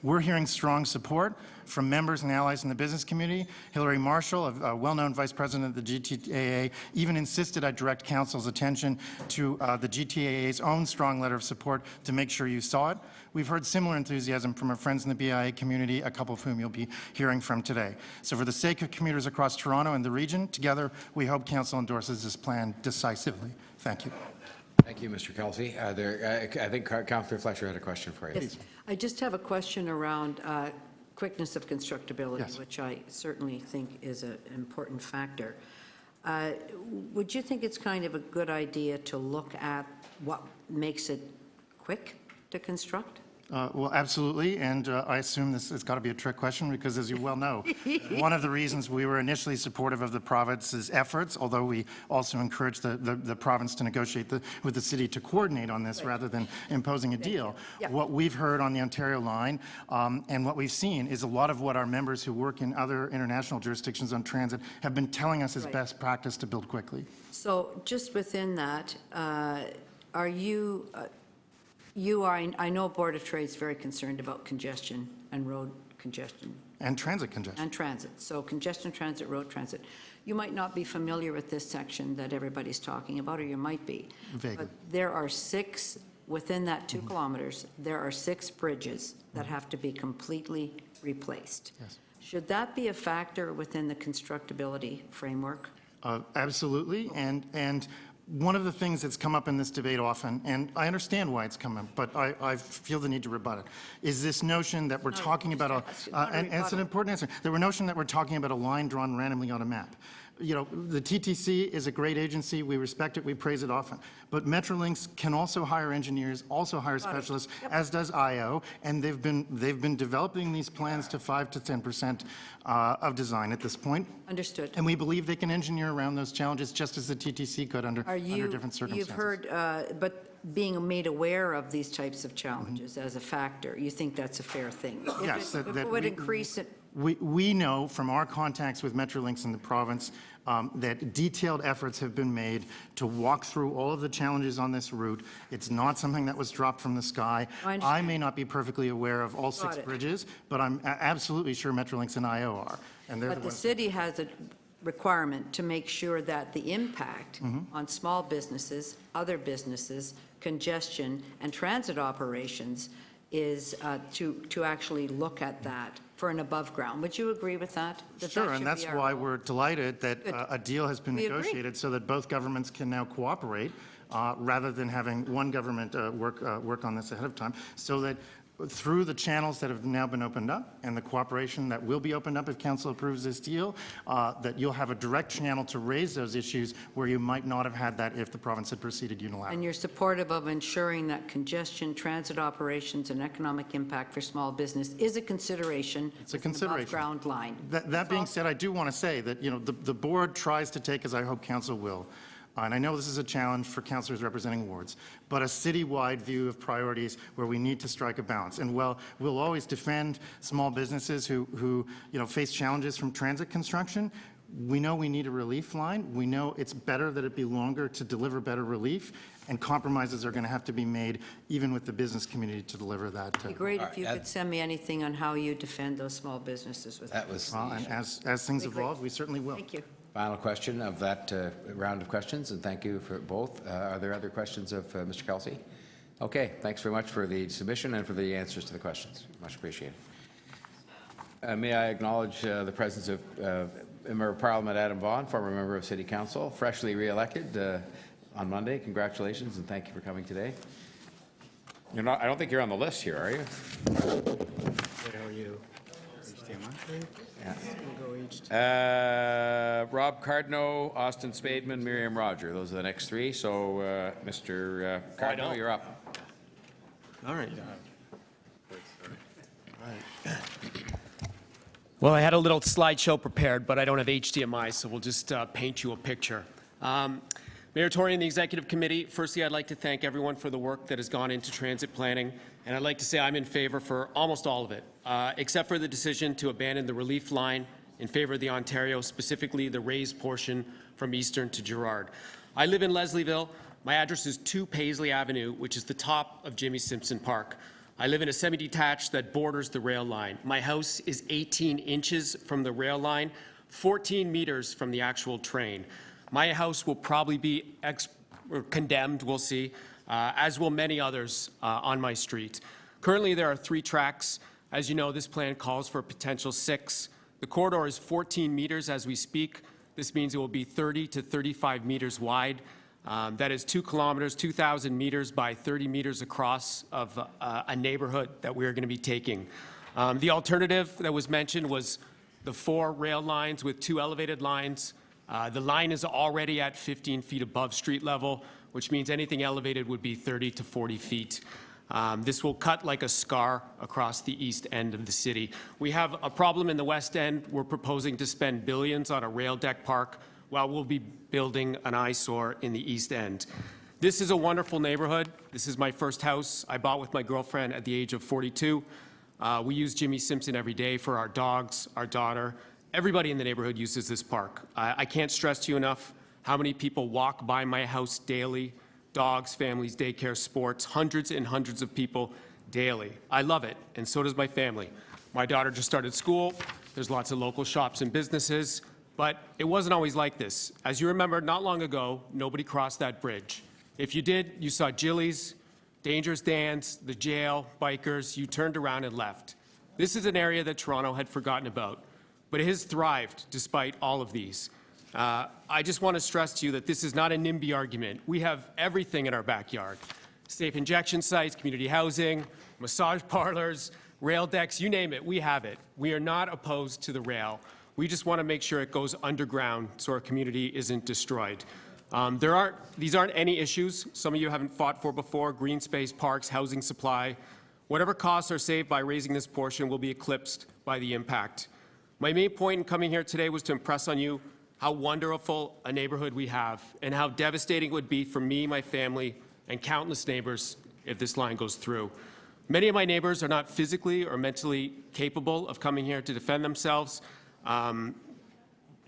We're hearing strong support from members and allies in the business community. Hilary Marshall, a well-known vice president of the GTAA, even insisted I direct council's attention to the GTAA's own strong letter of support to make sure you saw it. We've heard similar enthusiasm from our friends in the BIA community, a couple of whom you'll be hearing from today. So for the sake of commuters across Toronto and the region, together we hope council endorses this plan decisively. Thank you. Thank you, Mr. Kelsey. I think Councillor Fletcher had a question for you. Yes. I just have a question around quickness of constructability, Yes. which I certainly think is an important factor. Would you think it's kind of a good idea to look at what makes it quick to construct? Well, absolutely, and I assume this has got to be a trick question because, as you well know, one of the reasons we were initially supportive of the province's efforts, although we also encouraged the province to negotiate with the city to coordinate on this rather than imposing a deal. What we've heard on the Ontario line and what we've seen is a lot of what our members who work in other international jurisdictions on transit have been telling us is best practice to build quickly. So just within that, are you... I know Board of Trade is very concerned about congestion and road congestion. And transit congestion. And transit. So congestion, transit, road transit. You might not be familiar with this section that everybody's talking about, or you might be. Vaguely. But there are 6, within that 2 kilometers, there are 6 bridges that have to be completely replaced. Yes. Should that be a factor within the constructability framework? Absolutely, and one of the things that's come up in this debate often, and I understand why it's come up, but I feel the need to rebut it, is this notion that we're talking about, and it's an important answer, the notion that we're talking about a line drawn randomly on a map. the TTC is a great agency. We respect it. We praise it often. But Metrolinx can also hire engineers, also hire specialists, as does IO, and they've been developing these plans to 5 to 10% of design at this point. Understood. And we believe they can engineer around those challenges just as the TTC could under different circumstances. You've heard, but being made aware of these types of challenges as a factor, you think that's a fair thing? Yes. If it would increase it. We know from our contacts with Metrolinx in the province that detailed efforts have been made to walk through all of the challenges on this route. It's not something that was dropped from the sky. I may not be perfectly aware of all 6 bridges, but I'm absolutely sure Metrolinx and IO are. And they're But the city has a requirement to make sure that the impact on small businesses, other businesses, congestion, and transit operations is to actually look at that for an above ground. Would you agree with that? Sure, and that's why we're delighted that a deal has been negotiated so that both governments can now cooperate rather than having one government work on this ahead of time, so that through the channels that have now been opened up and the cooperation that will be opened up if council approves this deal, that you'll have a direct channel to raise those issues where you might not have had that if the province had proceeded unilaterally. And you're supportive of ensuring that congestion, transit operations, and economic impact for small business is a consideration. It's a consideration. Above-ground line. That being said, I do want to say that the board tries to take, as I hope council will, and I know this is a challenge for councillors representing wards, but a citywide view of priorities where we need to strike a balance. And while we'll always defend small businesses who face challenges from transit construction, we know we need a relief line. We know it's better that it be longer to deliver better relief, and compromises are going to have to be made even with the business community to deliver that. It'd be great if you could send me anything on how you defend those small businesses. And as things evolve, we certainly will. Thank you. Final question of that round of questions, and thank you for both. Are there other questions of Mr. Kelsey? Okay, thanks very much for the submission and for the answers to the questions. Much appreciated. May I acknowledge the presence of Member of Parliament Adam Vaughan, former member of City Council, freshly re-elected on Monday. Congratulations and thank you for coming today. You're not, I don't think you're on the list here, are you? Where are you? Rob Cardno, Austin Spademan, Miriam Roger. Those are the next 3. So, Mr. Cardno, you're up. All right. Well, I had a little slideshow prepared, but I don't have HDMI, so we'll just paint you a picture. Mayor Tory and the Executive Committee, firstly, I'd like to thank everyone for the work that has gone into transit planning, and I'd like to say I'm in favor for almost all of it, except for the decision to abandon the relief line in favor of the Ontario, specifically the raised portion from Eastern to Gerrard. I live in Leslieville. My address is 2 Paisley Avenue, which is the top of Jimmy Simpson Park. I live in a semi-detached that borders the rail line. My house is 18 inches from the rail line, 14 meters from the actual train. My house will probably be condemned, we'll see, as will many others on my street. Currently, there are 3 tracks. As you know, this plan calls for a potential 6. The corridor is 14 meters as we speak. This means it will be 30 to 35 meters wide. That is 2 kilometers, 2,000 meters by 30 meters across of a neighborhood that we are going to be taking. The alternative that was mentioned was the 4 rail lines with 2 elevated lines. The line is already at 15 feet above street level, which means anything elevated would be 30 to 40 feet. This will cut like a scar across the east end of the city. We have a problem in the west end. We're proposing to spend billions on a rail deck park while we'll be building an eyesore in the east end. This is a wonderful neighborhood. This is my first house I bought with my girlfriend at the age of 42. We use Jimmy Simpson every day for our dogs, our daughter. Everybody in the neighborhood uses this park. I can't stress to you enough how many people walk by my house daily. Dogs, families, daycare, sports, hundreds and hundreds of people daily. I love it, and so does my family. My daughter just started school. There's lots of local shops and businesses, but it wasn't always like this. As you remember, not long ago, nobody crossed that bridge. If you did, you saw Jilly's, Dangerous Dan's, the jail, bikers. You turned around and left. This is an area that Toronto had forgotten about, but it has thrived despite all of these. I just want to stress to you that this is not a NIMBY argument. We have everything in our backyard. Safe injection sites, community housing, massage parlors, rail decks, you name it, we have it. We are not opposed to the rail. We just want to make sure it goes underground so our community isn't destroyed. These aren't any issues some of you haven't fought for before: green space, parks, housing supply. Whatever costs are saved by raising this portion will be eclipsed by the impact. My main point in coming here today was to impress on you how wonderful a neighborhood we have and how devastating it would be for me, my family, and countless neighbors if this line goes through. Many of my neighbors are not physically or mentally capable of coming here to defend themselves.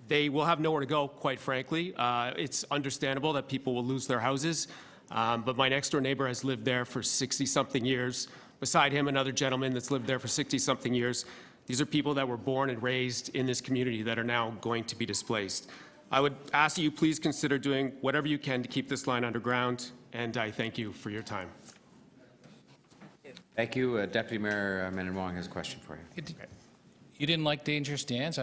They will have nowhere to go, quite frankly. It's understandable that people will lose their houses, but my next door neighbor has lived there for 60-something years. Beside him, another gentleman that's lived there for 60-something years. These are people that were born and raised in this community that are now going to be displaced. I would ask that you please consider doing whatever you can to keep this line underground, and I thank you for your time. Thank you. Deputy Mayor Wong has a question for you. You didn't like Danger Stands?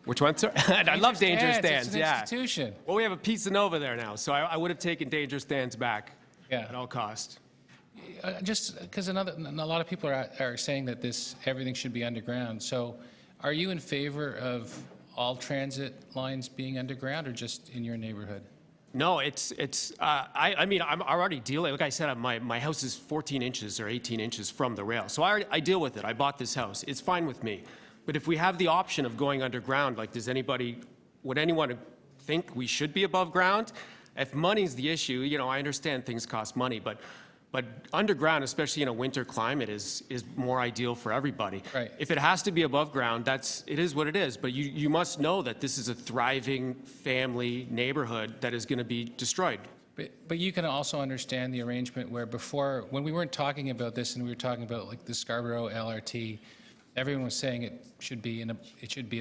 Which one, sir? I love Danger Stands. Stands, It's an yeah. institution. Well, we have a Pizza Nova there now, so I would have taken Danger Stands back at all cost. Just because a lot of people are saying that everything should be underground. So are you in favor of all transit lines being underground or just in your neighborhood? No, I mean, I'm already dealing, like I said, my house is 14 inches or 18 inches from the rail. So I deal with it. I bought this house. It's fine with me. But if we have the option of going underground, like would anyone think we should be above ground? If money's the issue, I understand things cost money, but underground, especially in a winter climate, is more ideal for everybody. Right. If it has to be above ground, it is what it is. But you must know that this is a thriving family neighborhood that is going to be destroyed. But you can also understand the arrangement where before, when we weren't talking about this and we were talking about like the Scarborough LRT, everyone was saying it should be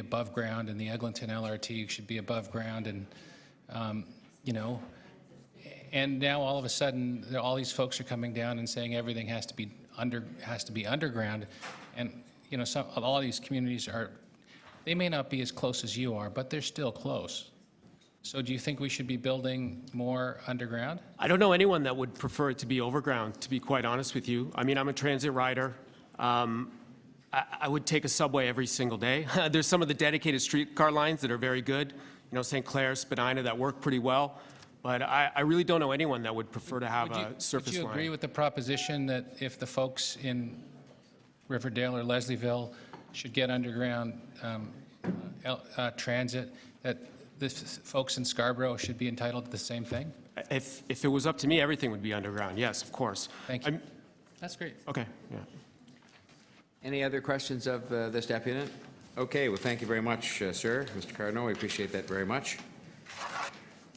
above ground, and the Eglinton LRT should be above ground, and and now all of a sudden, all these folks are coming down and saying everything has to be underground, and all these communities they may not be as close as you are, but they're still close. So do you think we should be building more underground? I don't know anyone that would prefer it to be overground, to be quite honest with you. I mean, I'm a transit rider. I would take a subway every single day. There's some of the dedicated streetcar lines that are very good, St. Clair, Spadina, that work pretty well. But I really don't know anyone that would prefer to have a surface line. Would you agree with the proposition that if the folks in Riverdale or Leslieville should get underground transit, that the folks in Scarborough should be entitled to the same thing? If it was up to me, everything would be underground, yes, of course. Thank you. That's great. Okay, yeah. Any other questions of this deputant? Okay, well, thank you very much, sir. Mr. Cardinal, we appreciate that very much.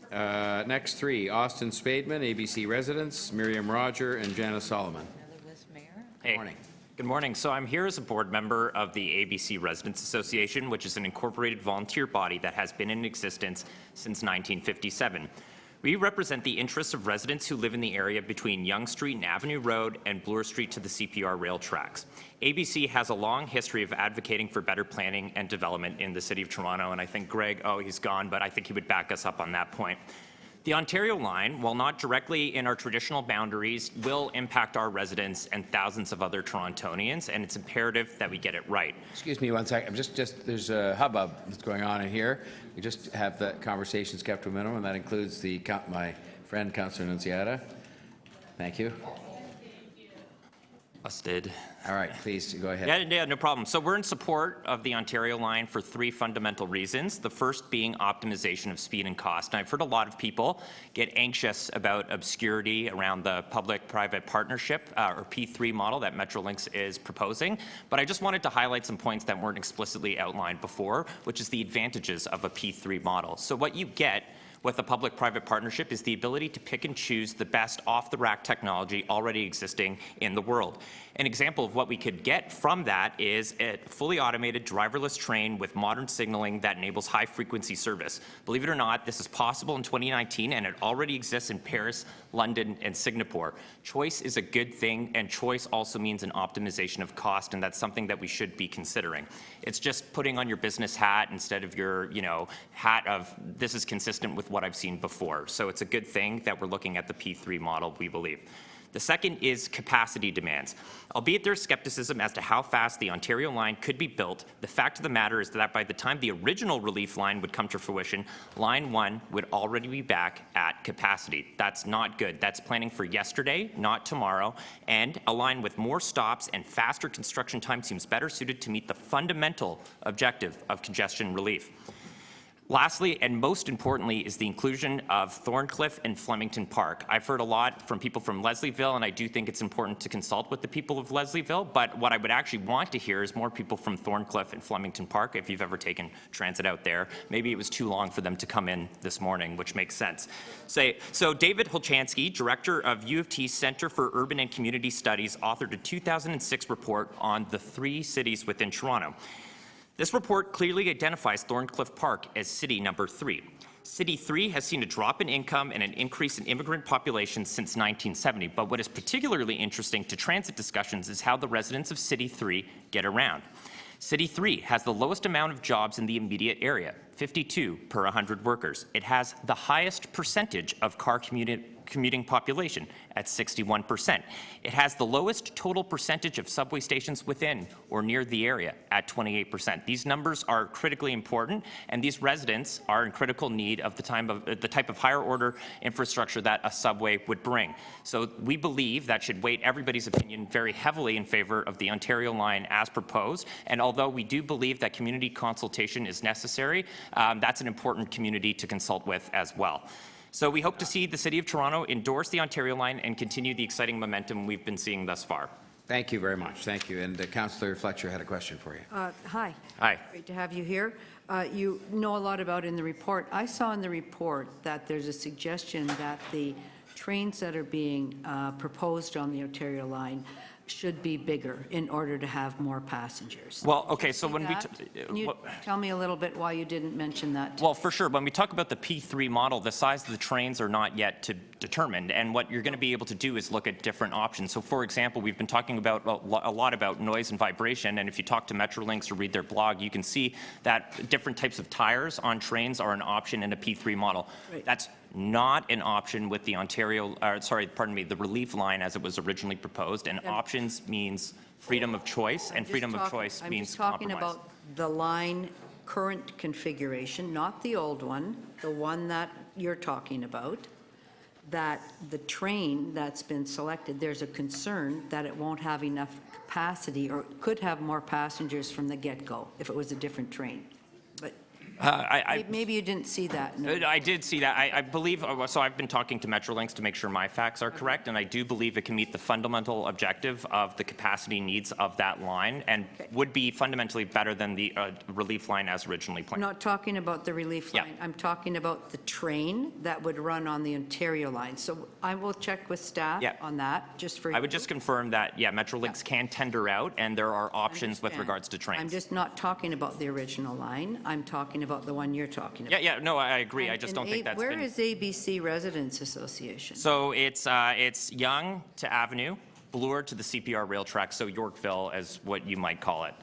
Next three, Austin Spademan, ABC residents, Miriam Roger, and Janice Solomon. Hey. Morning. Good morning. So I'm here as a board member of the ABC Residents Association, which is an incorporated volunteer body that has been in existence since 1957. We represent the interests of residents who live in the area between Yonge Street and Avenue Road and Bloor Street to the CPR rail tracks. ABC has a long history of advocating for better planning and development in the City of Toronto, and I think Greg, he's gone, but I think he would back us up on that point. The Ontario line, while not directly in our traditional boundaries, will impact our residents and thousands of other Torontonians, and it's imperative that we get it right. Excuse me one second. There's a hubbub that's going on in here. We just have the conversations kept to a minimum, and that includes my friend, Councillor Nunziata. Thank you. Busted. All right, please go ahead. Yeah, no problem. So we're in support of the Ontario line for three fundamental reasons. The first being optimization of speed and cost. And I've heard a lot of people get anxious about obscurity around the public-private partnership or P3 model that Metrolinx is proposing. But I just wanted to highlight some points that weren't explicitly outlined before, which is the advantages of a P3 model. So what you get with a public-private partnership is the ability to pick and choose the best off-the-rack technology already existing in the world. An example of what we could get from that is a fully automated driverless train with modern signaling that enables high-frequency service. Believe it or not, this is possible in 2019, and it already exists in Paris, London, and Singapore. Choice is a good thing, and choice also means an optimization of cost, and that's something that we should be considering. It's just putting on your business hat instead of your, hat of this is consistent with what I've seen before. So it's a good thing that we're looking at the P3 model, we believe. The second is capacity demands. Albeit there's skepticism as to how fast the Ontario line could be built, the fact of the matter is that by the time the original relief line would come to fruition, Line 1 would already be back at capacity. That's not good. That's planning for yesterday, not tomorrow, and a line with more stops and faster construction time seems better suited to meet the fundamental objective of congestion relief. Lastly, and most importantly, is the inclusion of Thorncliffe and Flemington Park. I've heard a lot from people from Leslieville, and I do think it's important to consult with the people of Leslieville, but what I would actually want to hear is more people from Thorncliffe and Flemington Park, if you've ever taken transit out there. Maybe it was too long for them to come in this morning, which makes sense. So David Holchansky, director of U of T Centre for Urban and Community Studies, authored a 2006 report on the 3 cities within Toronto. This report clearly identifies Thorncliffe Park as city number 3. City 3 has seen a drop in income and an increase in immigrant population since 1970, but what is particularly interesting to transit discussions is how the residents of City 3 get around. City 3 has the lowest amount of jobs in the immediate area, 52 per 100 workers. It has the highest percentage of car commuting population at 61%. It has the lowest total percentage of subway stations within or near the area at 28%. These numbers are critically important, and these residents are in critical need of the type of higher order infrastructure that a subway would bring. So we believe that should weight everybody's opinion very heavily in favor of the Ontario line as proposed, and although we do believe that community consultation is necessary, that's an important community to consult with as well. So we hope to see the City of Toronto endorse the Ontario line and continue the exciting momentum we've been seeing thus far. Thank you very much. Thank you. And Councillor Fletcher had a question for you. Hi. Hi. Great to have you here. You know a lot about in the report. I saw in the report that there's a suggestion that the trains that are being proposed on the Ontario line should be bigger in order to have more passengers. Well, okay, so when Can you tell me a little bit why you didn't mention that? Well, for sure. When we talk about the P3 model, the size of the trains are not yet determined, and what you're going to be able to do is look at different options. So, for example, we've been talking about a lot about noise and vibration, and if you talk to Metrolinx or read their blog, you can see that different types of tires on trains are an option in a P3 model. Right. That's not an option with the the relief line as it was originally proposed, and options means freedom of choice, and freedom of choice means compromise. I'm just talking about the line current configuration, not the old one, the one that you're talking about, that the train that's been selected, there's a concern that it won't have enough capacity or could have more passengers from the get-go if it was a different train. But maybe you didn't see that. No. I did see that. I believe, so I've been talking to Metrolinx to make sure my facts are correct, and I do believe it can meet the fundamental objective of the capacity needs of that line and would be fundamentally better than the relief line as originally planned. I'm not talking about the relief line. I'm talking about the train that would run on the Ontario line. So I will check with staff on that, just for I would just confirm that, Metrolinx can tender out, and there are options with regards to trains. I'm just not talking about the original line. I'm talking about the one you're talking about. No, I agree. I just don't think that's Where been... is ABC Residents Association? So it's Yonge to Avenue, Bloor to the CPR rail track, so Yorkville is what you might call it.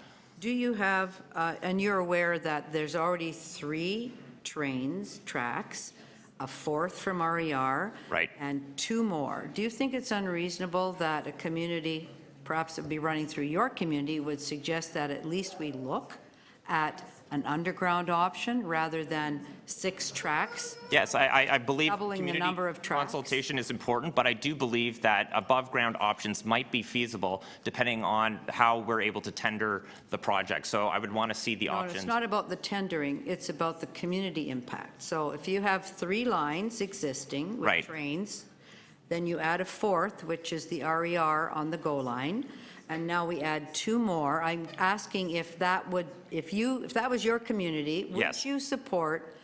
Do you have, and you're aware that there's already 3 tracks, a 4th from RER, right, and 2 more. Do you think it's unreasonable that a community, perhaps it would be running through your community, would suggest that at least we look at an underground option rather than 6 tracks? Yes, I believe doubling community the number of tracks. Consultation is important, but I do believe that above ground options might be feasible depending on how we're able to tender the project. So I would want to see the options. It's not about the tendering, it's about the community impact. So if you have 3 lines existing with trains, then you add a 4th, which is the RER on the GO line, and now we add 2 more. I'm asking if that would, if that was your community, would you support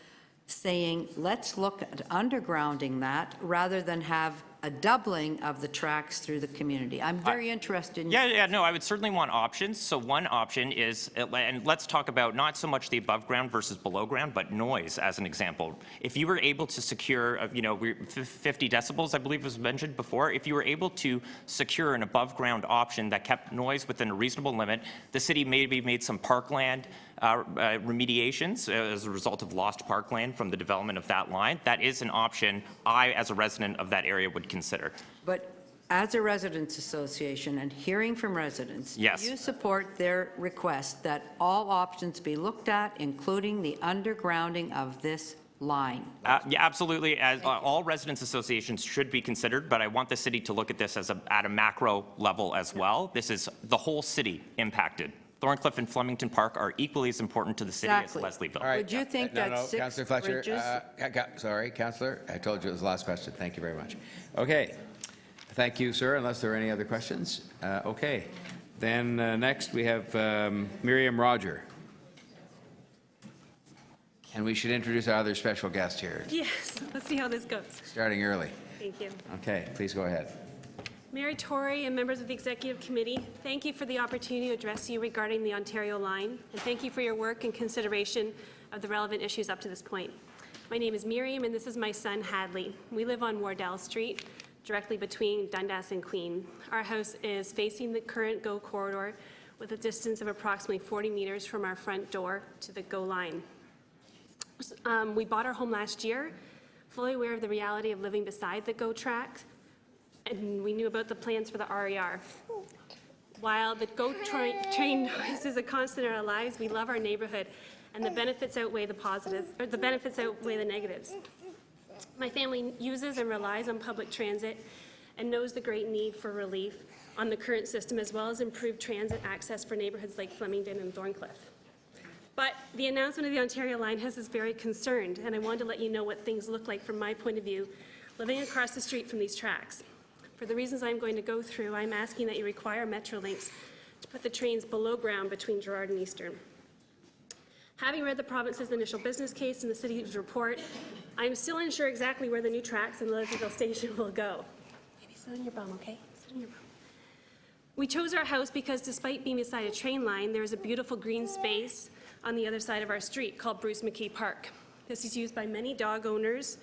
saying, let's look at undergrounding that rather than have a doubling of the tracks through the community? I'm very interested in... No, I would certainly want options. So one option is, and let's talk about not so much the above ground versus below ground, but noise as an example. If you were able to secure, 50 decibels, I believe was mentioned before, if you were able to secure an above ground option that kept noise within a reasonable limit, the city maybe made some parkland remediations as a result of lost parkland from the development of that line. That is an option I, as a resident of that area, would consider. But as a residents association and hearing from residents, Yes. do you support their request that all options be looked at, including the undergrounding of this line? Yeah, absolutely. As all residents associations should be considered, but I want the city to look at this as at a macro level as well. This is the whole city impacted. Thorncliffe and Flemington Park are equally as important to the city Exactly. as Leslieville. All right. Would you think No, that no, 6 Councillor Fletcher. bridges- Sorry, Councillor. I told you it was the last question. Thank you very much. Okay. Thank you, sir, unless there are any other questions. Okay. Then next we have Miriam Roger. And we should introduce our other special guest here, Yes, let's see how this goes. starting early. Thank you. Okay, please go ahead. Mayor Tory and members of the Executive Committee, thank you for the opportunity to address you regarding the Ontario line, and thank you for your work and consideration of the relevant issues up to this point. My name is Miriam, and this is my son, Hadley. We live on Wardell Street, directly between Dundas and Queen. Our house is facing the current GO corridor with a distance of approximately 40 meters from our front door to the GO line. We bought our home last year, fully aware of the reality of living beside the GO tracks, and we knew about the plans for the RER. While the GO train noise is a constant in our lives, we love our neighborhood, and the benefits outweigh the positives, or the benefits outweigh the negatives. My family uses and relies on public transit and knows the great need for relief on the current system, as well as improved transit access for neighborhoods like Flemington and Thorncliffe. But the announcement of the Ontario line has us very concerned, and I wanted to let you know what things look like from my point of view, living across the street from these tracks. For the reasons I'm going to go through, I'm asking that you require Metrolinx to put the trains below ground between Gerrard and Eastern. Having read the province's initial business case and the city's report, I'm still unsure exactly where the new tracks and Leslieville station will go. Maybe sit on your bum, okay? Sit on your bum. We chose our house because despite being beside a train line, there is a beautiful green space on the other side of our street called Bruce McKee Park. This is used by many dog owners,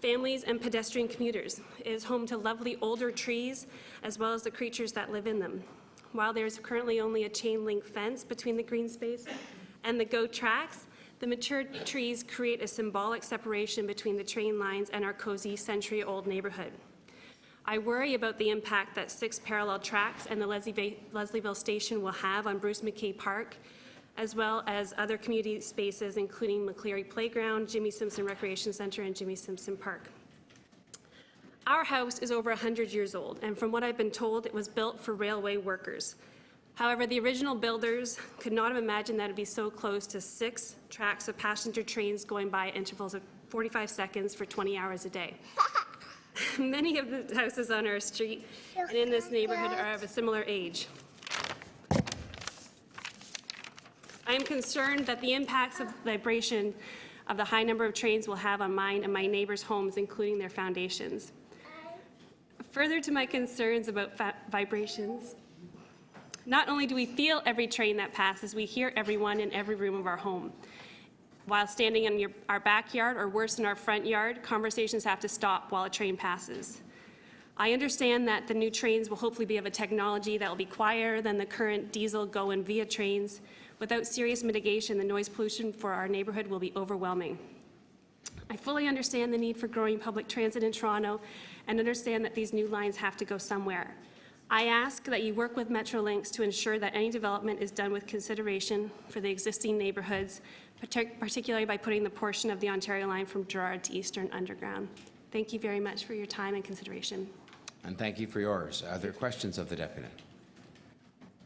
families, and pedestrian commuters. It is home to lovely older trees, as well as the creatures that live in them. While there is currently only a chain link fence between the green space and the GO tracks, the mature trees create a symbolic separation between the train lines and our cozy century-old neighborhood. I worry about the impact that 6 parallel tracks and the Leslieville station will have on Bruce McKee Park, as well as other community spaces, including McCleary Playground, Jimmy Simpson Recreation Center, and Jimmy Simpson Park. Our house is over 100 years old, and from what I've been told, it was built for railway workers. However, the original builders could not have imagined that it would be so close to 6 tracks of passenger trains going by at intervals of 45 seconds for 20 hours a day. Many of the houses on our street and in this neighborhood are of a similar age. I am concerned that the impacts of vibration of the high number of trains will have on mine and my neighbors' homes, including their foundations. Further to my concerns about vibrations, not only do we feel every train that passes, we hear everyone in every room of our home. While standing in our backyard, or worse, in our front yard, conversations have to stop while a train passes. I understand that the new trains will hopefully be of a technology that will be quieter than the current diesel GO and VIA trains. Without serious mitigation, the noise pollution for our neighborhood will be overwhelming. I fully understand the need for growing public transit in Toronto and understand that these new lines have to go somewhere. I ask that you work with Metrolinx to ensure that any development is done with consideration for the existing neighborhoods, particularly by putting the portion of the Ontario line from Gerrard to Eastern underground. Thank you very much for your time and consideration. And thank you for yours. Are there questions of the deputy?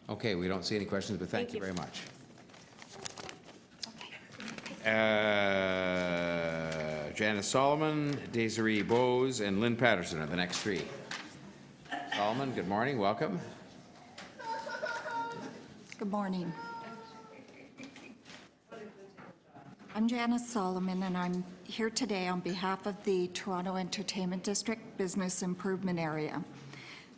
Okay, we don't see any questions, but thank you very much. Janice Solomon, Desiree Bowes, and Lynn Patterson are the next 3. Solomon, good morning, welcome. Good morning. I'm Janice Solomon, and I'm here today on behalf of the Toronto Entertainment District Business Improvement Area.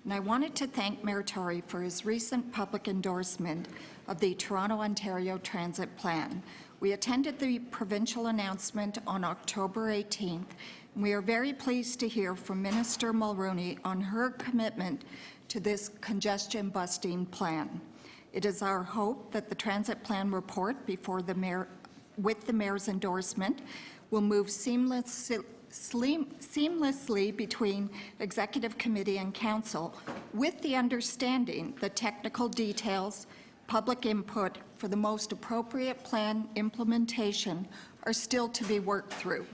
And I wanted to thank Mayor Tory for his recent public endorsement of the Toronto Ontario Transit Plan. We attended the provincial announcement on October 18th, and we are very pleased to hear from Minister Mulroney on her commitment to this congestion-busting plan. It is our hope that the transit plan report before the mayor, with the mayor's endorsement, will move seamlessly seamlessly between Executive Committee and Council, with the understanding that technical details, public input for the most appropriate plan implementation are still to be worked through.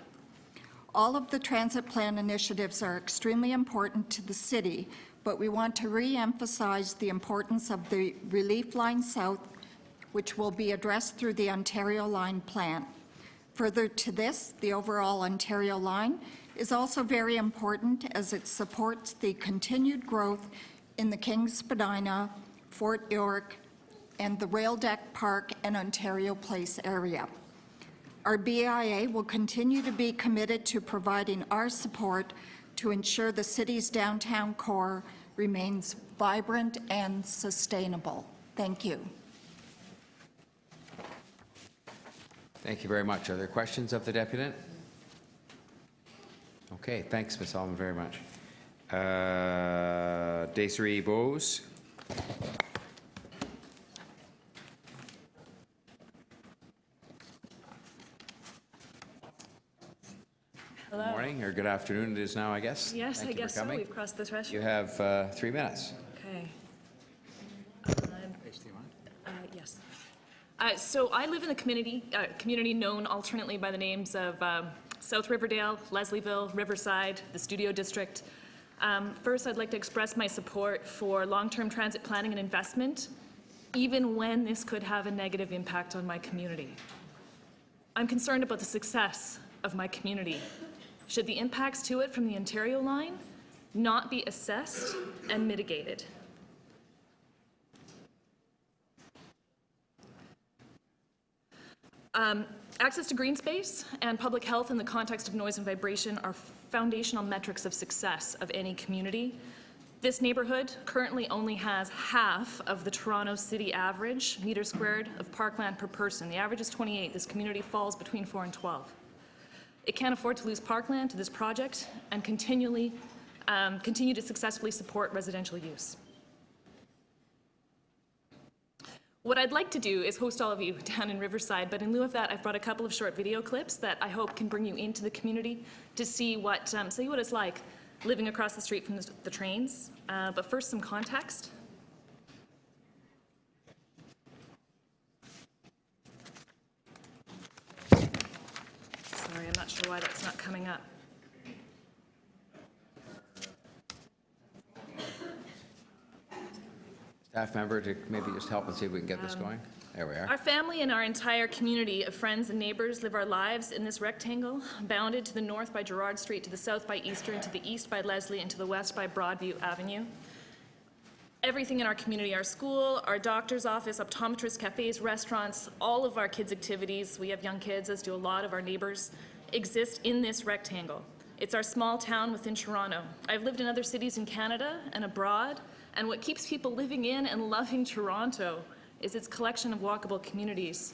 All of the transit plan initiatives are extremely important to the city, but we want to re-emphasize the importance of the Relief Line South, which will be addressed through the Ontario Line plan. Further to this, the overall Ontario Line is also very important as it supports the continued growth in the Kings Spadina, Fort York, and the Rail Deck Park and Ontario Place area. Our BIA will continue to be committed to providing our support to ensure the city's downtown core remains vibrant and sustainable. Thank you. Thank you very much. Are there questions of the deputant? Okay, thanks, Ms. Solomon, very much. Desiree Bose. Hello. Good morning, or good afternoon it is now, I guess. Yes, Thank I you for guess so. coming. We've crossed the threshold. You have 3 minutes. Okay. Yes. So I live in the community known alternately by the names of South Riverdale, Leslieville, Riverside, the Studio District. First, I'd like to express my support for long-term transit planning and investment, even when this could have a negative impact on my community. I'm concerned about the success of my community. Should the impacts to it from the Ontario Line not be assessed and mitigated? Access to green space and public health in the context of noise and vibration are foundational metrics of success of any community. This neighborhood currently only has half of the Toronto City average meter squared of parkland per person. The average is 28. This community falls between 4 and 12. It can't afford to lose parkland to this project and continue to successfully support residential use. What I'd like to do is host all of you down in Riverside, but in lieu of that, I've brought a couple of short video clips that I hope can bring you into the community to see what it's like living across the street from the trains. But first, some context. Sorry, I'm not sure why that's not coming up. Staff member to maybe just help and see if we can get this going. There we are. Our family and our entire community of friends and neighbors live our lives in this rectangle, bounded to the north by Gerrard Street, to the south by Eastern, to the east by Leslie, and to the west by Broadview Avenue. Everything in our community, our school, our doctor's office, optometrists, cafes, restaurants, all of our kids' activities, we have young kids, as do a lot of our neighbors, exist in this rectangle. It's our small town within Toronto. I've lived in other cities in Canada and abroad, and what keeps people living in and loving Toronto is its collection of walkable communities.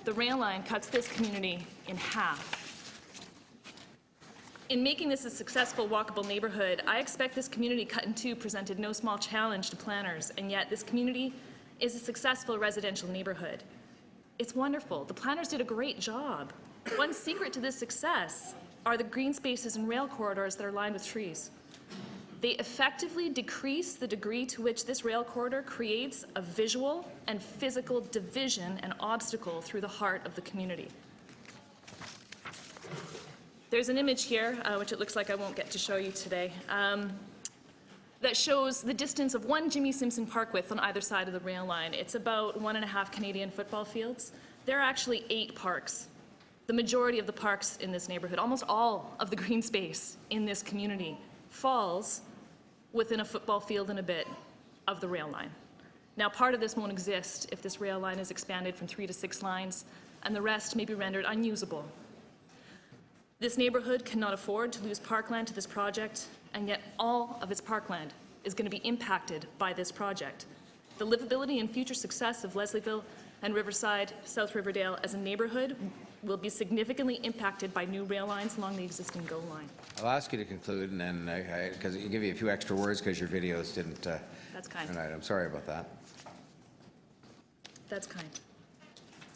The rail line cuts this community in half. In making this a successful walkable neighborhood, I expect this community cut in two presented no small challenge to planners, and yet this community is a successful residential neighborhood. It's wonderful. The planners did a great job. One secret to this success are the green spaces and rail corridors that are lined with trees. They effectively decrease the degree to which this rail corridor creates a visual and physical division and obstacle through the heart of the community. There's an image here, which it looks like I won't get to show you today, that shows the distance of one Jimmy Simpson park width on either side of the rail line. It's about 1.5 Canadian football fields. There are actually 8 parks. The majority of the parks in this neighborhood, almost all of the green space in this community, falls within a football field and a bit of the rail line. Now, part of this won't exist if this rail line is expanded from 3 to 6 lines, and the rest may be rendered unusable. This neighborhood cannot afford to lose parkland to this project, and yet all of its parkland is going to be impacted by this project. The livability and future success of Leslieville and Riverside, South Riverdale as a neighborhood will be significantly impacted by new rail lines along the existing GO line. I'll ask you to conclude, and then because I'll give you a few extra words because your videos didn't. That's kind. Tonight. I'm sorry about that. That's kind.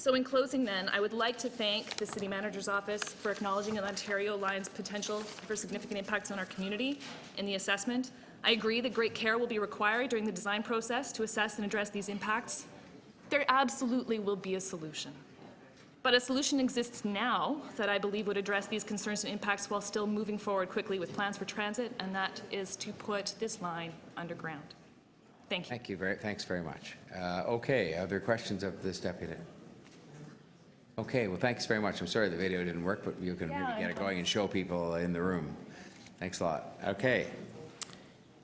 So in closing then, I would like to thank the City Manager's Office for acknowledging the Ontario line's potential for significant impacts on our community in the assessment. I agree that great care will be required during the design process to assess and address these impacts. There absolutely will be a solution. But a solution exists now that I believe would address these concerns and impacts while still moving forward quickly with plans for transit, and that is to put this line underground. Thank you. Thanks very much. Okay, are there questions of this deputy? Okay, well, thanks very much. I'm sorry the video didn't work, but you can really get it going and show people in the room. Thanks a lot. Okay.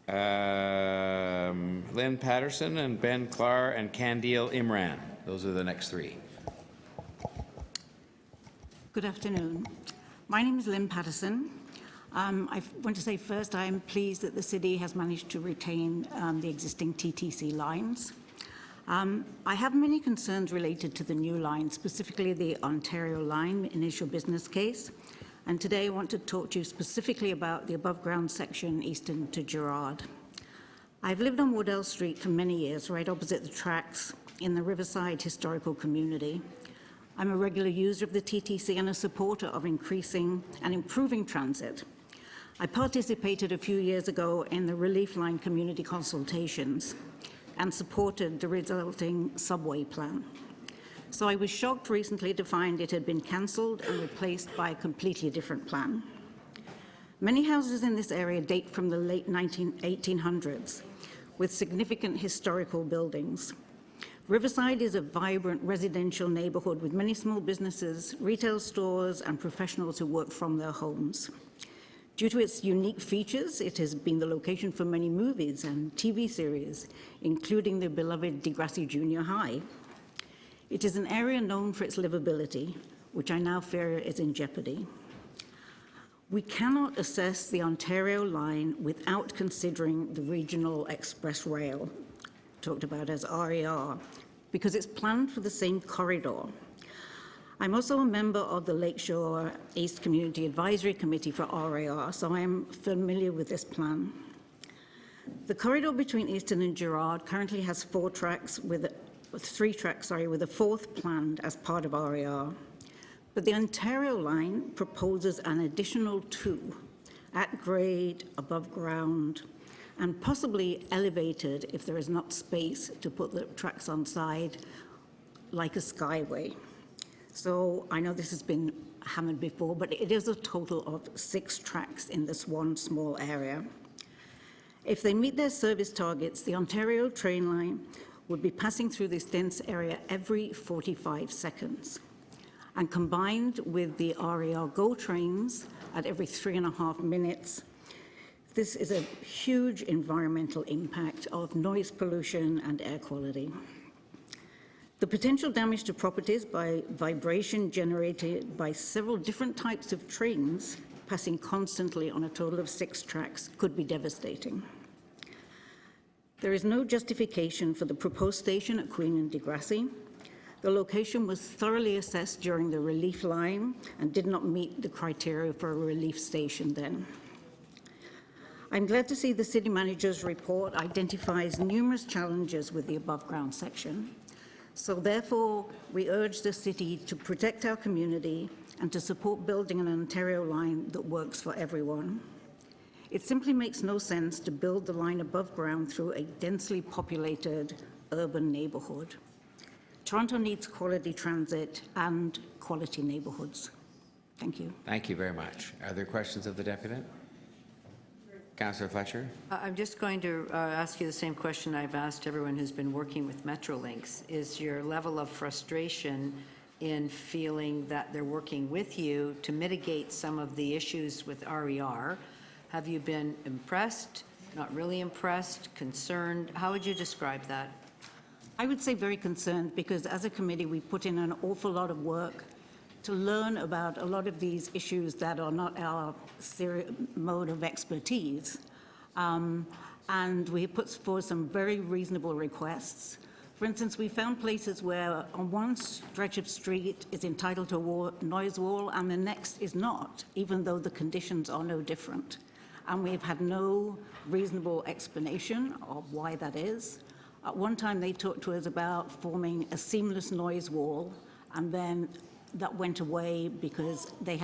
Lynn Patterson and Ben Clar and Candile Imran. Those are the next three. Good afternoon. My name is Lynn Patterson. I want to say first I am pleased that the city has managed to retain the existing TTC lines. I have many concerns related to the new line, specifically the Ontario line initial business case. And today I want to talk to you specifically about the above ground section eastern to Gerrard. I've lived on Waddell Street for many years, right opposite the tracks in the Riverside Historical Community. I'm a regular user of the TTC and a supporter of increasing and improving transit. I participated a few years ago in the Relief Line community consultations and supported the resulting subway plan. So I was shocked recently to find it had been cancelled and replaced by a completely different plan. Many houses in this area date from the late 1800s, with significant historical buildings. Riverside is a vibrant residential neighborhood with many small businesses, retail stores, and professionals who work from their homes. Due to its unique features, it has been the location for many movies and TV series, including the beloved Degrassi Junior High. It is an area known for its livability, which I now fear is in jeopardy. We cannot assess the Ontario line without considering the Regional Express Rail, talked about as RER, because it's planned for the same corridor. I'm also a member of the Lakeshore East Community Advisory Committee for RER, so I am familiar with this plan. The corridor between Easton and Gerrard currently has three tracks, with a fourth planned as part of RER. But the Ontario line proposes an additional two, at grade, above ground, and possibly elevated if there is not space to put the tracks on side, like a skyway. So I know this has been hammered before, but it is a total of 6 tracks in this one small area. If they meet their service targets, the Ontario train line would be passing through this dense area every 45 seconds. And combined with the RER GO trains at every 3.5 minutes, this is a huge environmental impact of noise pollution and air quality. The potential damage to properties by vibration generated by several different types of trains passing constantly on a total of 6 tracks could be devastating. There is no justification for the proposed station at Queen and Degrassi. The location was thoroughly assessed during the relief line and did not meet the criteria for a relief station then. I'm glad to see the city manager's report identifies numerous challenges with the above ground section. So therefore, we urge the city to protect our community and to support building an Ontario line that works for everyone. It simply makes no sense to build the line above ground through a densely populated urban neighborhood. Toronto needs quality transit and quality neighborhoods. Thank you. Thank you very much. Are there questions of the deputy? Councillor Fletcher? I'm just going to ask you the same question I've asked everyone who's been working with Metrolinx. Is your level of frustration in feeling that they're working with you to mitigate some of the issues with RER? Have you been impressed, not really impressed, concerned? How would you describe that? I would say very concerned, because as a committee we put in an awful lot of work to learn about a lot of these issues that are not our mode of expertise. And we put forward some very reasonable requests. For instance, we found places where on one stretch of street is entitled to a noise wall and the next is not, even though the conditions are no different. And we've had no reasonable explanation of why that is. At one time, they talked to us about forming a seamless noise wall and then that went away because they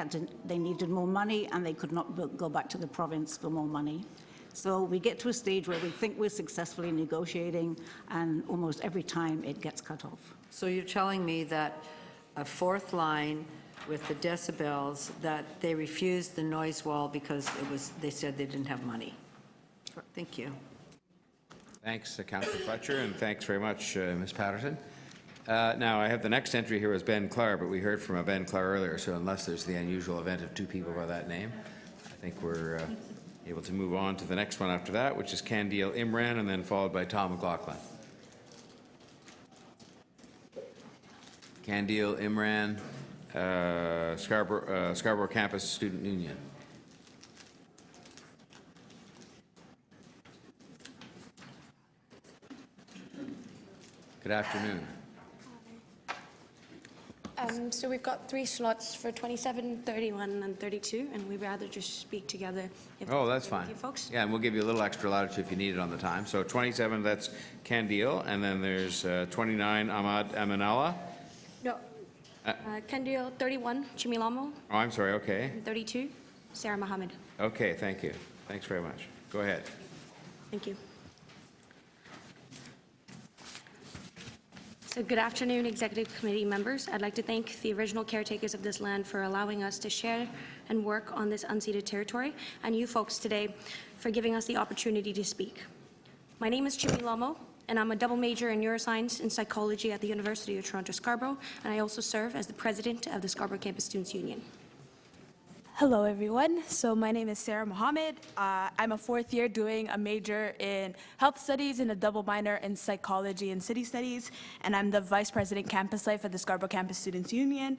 needed more money and they could not go back to the province for more money. So we get to a stage where we think we're successfully negotiating, and almost every time it gets cut off. So you're telling me that a fourth line with the decibels, that they refused the noise wall because they said they didn't have money? Thank you. Thanks, Councillor Fletcher, and thanks very much, Ms. Patterson. Now, I have the next entry here was Ben Clark, but we heard from a Ben Clark earlier, so unless there's the unusual event of 2 people by that name, I think we're able to move on to the next one after that, which is Candiel Imran, and then followed by Tom McLaughlin. Candiel Imran, Scarborough Campus Student Union. Good afternoon. So we've got 3 slots for 27, 31, and 32, and we'd rather just speak together. If Oh, that's okay fine. with you folks. Yeah, and we'll give you a little extra latitude if you need it on the time. So 27, that's Candiel, and then there's 29, Ahmad Aminallah. No. Kendall, 31, Chimilamo, Oh, I'm sorry, okay. and 32, Sarah Mohammed. Okay, thank you. Thanks very much. Go ahead. Thank you. So good afternoon, Executive Committee members. I'd like to thank the original caretakers of this land for allowing us to share and work on this unceded territory, and you folks today for giving us the opportunity to speak. My name is Chimilamo, and I'm a double major in neuroscience and psychology at the University of Toronto Scarborough, and I also serve as the president of the Scarborough Campus Students Union. Hello, everyone. So my name is Sarah Mohammed. I'm a 4th year doing a major in health studies and a double minor in psychology and city studies, and I'm the vice president campus life at the Scarborough Campus Students Union.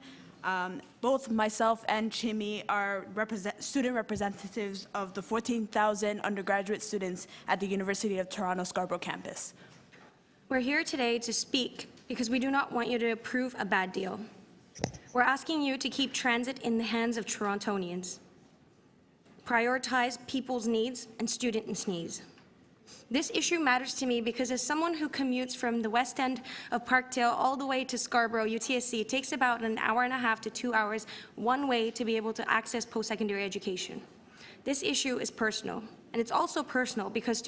Both myself and Chimmy are student representatives of the 14,000 undergraduate students at the University of Toronto Scarborough campus. We're here today to speak because we do not want you to approve a bad deal. We're asking you to keep transit in the hands of Torontonians. Prioritize people's needs and students' needs. This issue matters to me because as someone who commutes from the west end of Parkdale all the way to Scarborough, UTSC, it takes about an hour and a half to 2 hours one way to be able to access post-secondary education. This issue is personal, and it's also personal because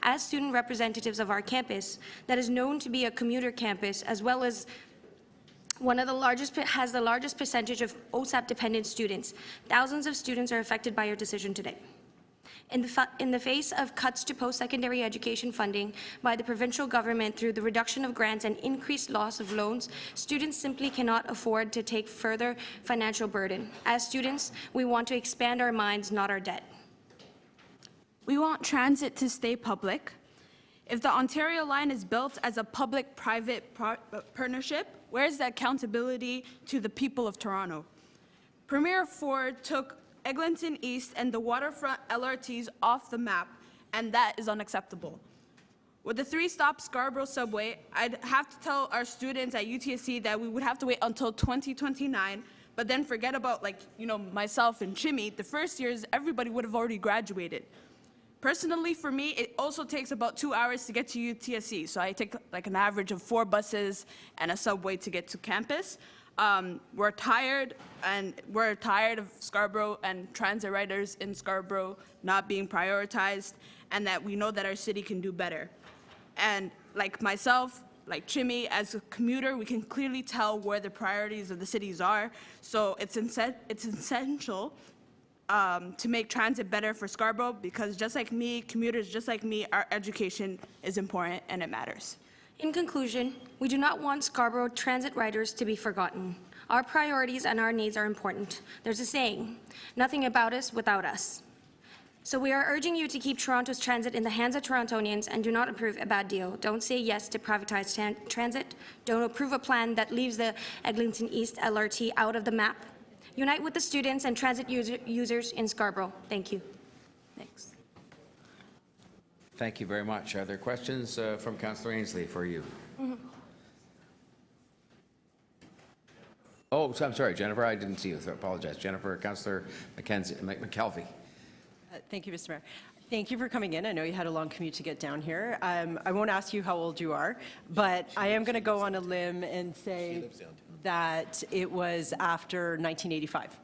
as student representatives of our campus that is known to be a commuter campus, as well as has the largest percentage of OSAP-dependent students. Thousands of students are affected by your decision today. In the face of cuts to post-secondary education funding by the provincial government through the reduction of grants and increased loss of loans, students simply cannot afford to take further financial burden. As students, we want to expand our minds, not our debt. We want transit to stay public. If the Ontario line is built as a public-private partnership, where's the accountability to the people of Toronto? Premier Ford took Eglinton East and the waterfront LRTs off the map, and that is unacceptable. With the 3-stop Scarborough subway, I'd have to tell our students at UTSC that we would have to wait until 2029, but then forget about, myself and Chimmy. The first years, everybody would have already graduated. Personally, for me, it also takes about 2 hours to get to UTSC, so I take an average of 4 buses and a subway to get to campus. We're tired of Scarborough and transit riders in Scarborough not being prioritized, and that we know that our city can do better. And like myself, like Chimmy, as a commuter, we can clearly tell where the priorities of the cities are, so it's essential to make transit better for Scarborough, because just like me, commuters just like me, our education is important and it matters. In conclusion, we do not want Scarborough transit riders to be forgotten. Our priorities and our needs are important. There's a saying, nothing about us without us. So we are urging you to keep Toronto's transit in the hands of Torontonians and do not approve a bad deal. Don't say yes to privatized transit. Don't approve a plan that leaves the Eglinton East LRT out of the map. Unite with the students and transit users in Scarborough. Thank you. Thanks. Thank you very much. Are there questions from Councillor Ainsley for you? Oh, so I'm sorry, Jennifer, I didn't see you. I apologize. Jennifer, Councillor McKelvey. Thank you, Mr. Mayor. Thank you for coming in. I know you had a long commute to get down here. I won't ask you how old you are, but I am going to go on a limb and say... She lives downtown. that it was after 1985?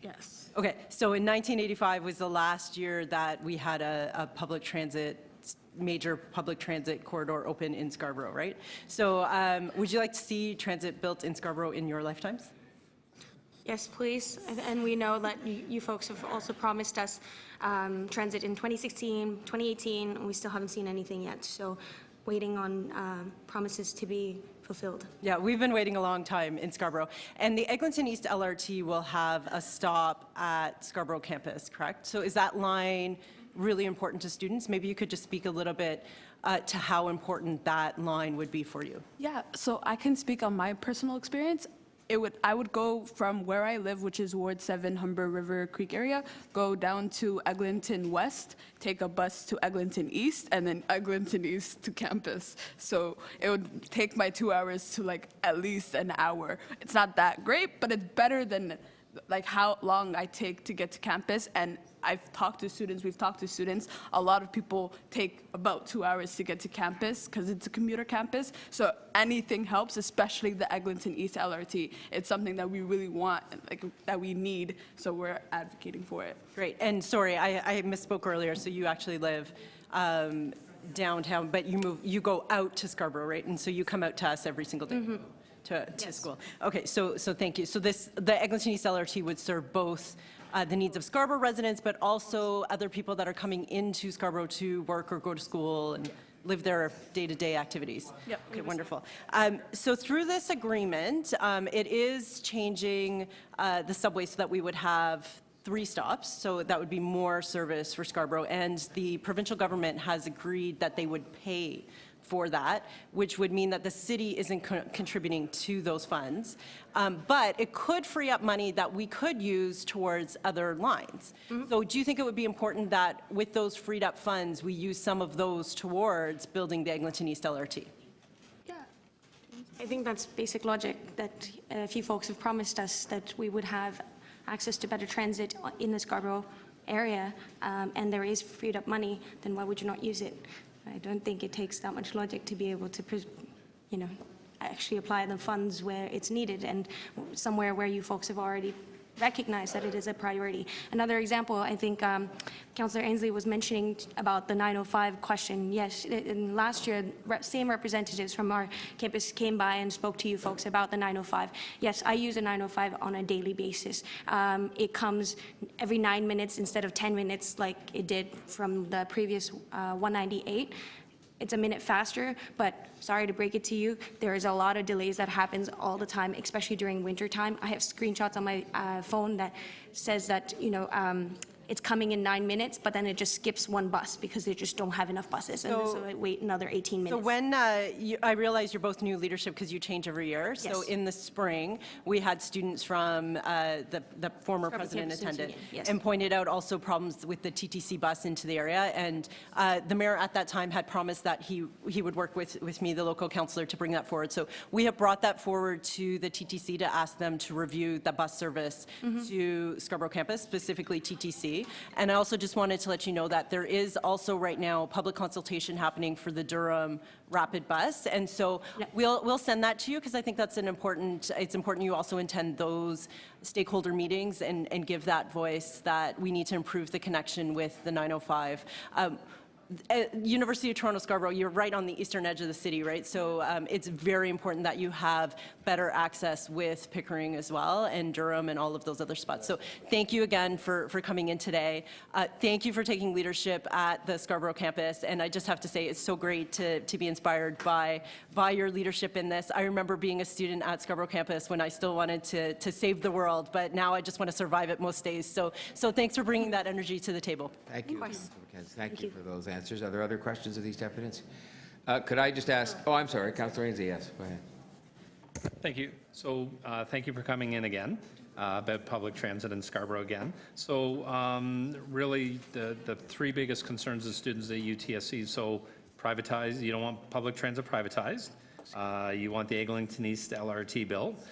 Yes. Okay, so in 1985 was the last year that we had a public transit, major public transit corridor open in Scarborough, right? So would you like to see transit built in Scarborough in your lifetimes? Yes, please. And we know that you folks have also promised us transit in 2016, 2018, and we still haven't seen anything yet. So waiting on promises to be fulfilled. Yeah, we've been waiting a long time in Scarborough. And the Eglinton East LRT will have a stop at Scarborough campus, correct? So is that line really important to students? Maybe you could just speak a little bit to how important that line would be for you. Yeah, so I can speak on my personal experience. I would go from where I live, which is Ward 7, Humber River Creek area, go down to Eglinton West, take a bus to Eglinton East, and then Eglinton East to campus. So it would take my 2 hours to like at least an hour. It's not that great, but it's better than like how long I take to get to campus. And we've talked to students, a lot of people take about 2 hours to get to campus because it's a commuter campus. So anything helps, especially the Eglinton East LRT. It's something that we really want, like that we need, so we're advocating for it. Great. And sorry, I misspoke earlier. So you actually live downtown, but you go out to Scarborough, right? And so you come out to us every single day. Mm-hmm. To school. Okay, so thank you. So the Eglinton East LRT would serve both the needs of Scarborough residents, but also other people that are coming into Scarborough to work or go to school and live their day-to-day activities. Yep. Okay, wonderful. So through this agreement, it is changing the subway so that we would have 3 stops, so that would be more service for Scarborough, and the provincial government has agreed that they would pay for that, which would mean that the city isn't contributing to those funds. But it could free up money that we could use towards other lines. Mm-hmm. So do you think it would be important that with those freed up funds, we use some of those towards building the Eglinton East LRT? Yeah. I think that's basic logic, that if you folks have promised us that we would have access to better transit in the Scarborough area, and there is freed up money, then why would you not use it? I don't think it takes that much logic to be able to, actually apply the funds where it's needed and somewhere where you folks have already recognized that it is a priority. Another example, I think Councillor Ainsley was mentioning about the 905 question. Yes, in last year, same representatives from our campus came by and spoke to you folks about the 905. Yes, I use a 905 on a daily basis. It comes every 9 minutes instead of 10 minutes like it did from the previous 198. It's a minute faster, but sorry to break it to you, there is a lot of delays that happens all the time, especially during winter time. I have screenshots on my phone that says that, it's coming in 9 minutes, but then it just skips one bus because they just don't have enough buses, and so I wait another 18 minutes. So when, I realize you're both new leadership because you change every year. So Yes. in the spring, we had students from the former Scarborough president Campus attended Union, yes. and pointed out also problems with the TTC bus into the area. And the mayor at that time had promised that he would work with me, the local councillor, to bring that forward. So we have brought that forward to the TTC to ask them to review the bus service to Scarborough campus, specifically TTC. And I also just wanted to let you know that there is also right now public consultation happening for the Durham Rapid Bus. And so we'll send that to you because I think that's it's important you also attend those stakeholder meetings and give that voice that we need to improve the connection with the 905. University of Toronto Scarborough, you're right on the eastern edge of the city, right? So it's very important that you have better access with Pickering as well, and Durham and all of those other spots. So thank you again for coming in today. Thank you for taking leadership at the Scarborough campus, and I just have to say it's so great to be inspired by your leadership in this. I remember being a student at Scarborough campus when I still wanted to save the world, but now I just want to survive it most days. So thanks for bringing that energy to the table. Thank you. Of course. Thank you for those answers. Are there other questions of these deputies? Could I just ask, I'm sorry, Councillor Ainsley, yes, go ahead. Thank you. So thank you for coming in again about public transit in Scarborough again. So really the 3 biggest concerns of students at UTSC, so privatize, you don't want public transit privatized. You want the Eglinton East LRT built.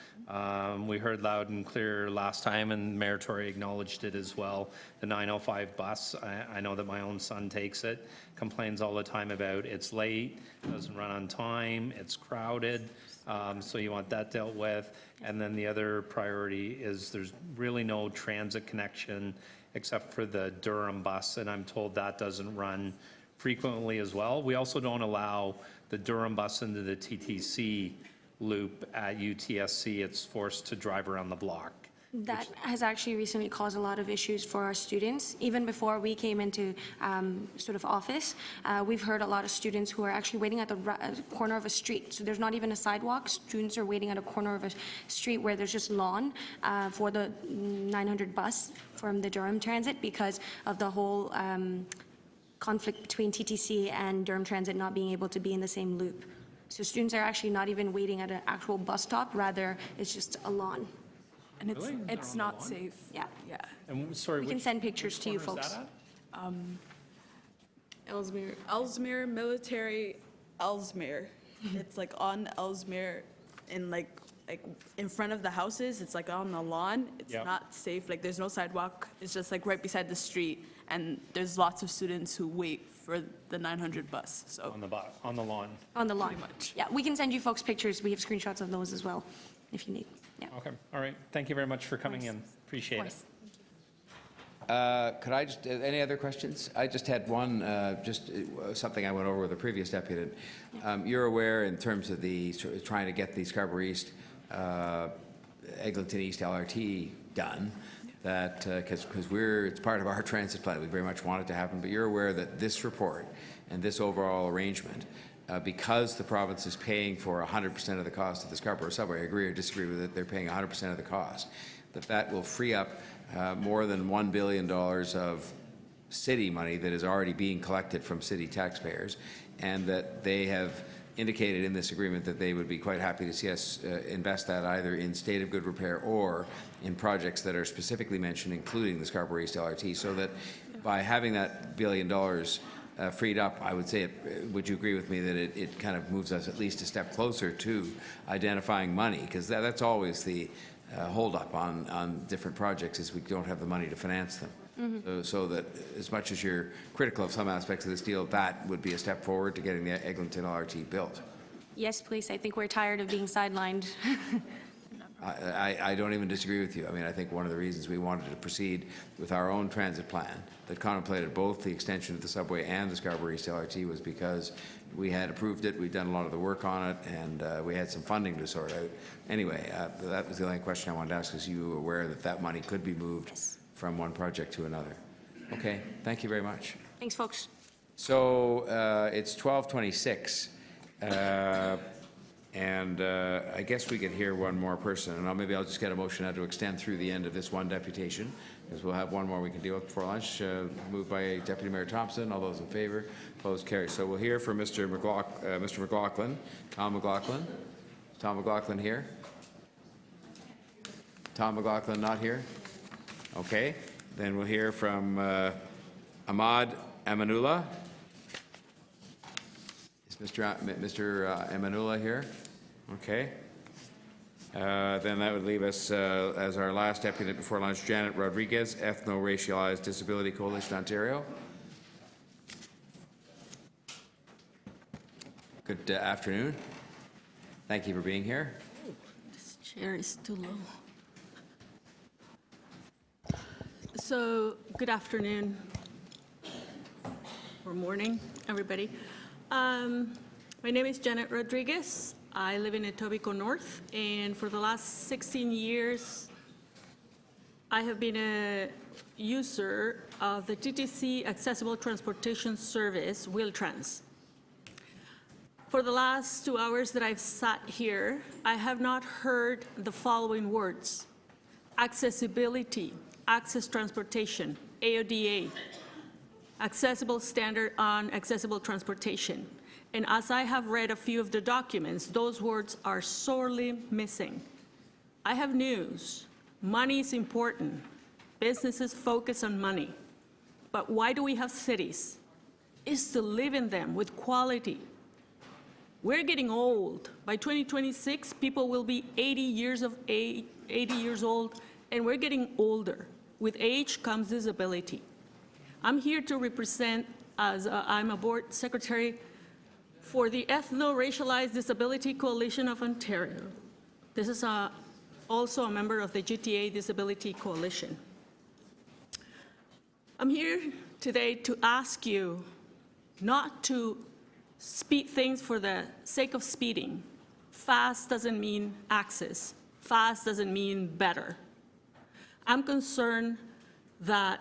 We heard loud and clear last time, and Mayor Tory acknowledged it as well. The 905 bus, I know that my own son takes it, complains all the time about it's late, doesn't run on time, it's crowded. So you want that dealt with. And then the other priority is there's really no transit connection except for the Durham bus, and I'm told that doesn't run frequently as well. We also don't allow the Durham bus into the TTC loop at UTSC. It's forced to drive around the block. That has actually recently caused a lot of issues for our students. Even before we came into sort of office, we've heard a lot of students who are actually waiting at the corner of a street. So there's not even a sidewalk. Students are waiting at a corner of a street where there's just lawn for the 900 bus from the Durham Transit because of the whole conflict between TTC and Durham Transit not being able to be in the same loop. So students are actually not even waiting at an actual bus stop, rather it's just a lawn. And Really? it's not safe. Yeah. Yeah. And sorry, We can which send pictures to you corner is folks. that at? Ellesmere Military, Ellesmere. It's like on Ellesmere, in like in front of the houses. It's like on the lawn. It's Yep. not safe. Like there's no sidewalk. It's just like right beside the street, and there's lots of students who wait for the 900 bus. So On the lawn. On the lawn. Yeah, we can send you folks pictures. We have screenshots of those as well, if you need. Yeah. Okay, all right. Thank you very much for coming in. Appreciate it. Could I just, any other questions? I just had one, something I went over with the previous deputy. You're aware in terms of the, trying to get the Scarborough East, Eglinton East LRT done, that, because it's part of our transit plan, we very much want it to happen, but you're aware that this report and this overall arrangement, because the province is paying for 100% of the cost of the Scarborough subway, I agree or disagree with it, they're paying 100% of the cost, that will free up more than $1 billion of city money that is already being collected from city taxpayers, and that they have indicated in this agreement that they would be quite happy to see us invest that either in state of good repair or in projects that are specifically mentioned, including the Scarborough East LRT, so that by having that $1 billion freed up, I would say, would you agree with me that it kind of moves us at least a step closer to identifying money? Because that's always the holdup on different projects, is we don't have the money to finance them. So that as much as you're critical of some aspects of this deal, that would be a step forward to getting the Eglinton LRT built. Yes, please. I think we're tired of being sidelined. I don't even disagree with you. I mean, I think one of the reasons we wanted to proceed with our own transit plan that contemplated both the extension of the subway and the Scarborough East LRT was because we had approved it, we'd done a lot of the work on it, and we had some funding to sort out. Anyway, that was the only question I wanted to ask. Is you aware that that money could be moved from one project to another? Okay, thank you very much. Thanks, folks. So it's 12:26. And I guess we could hear one more person, and maybe I'll just get a motion now to extend through the end of this one deputation, because we'll have one more we can deal with before lunch. Moved by Deputy Mayor Thompson. All those in favor? Opposed? Carried. So we'll hear from Mr. McLaughlin. Tom McLaughlin. Is Tom McLaughlin here? Tom McLaughlin not here? Okay. Then we'll hear from Ahmad Amanullah. Is Mr. Amanullah here? Okay. Then that would leave us as our last deputy before lunch, Janet Rodriguez, Ethno-Racialized Disability Coalition, Ontario. Good afternoon. Thank you for being here. This chair is too low. So, good afternoon or morning, everybody. My name is Janet Rodriguez. I live in Etobicoke North, and for the last 16 years, I have been a user of the TTC Accessible Transportation Service, Wheeltrans. For the last 2 hours that I've sat here, I have not heard the following words: accessibility, access transportation, AODA, accessible standard on accessible transportation. And as I have read a few of the documents, those words are sorely missing. I have news. Money is important. Businesses focus on money. But why do we have cities? It's to live in them with quality. We're getting old. By 2026, people will be 80 years old, and we're getting older. With age comes disability. I'm here to represent, as I'm a board secretary for the Ethno-Racialized Disability Coalition of Ontario. This is also a member of the GTA Disability Coalition. I'm here today to ask you not to speed things for the sake of speeding. Fast doesn't mean access. Fast doesn't mean better. I'm concerned that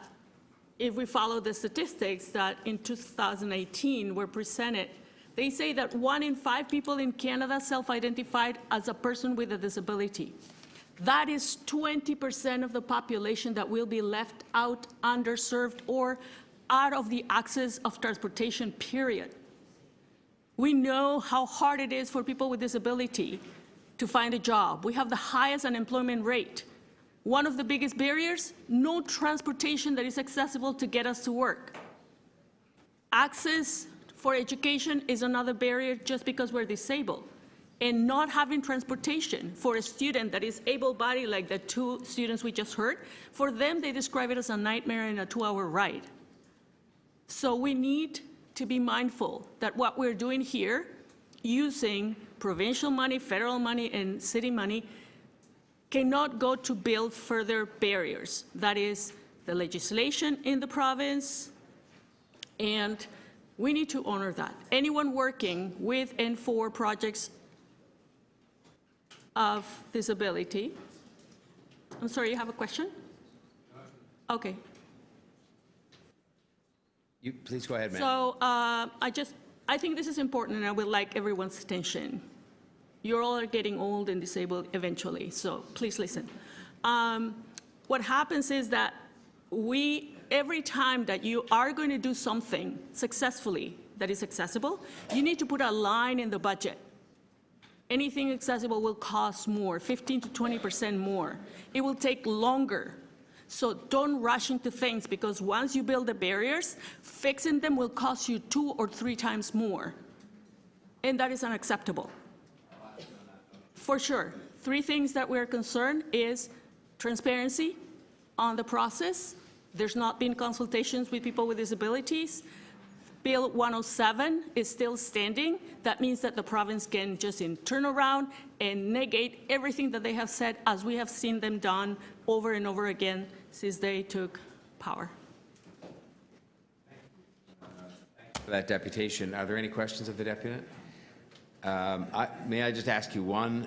if we follow the statistics that in 2018 were presented, they say that 1 in 5 people in Canada self-identified as a person with a disability. That is 20% of the population that will be left out, underserved, or out of the access of transportation, period. We know how hard it is for people with disability to find a job. We have the highest unemployment rate. One of the biggest barriers, no transportation that is accessible to get us to work. Access for education is another barrier just because we're disabled. And not having transportation for a student that is able-bodied, like the 2 students we just heard, for them, they describe it as a nightmare and a 2-hour ride. So we need to be mindful that what we're doing here, using provincial money, federal money, and city money, cannot go to build further barriers. That is the legislation in the province, and we need to honor that. Anyone working with and for projects of disability. I'm sorry, you have a question? Okay. You, please go ahead, ma'am. So I think this is important, and I would like everyone's attention. You all are getting old and disabled eventually, so please listen. What happens is that every time that you are going to do something successfully that is accessible, you need to put a line in the budget. Anything accessible will cost more, 15 to 20% more. It will take longer. So don't rush into things, because once you build the barriers, fixing them will cost you 2 or 3 times more. And that is unacceptable. For sure. 3 things that we're concerned is transparency on the process. There's not been consultations with people with disabilities. Bill 107 is still standing. That means that the province can just turn around and negate everything that they have said, as we have seen them done over and over again since they took power. For that deputation, are there any questions of the deputant? May I just ask you one,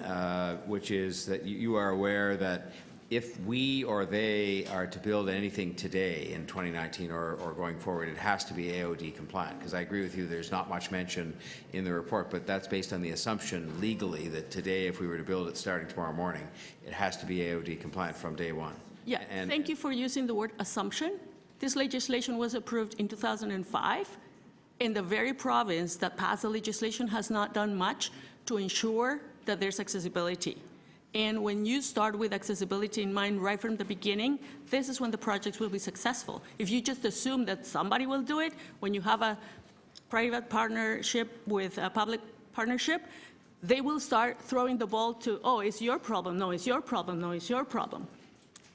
which is that you are aware that if we or they are to build anything today in 2019 or going forward, it has to be AOD compliant? Because I agree with you, there's not much mention in the report, but that's based on the assumption legally that today, if we were to build it starting tomorrow morning, it has to be AOD compliant from day one. Yeah, thank you for using the word assumption. This legislation was approved in 2005, and the very province that passed the legislation has not done much to ensure that there's accessibility. And when you start with accessibility in mind right from the beginning, this is when the projects will be successful. If you just assume that somebody will do it, when you have a private partnership with a public partnership, they will start throwing the ball to, oh, it's your problem, no, it's your problem, no, it's your problem.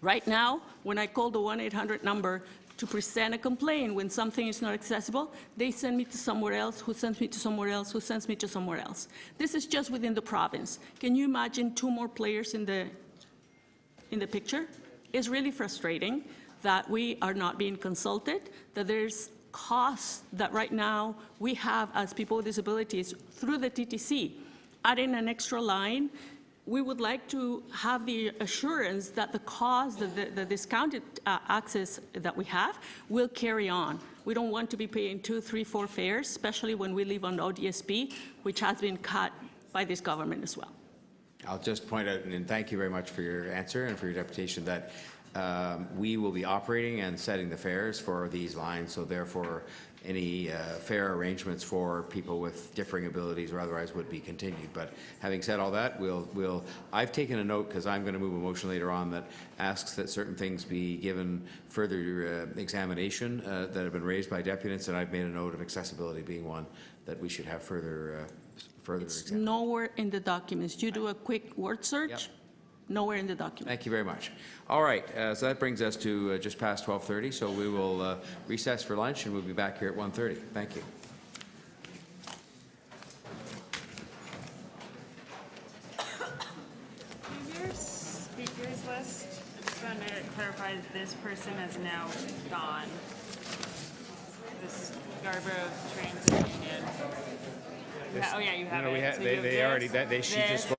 Right now, when I call the 1-800 number to present a complaint when something is not accessible, they send me to somewhere else, who sends me to somewhere else, who sends me to somewhere else. This is just within the province. Can you imagine 2 more players in the picture? It's really frustrating that we are not being consulted, that there's costs that right now we have as people with disabilities through the TTC. Adding an extra line, we would like to have the assurance that the cost, the discounted access that we have will carry on. We don't want to be paying 2, 3, 4 fares, especially when we live on ODSP, which has been cut by this government as well. I'll just point out, and thank you very much for your answer and for your deputation, that we will be operating and setting the fares for these lines, so therefore any fare arrangements for people with differing abilities or otherwise would be continued. But having said all that, I've taken a note, because I'm going to move a motion later on that asks that certain things be given further examination that have been raised by deputants, and I've made a note of accessibility being one that we should have further It's nowhere in the documents. You do a quick word search. Yep. Nowhere in the document. Thank you very much. All right, so that brings us to just past 12:30, so we will recess for lunch, and we'll be back here at 1:30. Thank you. this person has now gone. This Scarborough Transit Union. Oh, yeah, you have No, it. we had, So you have they already, this, she just this,